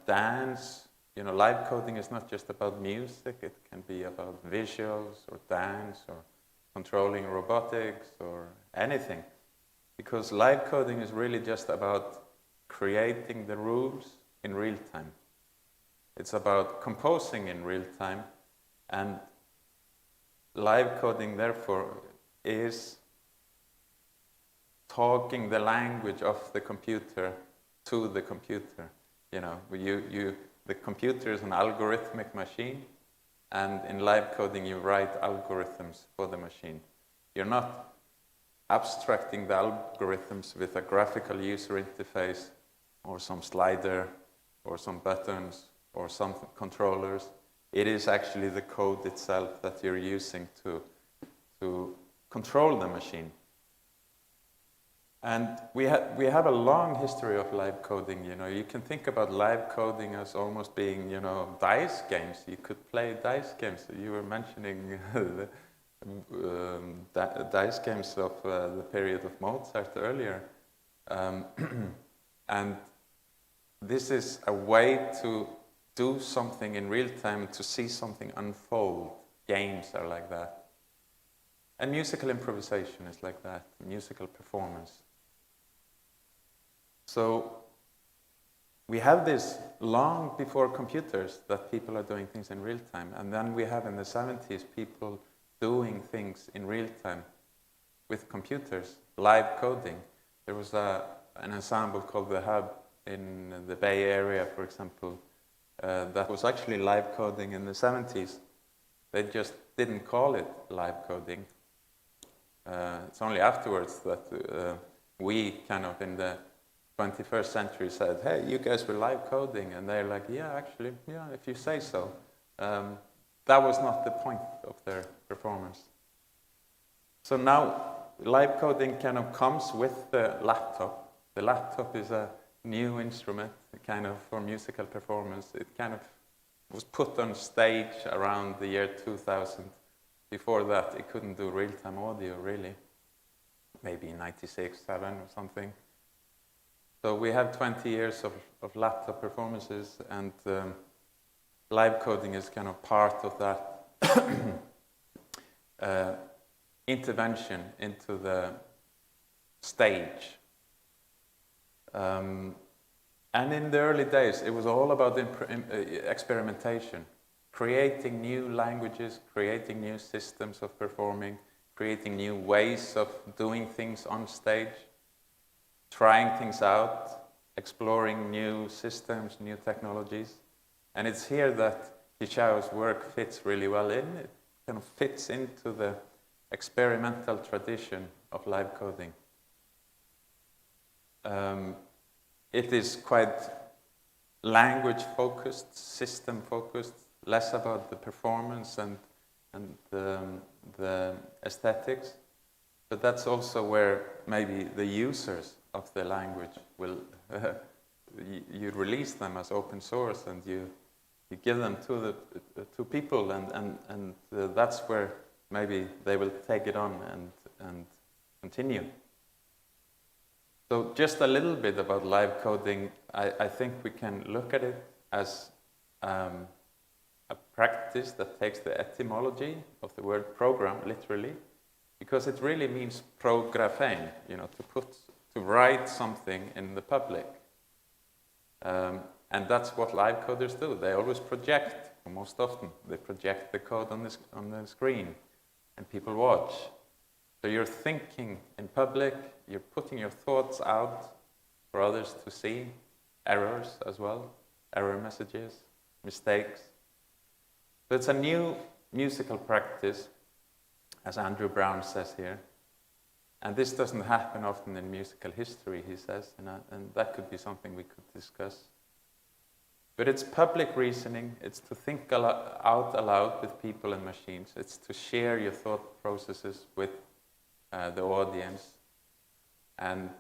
J: dance. You know, live coding is not just about music, it can be about visuals or dance or controlling robotics or anything. Because live coding is really just about creating the rules in real time. It's about composing in real time, and live coding therefore is talking the language of the computer to the computer. You know, the computer is an algorithmic machine, and in live coding you write algorithms for the machine. You're not abstracting the algorithms with a graphical user interface or some slider or some buttons or some controllers. It is actually the code itself that you're using to control the machine. And we have a long history of live coding. You know, you can think about live coding as almost being, you know, dice games. You could play dice games. You were mentioning the dice games of the period of Mozart earlier. And this is a way to do something in real time, to see something unfold. Games are like that. And musical improvisation is like that, musical performance. So we have this long before computers that people are doing things in real time. And then we have in the 70s people doing things in real time with computers, live coding. There was an ensemble called The Hub in the Bay Area, for example, that was actually live coding in the 70s. They just didn't call it live coding. It's only afterwards that we kind of in the 21st century said, hey, you guys were live coding. And they're like, yeah, actually, yeah, if you say so. That was not the point of their performance. So now live coding kind of comes with the laptop. The laptop is a new instrument kind of for musical performance. It kind of was put on stage around the year 2000. Before that, it couldn't do real-time audio, really. Maybe 96, 7 or something. So we have 20 years of laptop performances, and live coding is kind of part of that intervention into the stage. And in the early days, it was all about experimentation. Creating new languages, creating new systems of performing, creating new ways of doing things on stage, trying things out, exploring new systems, new technologies. And it's here that Qichao's work fits really well in. It kind of fits into the experimental tradition of live coding. It is quite language-focused, system-focused, less about the performance and the aesthetics, but that's also where maybe the users of the language will, you release them as open source and you give them to people, and that's where maybe they will take it on and continue. So just a little bit about live coding. I think we can look at it as a practice that takes the etymology of the word program literally, because it really means prographein, you know, to write something in the public. And that's what live coders do. They always project, or most often, they project the code on the screen, and people watch. So you're thinking in public, you're putting your thoughts out for others to see, errors as well, error messages, mistakes. So it's a new musical practice, as Andrew Brown says here. And this doesn't happen often in musical history, he says, and that could be something we could discuss. But it's public reasoning, it's to think out aloud with people and machines, it's to share your thought processes with the audience, and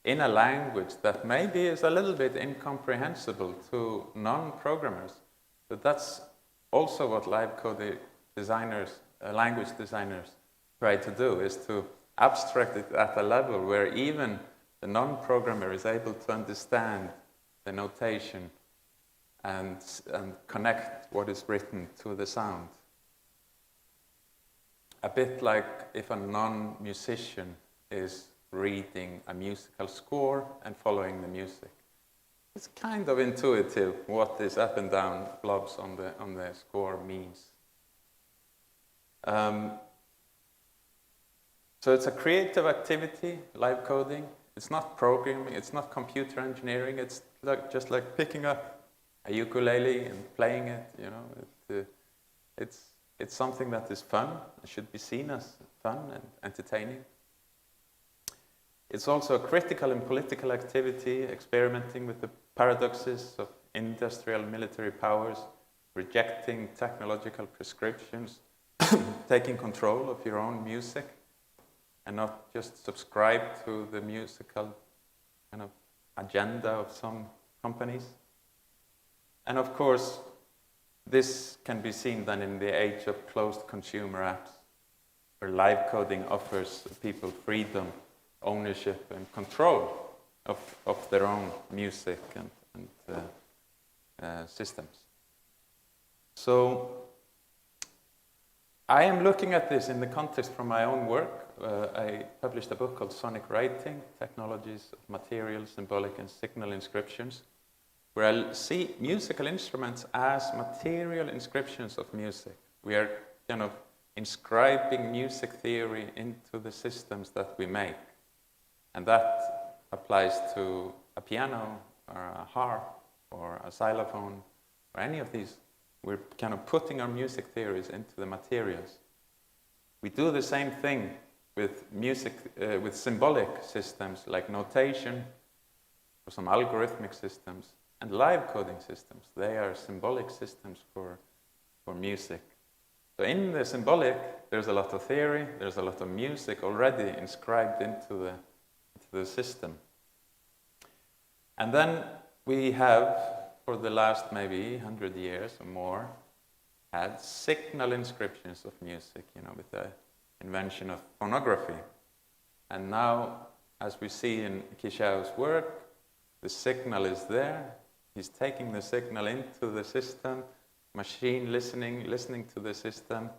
J: in a language that maybe is a little bit incomprehensible to non-programmers. But that's also what live coding designers, language designers try to do, is to abstract it at a level where even the non-programmer is able to understand the notation and connect what is written to the sound. A bit like if a non-musician is reading a musical score and following the music. It's kind of intuitive what this up and down blobs on the score means. So it's a creative activity, live coding. It's not programming, it's not computer engineering, it's just like picking up a ukulele and playing it, you know. It's something that is fun, it should be seen as fun and entertaining. It's also a critical and political activity, experimenting with the paradoxes of industrial military powers, rejecting technological prescriptions, taking control of your own music, and not just subscribe to the musical kind of agenda of some companies. And of course, this can be seen then in the age of closed consumer apps, where live coding offers people freedom, ownership, and control of their own music and systems. So I am looking at this in the context from my own work. I published a book called Sonic Writing, Technologies of Material, Symbolic, and Signal Inscriptions, where I see musical instruments as material inscriptions of music. We are kind of inscribing music theory into the systems that we make. And that applies to a piano, or a harp, or a xylophone, or any of these. We're kind of putting our music theories into the materials. We do the same thing with music, with symbolic systems like notation, or some algorithmic systems, and live coding systems. They are symbolic systems for music. So in the symbolic, there's a lot of theory, there's a lot of music already inscribed into the system. And then we have, for the last maybe 100 years or more, had signal inscriptions of music, you know, with the invention of phonography. And now, as we see in Qichao's work, the signal is there. He's taking the signal into the system, machine listening to the system,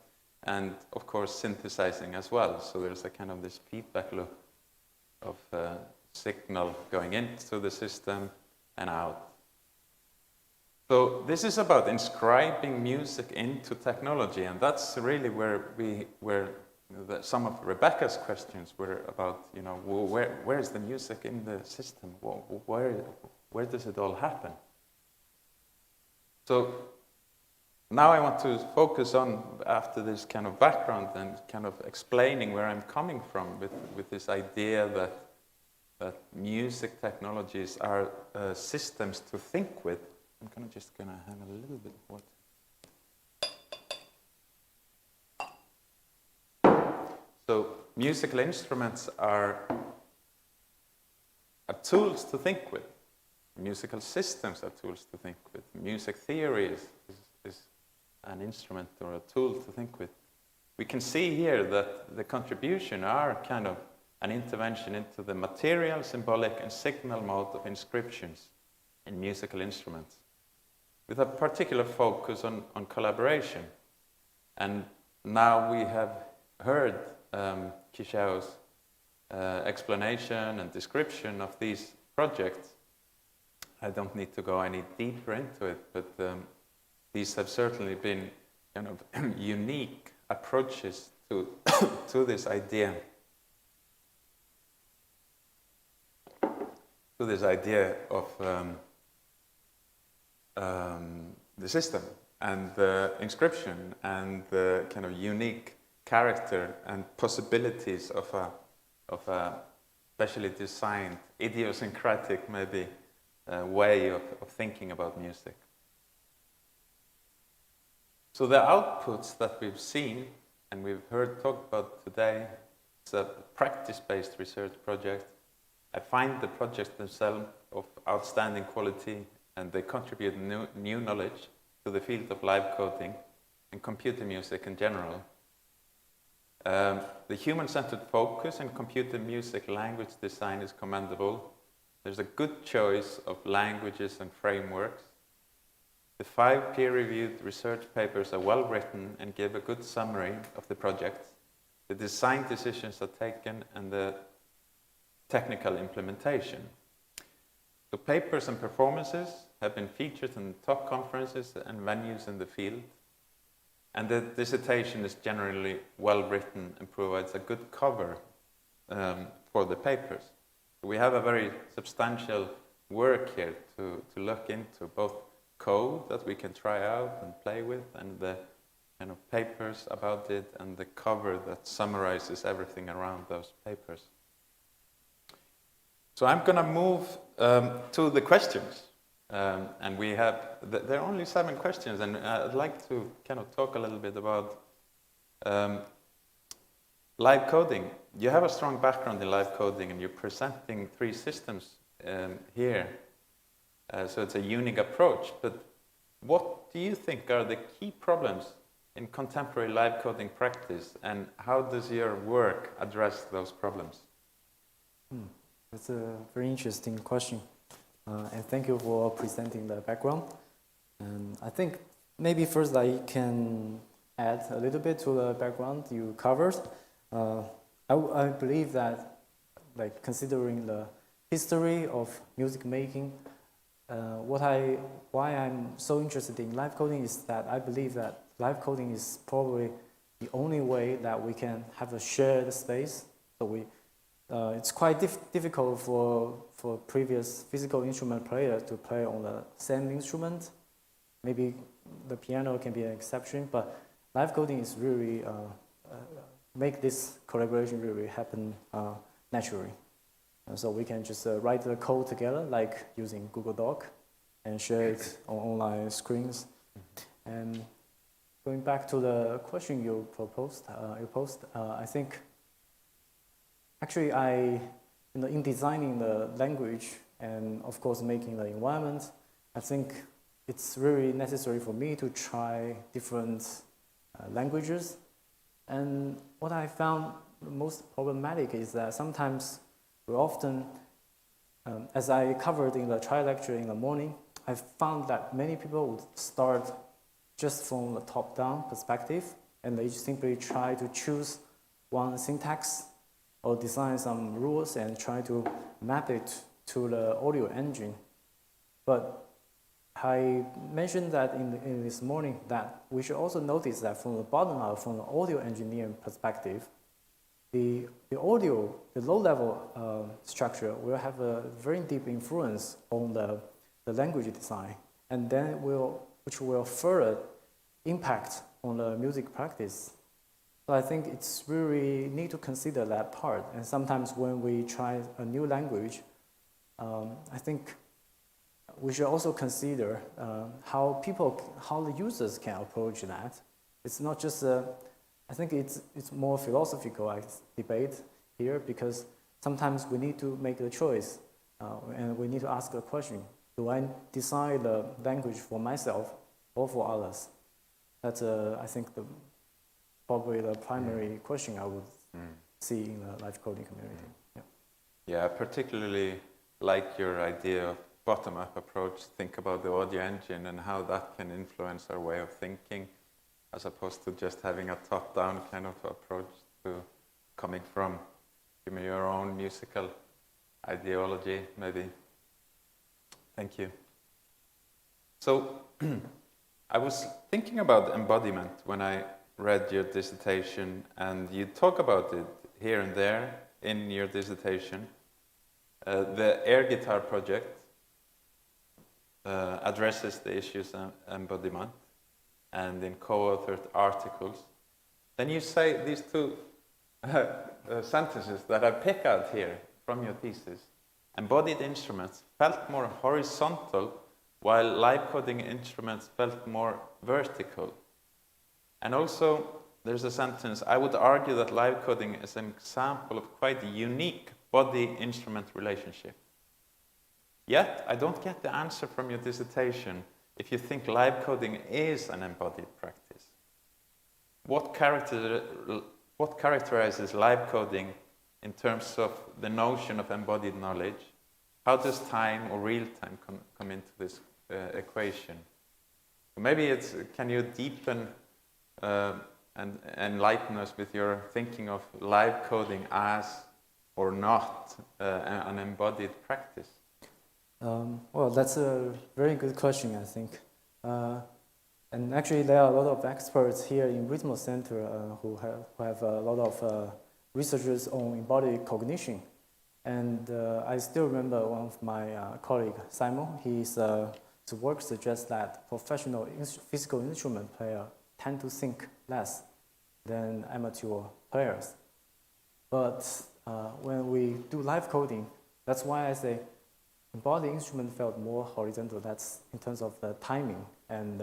J: and of course synthesizing as well. So there's a kind of this feedback loop of signal going into the system and out. So this is about inscribing music into technology, and that's really where some of Rebecca's questions were about, you know, where is the music in the system? Where does it all happen? So now I want to focus on, after this kind of background and kind of explaining where I'm coming from with this idea that music technologies are systems to think with. I'm just going to have a little bit of water. So musical instruments are tools to think with. Musical systems are tools to think with. Music theory is an instrument or a tool to think with. We can see here that the contribution are kind of an intervention into the material, symbolic, and signal mode of inscriptions in musical instruments, with a particular focus on collaboration. And now we have heard Qichao's explanation and description of these projects. I don't need to go any deeper into it, but these have certainly been kind of unique approaches to this idea. To this idea of the system and the inscription and the kind of unique character and possibilities of a specially designed, idiosyncratic maybe way of thinking about music. So the outputs that we've seen and we've heard talked about today, it's a practice-based research project. I find the projects themselves of outstanding quality, and they contribute new knowledge to the field of live coding and computer music in general. The human-centered focus in computer music language design is commendable. There's a good choice of languages and frameworks. The 5 peer-reviewed research papers are well written and give a good summary of the project. The design decisions are taken and the technical implementation. The papers and performances have been featured in top conferences and venues in the field. And the dissertation is generally well written and provides a good cover for the papers. We have a very substantial work here to look into, both code that we can try out and play with, and the kind of papers about it, and the cover that summarizes everything around those papers. So I'm going to move to the questions. And we have, there are only 7 questions, and I'd like to kind of talk a little bit about live coding. You have a strong background in live coding, and you're presenting 3 systems here. So it's a unique approach. But what do you think are the key problems in contemporary live coding practice, and how does your work address those problems?
B: That's a very interesting question. And thank you for presenting the background. And I think maybe first I can add a little bit to the background you covered. I believe that, like, considering the history of music making, why I'm so interested in live coding is that I believe that live coding is probably the only way that we can have a shared space. So it's quite difficult for previous physical instrument players to play on the same instrument. Maybe the piano can be an exception, but live coding is really make this collaboration really happen naturally. So we can just write the code together, like using Google Doc, and share it on online screens. And going back to the question you posed, I think actually in designing the language and of course making the environment, I think it's really necessary for me to try different languages. And what I found most problematic is that sometimes we often, as I covered in the trial lecture in the morning, I found that many people would start just from the top-down perspective, and they simply try to choose one syntax or design some rules and try to map it to the audio engine. But I mentioned that in this morning that we should also notice that from the bottom up, from the audio engineering perspective, the low-level structure will have a very deep influence on the language design, and then which will further impact on the music practice. So I think it's really need to consider that part. And sometimes when we try a new language, I think we should also consider how the users can approach that. It's not just I think it's more philosophical debate here, because sometimes we need to make the choice and we need to ask the question: do I design the language for myself or for others? That's I think probably the primary question I would see in the live coding community.
J: Yeah, I particularly like your idea of bottom-up approach. Think about the audio engine and how that can influence our way of thinking, as opposed to just having a top-down kind of approach to coming from your own musical ideology, maybe. Thank you. So, I was thinking about embodiment when I read your dissertation, and you talk about it here and there in your dissertation. The air guitar project addresses the issues of embodiment, and in co-authored articles. Then you say these 2 sentences that I pick out here from your thesis. Embodied instruments felt more horizontal, while live coding instruments felt more vertical. And also, there's a sentence: I would argue that live coding is an example of quite a unique body-instrument relationship. Yet, I don't get the answer from your dissertation if you think live coding is an embodied practice, what characterizes live coding in terms of the notion of embodied knowledge? How does time or real time come into this equation? Maybe can you deepen and enlighten us with your thinking of live coding as or not an embodied practice?
B: Well, that's a very good question, I think. And actually, there are a lot of experts here in Ritmo Center who have a lot of researchers on embodied cognition. And I still remember one of my colleagues, Simon, his work suggests that professional physical instrument players tend to think less than amateur players. But when we do live coding, that's why I say embodied instrument felt more horizontal. That's in terms of the timing. And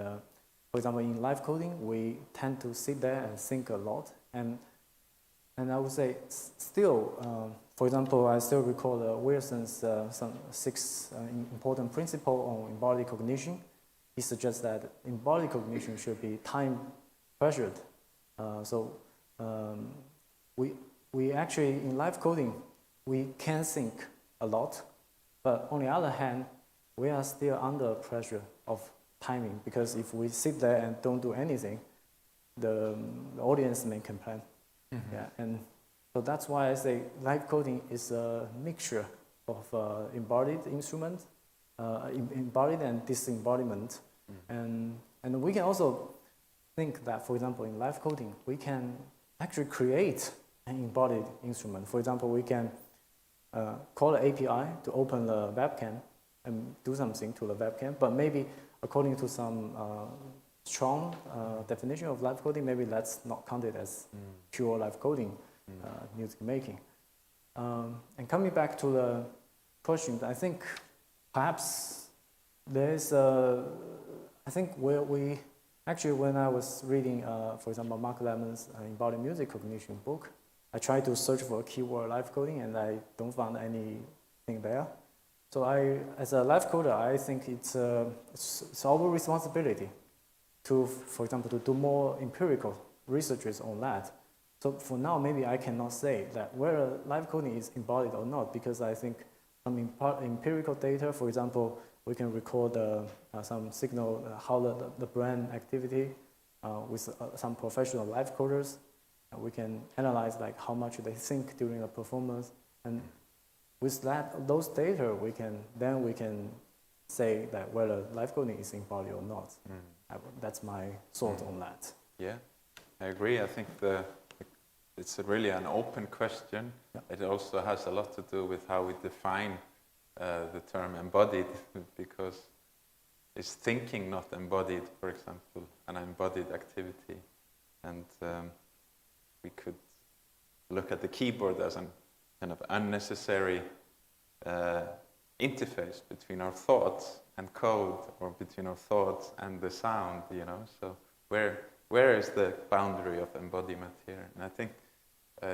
B: for example, in live coding, we tend to sit there and think a lot. And I would say still, for example, I still recall Wilson's some 6 important principles on embodied cognition. He suggests that embodied cognition should be time pressured. So we actually, in live coding, we can think a lot, but on the other hand, we are still under pressure of timing, because if we sit there and don't do anything, the audience may complain. Mm-hmm. Yeah, and so that's why I say live coding is a mixture of embodied instrument, embodied and disembodiment. Mm-hmm. And we can also think that, for example, in live coding, we can actually create an embodied instrument. For example, we can call an API to open the webcam and do something to the webcam, but maybe according to some strong definition of live coding, maybe that's not counted as pure live coding, music making. And coming back to the question, I think perhaps there is I think where we, actually when I was reading, for example, Mark Lemon's Embodied Music Cognition book, I tried to search for a keyword live coding and I don't find anything there. So as a live coder, I think it's our responsibility to, for example, to do more empirical researches on that. So for now, maybe I cannot say that whether live coding is embodied or not, because I think some empirical data, for example, we can record some signal, how the brain activity with some professional live coders. We can analyze like how much they think during a performance, and with those data, we can say that whether live coding is embodied or not. That's my thought on that.
J: Yeah, I agree. I think it's really an open question. Yeah. It also has a lot to do with how we define the term embodied, because is thinking not embodied, for example, an embodied activity? And we could look at the keyboard as an kind of unnecessary interface between our thoughts and code, or between our thoughts and the sound, you know. So where is the boundary of embodiment here? And I think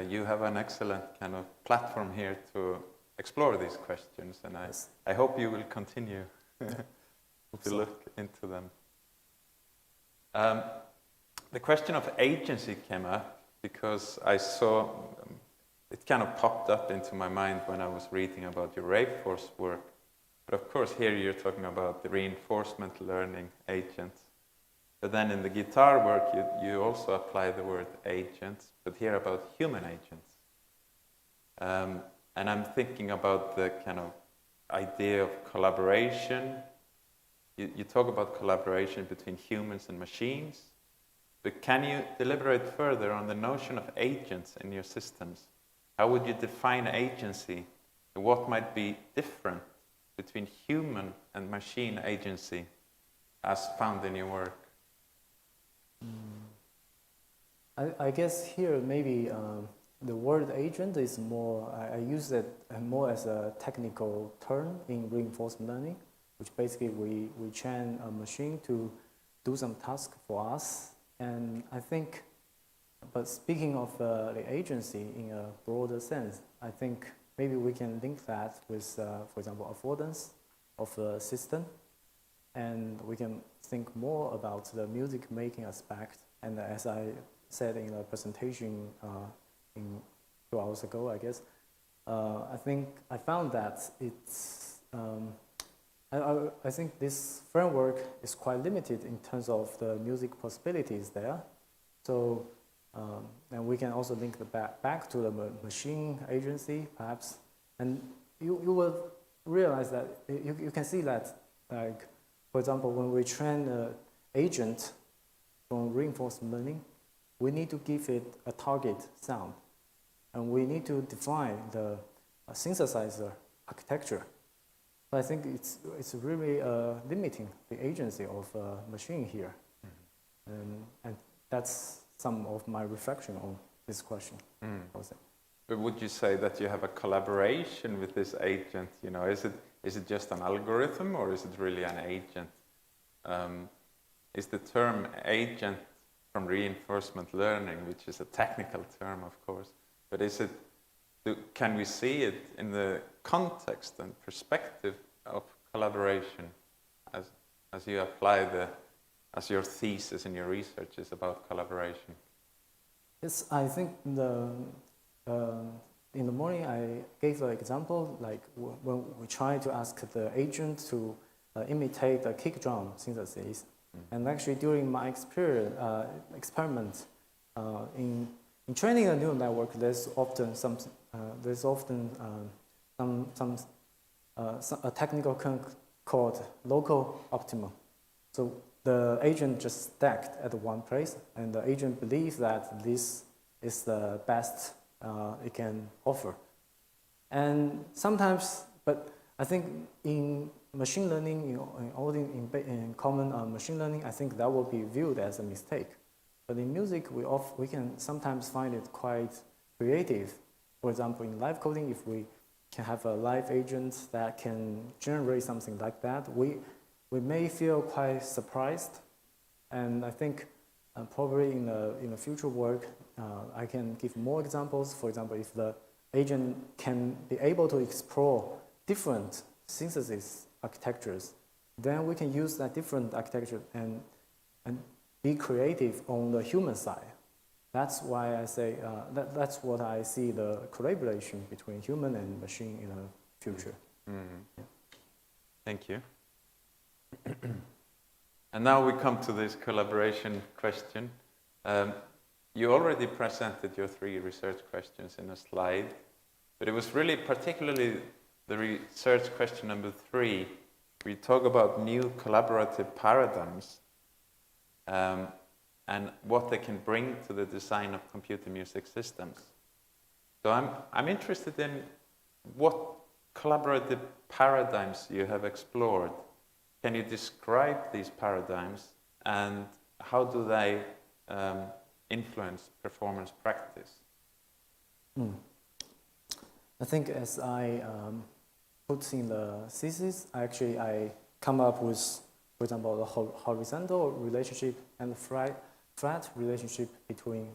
J: you have an excellent kind of platform here to explore these questions, and I hope you will continue to look into them. The question of agency came up because I saw, it kind of popped up into my mind when I was reading about your Rayforce work. But of course here you're talking about the reinforcement learning agents. But then in the guitar work you also apply the word agents, but here about human agents. And I'm thinking about the kind of idea of collaboration. You talk about collaboration between humans and machines, but can you deliberate further on the notion of agents in your systems? How would you define agency? What might be different between human and machine agency as found in your work?
B: I guess here maybe the word agent is more, I use it more as a technical term in reinforcement learning, which basically we train a machine to do some task for us. And I think, but speaking of the agency in a broader sense, I think maybe we can link that with, for example, affordance of a system. and we can think more about the music making aspect. And as I said in the presentation in 2 hours ago, I guess, I think I found that it's, I think this framework is quite limited in terms of the music possibilities there. So, and we can also link the back to the machine agency, perhaps. And you will realize that, you can see that, like, for example, when we train an agent from reinforcement learning, we need to give it a target sound. And we need to define the synthesizer architecture. So I think it's really limiting the agency of a machine here. And that's some of my reflection on this question.
J: But would you say that you have a collaboration with this agent? You know, is it just an algorithm, or is it really an agent? Is the term agent from reinforcement learning, which is a technical term, of course, but can we see it in the context and perspective of collaboration as you apply as your thesis and your research is about collaboration?
B: Yes, I think in the morning I gave an example, like when we try to ask the agent to imitate a kick drum synthesis. And actually during my experiment in training a neural network, there's often a technical term called local optimum. So the agent just stacked at one place, and the agent believes that this is the best it can offer. And sometimes, but I think in machine learning, in common machine learning, I think that will be viewed as a mistake. But in music, we can sometimes find it quite creative. For example, in live coding, if we can have a live agent that can generate something like that, we may feel quite surprised. And I think probably in the future work, I can give more examples. For example, if the agent can be able to explore different synthesis architectures, then we can use that different architecture and be creative on the human side. That's why I say, that's what I see the collaboration between human and machine in the future. Yeah.
J: Thank you. And now we come to this collaboration question. You already presented your 3 research questions in a slide, but it was really particularly the research question number 3. We talk about new collaborative paradigms and what they can bring to the design of computer music systems. So I'm interested in what collaborative paradigms you have explored. Can you describe these paradigms, and how do they influence performance practice?
B: I think as I put in the thesis, I come up with, for example, the horizontal relationship and the flat relationship between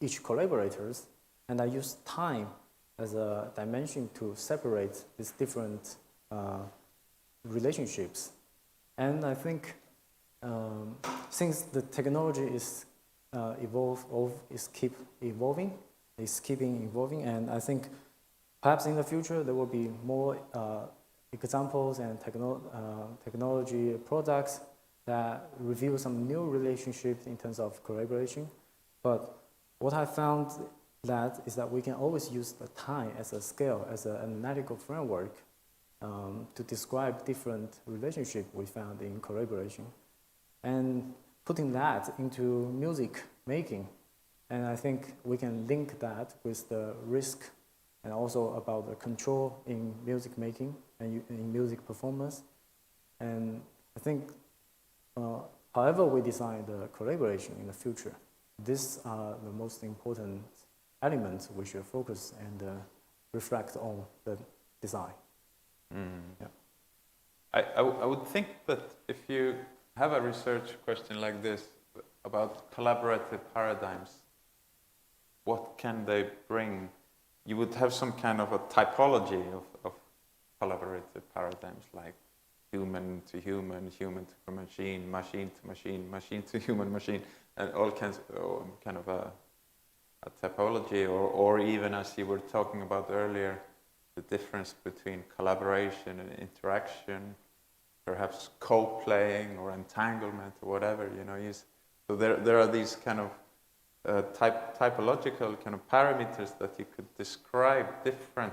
B: each collaborators, and I use time as a dimension to separate these different relationships. And I think since the technology is keeping evolving, and I think perhaps in the future there will be more examples and technology products that reveal some new relationships in terms of collaboration. But what I found is that we can always use the time as a scale, as an analytical framework to describe different relationships we found in collaboration. And putting that into music making, and I think we can link that with the risk and also about the control in music making and in music performance. And I think however we design the collaboration in the future, these are the most important elements we should focus and reflect on the design. Yeah.
J: I would think that if you have a research question like this about collaborative paradigms, what can they bring? You would have some kind of a typology of collaborative paradigms, like human to human, human to machine, machine to machine, machine to human, machine, and all kinds of kind of a typology, or even as you were talking about earlier, the difference between collaboration and interaction, perhaps co-playing or entanglement or whatever, so there are these kind of typological kind of parameters that you could describe different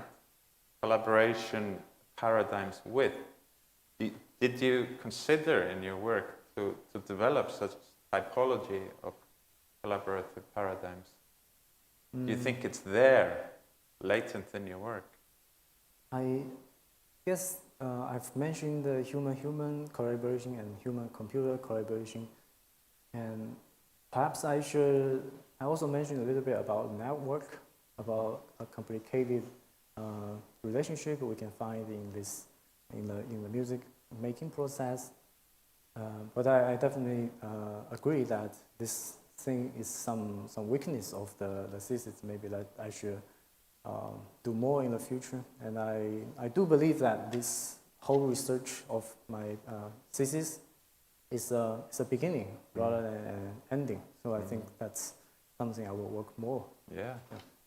J: collaboration paradigms with. Did you consider in your work to develop such typology of collaborative paradigms? Do you think it's there, latent in your work?
B: I guess I've mentioned the human-human collaboration and human-computer collaboration, and perhaps I also mention a little bit about network, about a complicated relationship we can find in the music making process. But I definitely agree that this thing is some weakness of the thesis, maybe that I should do more in the future. And I do believe that this whole research of my thesis is a beginning rather than an ending. So I think that's something I will work more.
J: Yeah.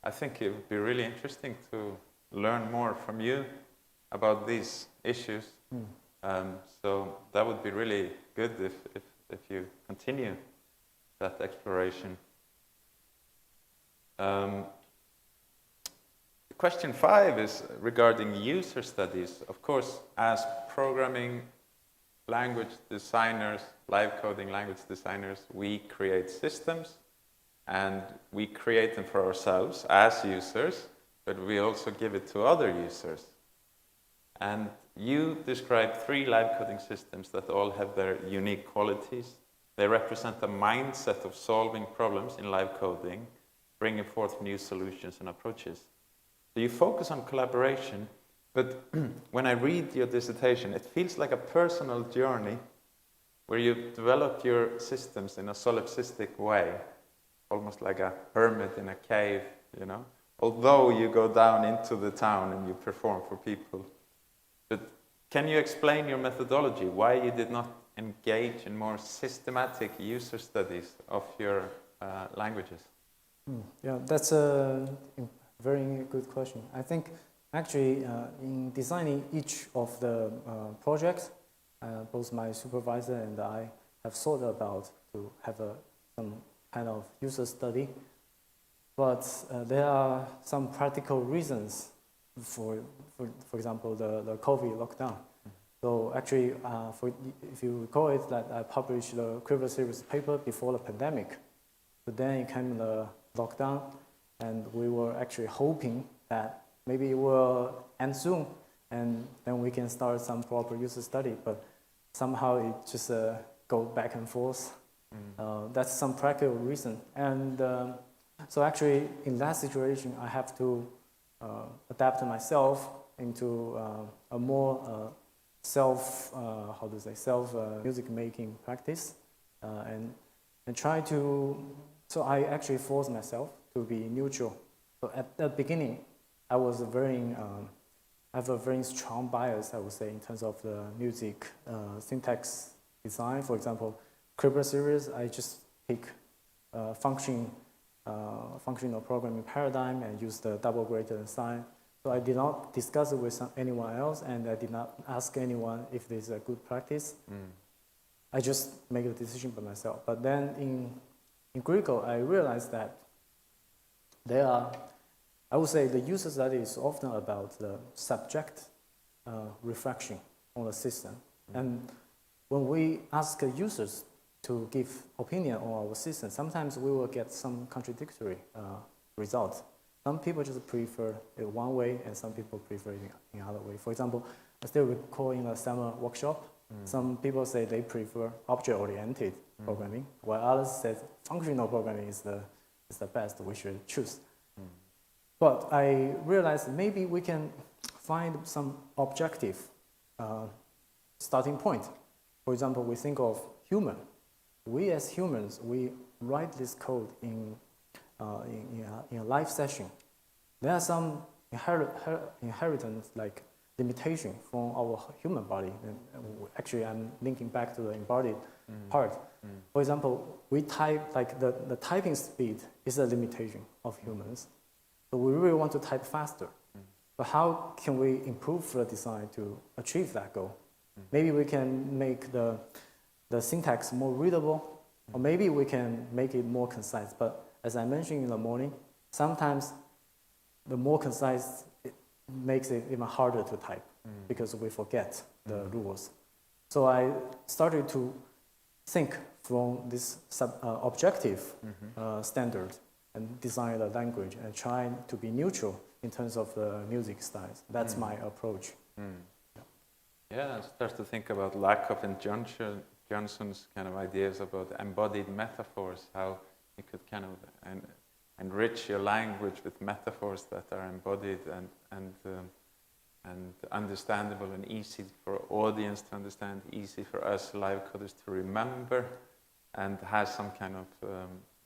J: I think it would be really interesting to learn more from you about these issues. So that would be really good if you continue that exploration. Question 5 is regarding user studies. Of course, as programming language designers, live coding language designers, we create systems and we create them for ourselves as users, but we also give it to other users. And you describe 3 live coding systems that all have their unique qualities. They represent a mindset of solving problems in live coding, bringing forth new solutions and approaches. So you focus on collaboration, but when I read your dissertation, it feels like a personal journey where you developed your systems in a solipsistic way, almost like a hermit in a cave, although you go down into the town and you perform for people. But can you explain your methodology, why you did not engage in more systematic user studies of your languages?
B: Yeah, that's a very good question. I think actually in designing each of the projects, both my supervisor and I have thought about to have some kind of user study, but there are some practical reasons for example, the COVID lockdown. So actually, if you recall it, that I published the Quiver series paper before the pandemic, but then it came the lockdown, and we were actually hoping that maybe it will end soon, and then we can start some proper user study, but somehow it just go back and forth. That's some practical reason. And so actually, in that situation, I have to adapt myself into a more self music making practice, and try to. So I actually forced myself to be neutral. So at the beginning, I was I have a very strong bias, I would say, in terms of the music syntax design. For example, Quiver series, I just pick functional programming paradigm and use the double greater sign. So I did not discuss it with anyone else, and I did not ask anyone if this is a good practice. I just make the decision by myself. But then in critical, I realized that I would say the user study is often about the subject reflection on the system. And when we ask users to give opinion on our system, sometimes we will get some contradictory results. Some people just prefer it one way, and some people prefer it in another way. For example, I still recall in a summer workshop, some people say they prefer object-oriented programming, while others said functional programming is the best, we should choose. But I realized maybe we can find some objective starting point. For example, we think of human. We as humans, we write this code in a live session. There are some inheritance like limitation from our human body. And actually, I'm linking back to the embodied part. For example, we type, like the typing speed is a limitation of humans. So we really want to type faster. But how can we improve the design to achieve that goal? Maybe we can make the syntax more readable, or maybe we can make it more concise. But as I mentioned in the morning, sometimes the more concise, it makes it even harder to type because we forget the rules. So I started to think from this objective standard and design the language and try to be neutral in terms of the music styles. That's my approach.
J: Yeah, I start to think about Lakoff and Johnson's kind of ideas about embodied metaphors, how you could kind of enrich your language with metaphors that are embodied and understandable and easy for audience to understand, easy for us live coders to remember, and has some kind of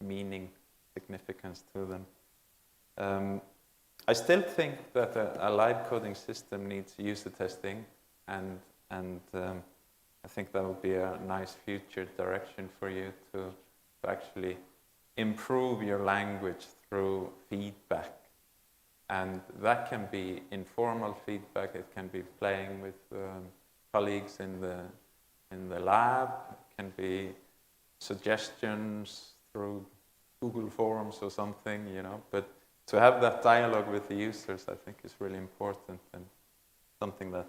J: meaning, significance to them. I still think that a live coding system needs user testing, and I think that would be a nice future direction for you to actually improve your language through feedback. And that can be informal feedback, it can be playing with colleagues in the lab, it can be suggestions through Google Forms or something, you know, but to have that dialogue with the users, I think is really important and something that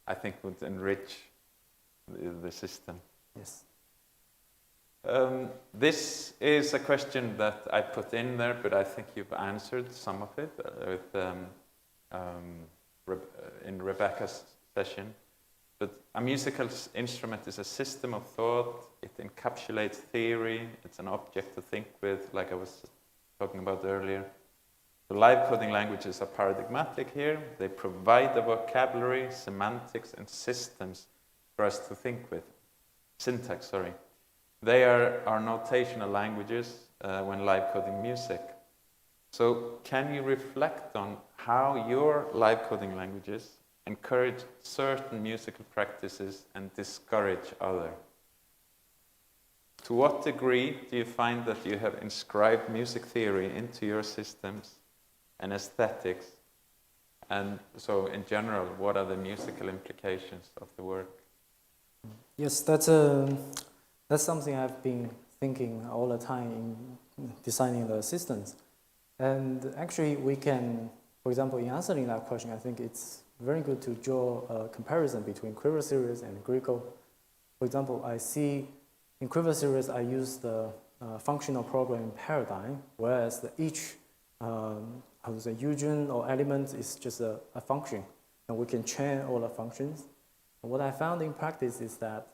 J: I think would enrich the system.
B: Yes.
J: This is a question that I put in there, but I think you've answered some of it in Rebecca's session. But a musical instrument is a system of thought. It encapsulates theory. It's an object to think with, like I was talking about earlier. The live coding languages are paradigmatic here. They provide the vocabulary, semantics, and systems for us to think with. Syntax, sorry. They are our notational languages when live coding music. So can you reflect on how your live coding languages encourage certain musical practices and discourage other? To what degree do you find that you have inscribed music theory into your systems and aesthetics? And so in general, what are the musical implications of the work?
B: Yes, that's something I've been thinking all the time in designing the systems. And actually we can, for example, in answering that question, I think it's very good to draw a comparison between Quiver series and Greco. For example, I see in Quiver series I use the functional programming paradigm, whereas each union or element is just a function, and we can chain all the functions. And what I found in practice is that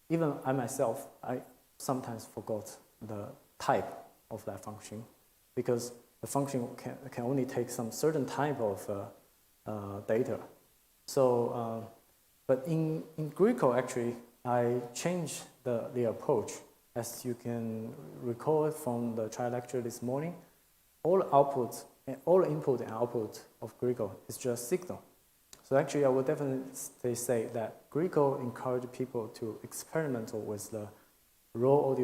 B: even I myself, I sometimes forgot the type of that function because the function can only take some certain type of data. So, but in Greco, actually, I changed the approach. As you can recall it from the trial lecture this morning, all input and output of Greco is just signal. So actually, I would definitely say that Greco encouraged people to experiment with the raw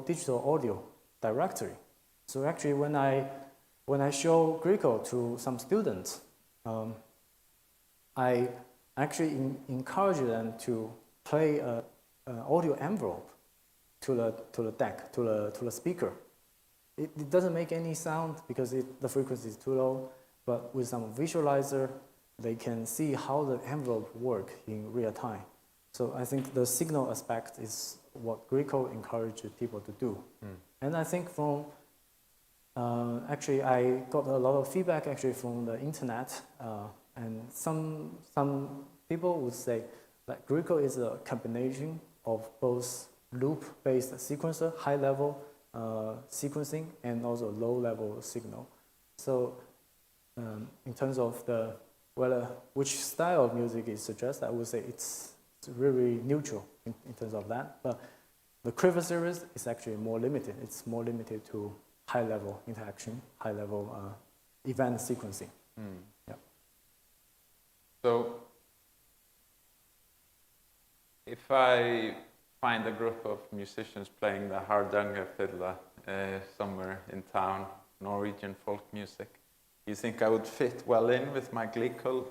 B: digital audio directory. So actually, when I show Greco to some students, I actually encourage them to play an audio envelope to the deck, to the speaker. It doesn't make any sound because the frequency is too low, but with some visualizer, they can see how the envelope works in real time. So I think the signal aspect is what Greco encouraged people to do. And I think from, actually I got a lot of feedback actually from the internet, and some people would say that Greco is a combination of both loop-based sequencer, high-level sequencing, and also low-level signal. So in terms of which style of music is suggested, I would say it's really neutral in terms of that. But the Quiver series is actually more limited. It's more limited to high-level interaction, high-level event sequencing. Yeah.
J: So, if I find a group of musicians playing the Hardanger fiddle somewhere in town, Norwegian folk music, you think I would fit well in with my glycal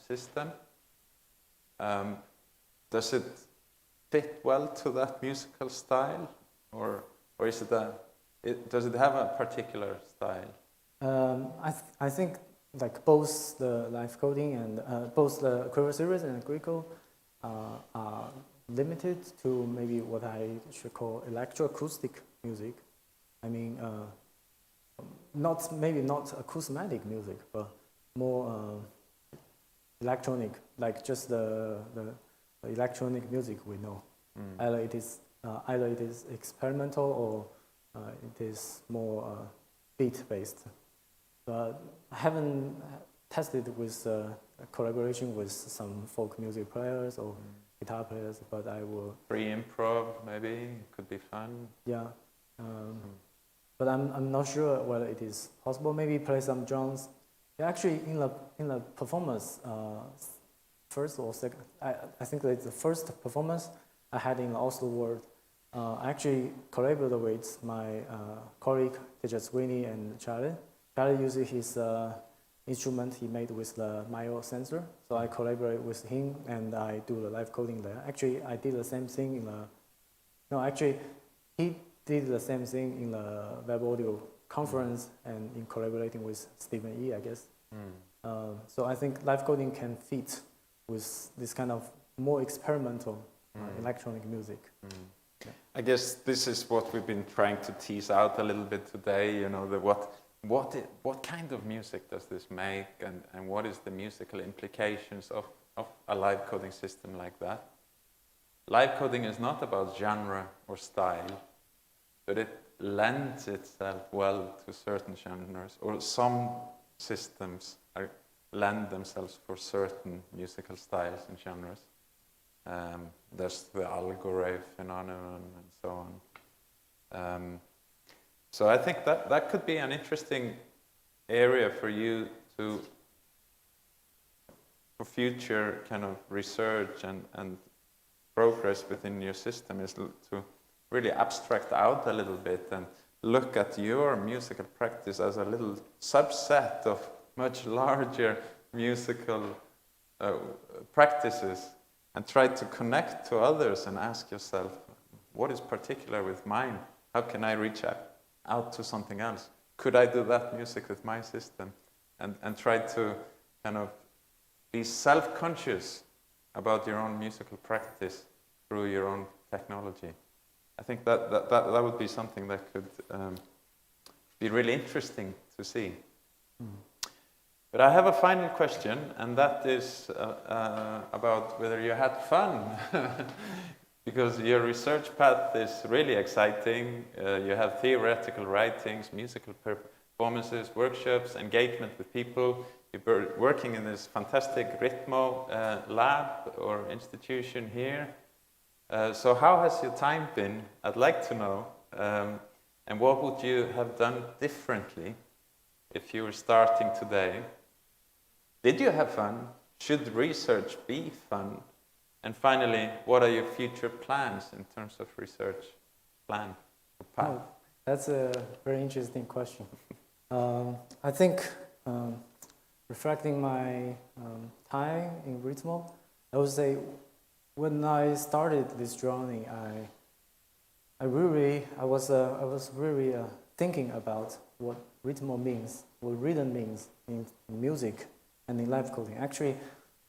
J: system? Does it fit well to that musical style, or is it does it have a particular style?
B: I think like both the live coding and both the quiver series and Glycal are limited to maybe what I should call electroacoustic music. I mean, maybe not acousmatic music, but more electronic, like just the electronic music we know. Either it is experimental or it is more beat based. But I haven't tested with collaboration with some folk music players or guitar players, but I will.
J: Free improv, maybe, could be fun.
B: Yeah, but I'm not sure whether it is possible. Maybe play some drums. Yeah, actually, in the performance, first or second, I think it's the first performance I had in the Oslo World. I actually collaborated with my colleague Tejas Winnie and Charlie. Charlie uses his instrument he made with the Mayo sensor. So I collaborate with him and I do the live coding there. Actually, I did the same thing in the, no, actually, he did the same thing in the web audio conference and in collaborating with Stephen E, I guess. So I think live coding can fit with this kind of more experimental electronic music.
J: Yeah. I guess this is what we've been trying to tease out a little bit today, you know, what kind of music does this make, and what is the musical implications of a live coding system like that? Live coding is not about genre or style, but it lends itself well to certain genres, or some systems lend themselves for certain musical styles and genres. There's the algorithm phenomenon and so on. So I think that could be an interesting area for you for future kind of research and progress within your system, is to really abstract out a little bit and look at your musical practice as a little subset of much larger musical practices, and try to connect to others and ask yourself, what is particular with mine? How can I reach out to something else? Could I do that music with my system? And try to kind of be self-conscious about your own musical practice through your own technology. I think that would be something that could be really interesting to see. But I have a final question, and that is about whether you had fun. Because your research path is really exciting. You have theoretical writings, musical performances, workshops, engagement with people. You're working in this fantastic Ritmo lab or institution here. So how has your time been? I'd like to know. And what would you have done differently if you were starting today? Did you have fun? Should research be fun? And finally, what are your future plans in terms of research plan or path?
B: Oh, that's a very interesting question. I think reflecting my time in Ritmo, I would say when I started this journey, I was really thinking about what Ritmo means, what rhythm means in music and in live coding. Actually,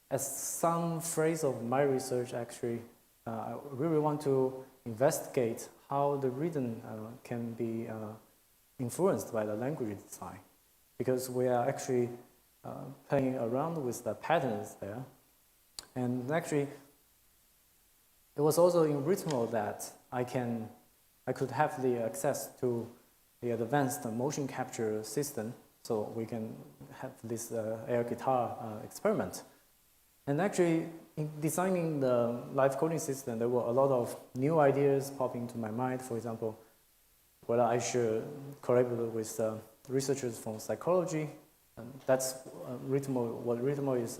B: as some phrase of my research, actually, I really want to investigate how the rhythm can be influenced by the language design, because we are actually playing around with the patterns there. And actually, it was also in Ritmo that I could have the access to the advanced motion capture system, so we can have this air guitar experiment. And actually, in designing the live coding system, there were a lot of new ideas popping into my mind. For example, whether I should collaborate with researchers from psychology. And that's Ritmo. What Ritmo is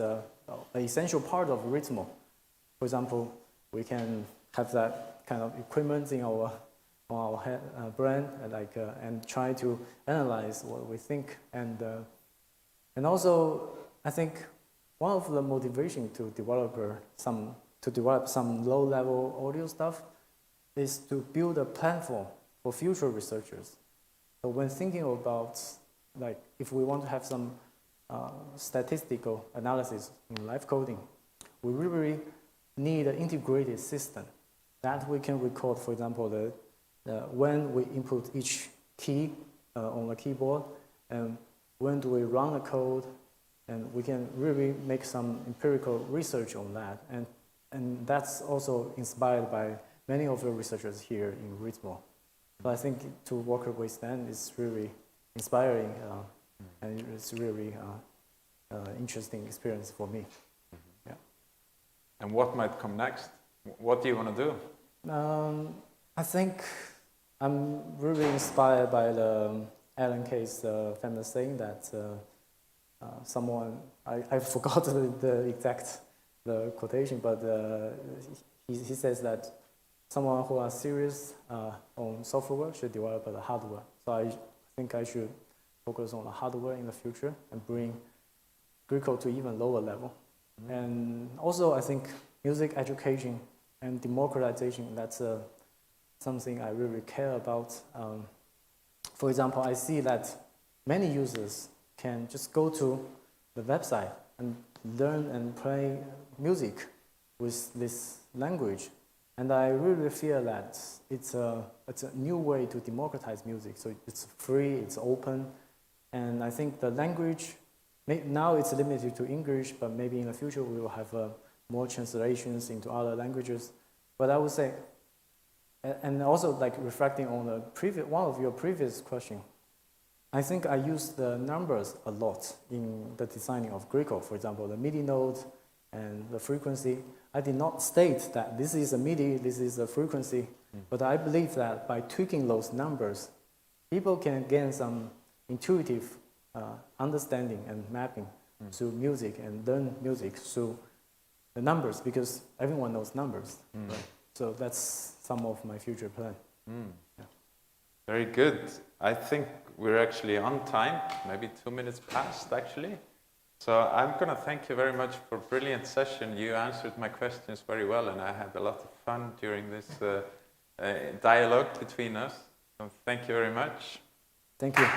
B: an essential part of Ritmo. For example, we can have that kind of equipment in our brain, and try to analyze what we think. And also, I think one of the motivation to develop some low-level audio stuff is to build a platform for future researchers. So when thinking about, like, if we want to have some statistical analysis in live coding, we really need an integrated system that we can record, for example, when we input each key on the keyboard, and when do we run the code, and we can really make some empirical research on that. And that's also inspired by many of the researchers here in Ritmo. So I think to work with them is really inspiring, and it's really interesting experience for me. Yeah.
J: And what might come next? What do you want to do?
B: I think I'm really inspired by the Alan Kay's famous saying that someone, I forgot the exact quotation, but he says that someone who is serious on software should develop the hardware. So I think I should focus on the hardware in the future and bring Greek code to even lower level. And also I think music education and democratization, that's something I really care about. For example, I see that many users can just go to the website and learn and play music with this language. And I really feel that it's a new way to democratize music. So it's free, it's open, and I think the language, now it's limited to English, but maybe in the future we will have more translations into other languages. But I would say, and also like reflecting on the one of your previous question, I think I use the numbers a lot in the designing of Greek code. For example, the MIDI note and the frequency. I did not state that this is a MIDI, this is a frequency, but I believe that by tweaking those numbers, people can gain some intuitive understanding and mapping to music and learn music through the numbers, because everyone knows numbers. Right? So that's some of my future plan. Yeah.
J: Very good. I think we're actually on time, maybe 2 minutes past actually. So I'm going to thank you very much for a brilliant session. You answered my questions very well, and I had a lot of fun during this dialogue between us. So thank you very much.
B: Thank you.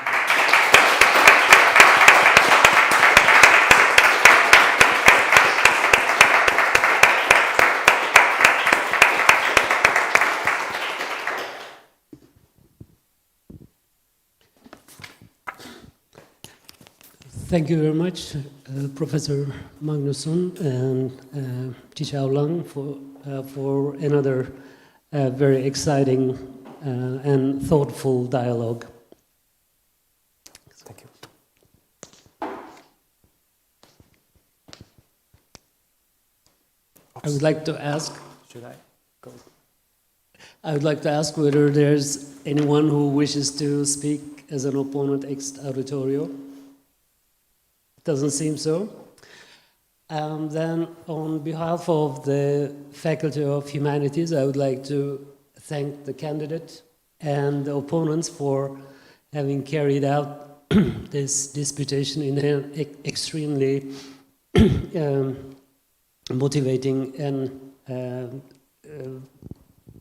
A: Thank you very much, Professor Magnusson and Qichao Lan for another very exciting and thoughtful dialogue.
B: Thank you.
A: I would like to ask.
B: Should I go?
A: I would like to ask whether there's anyone who wishes to speak as an opponent ex auditorio. Doesn't seem so. Then, on behalf of the Faculty of Humanities, I would like to thank the candidate and the opponents for having carried out this disputation in an extremely motivating and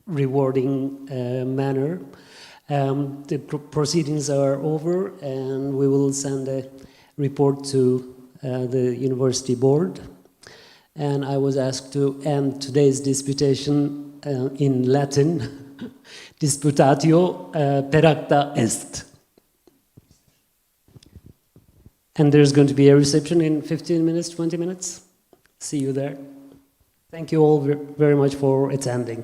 A: rewarding manner. The proceedings are over, and we will send a report to the university board, and I was asked to end today's disputation in Latin, disputatio per acta est. And there's going to be a reception in 15 minutes, 20 minutes. See you there. Thank you all very much for attending.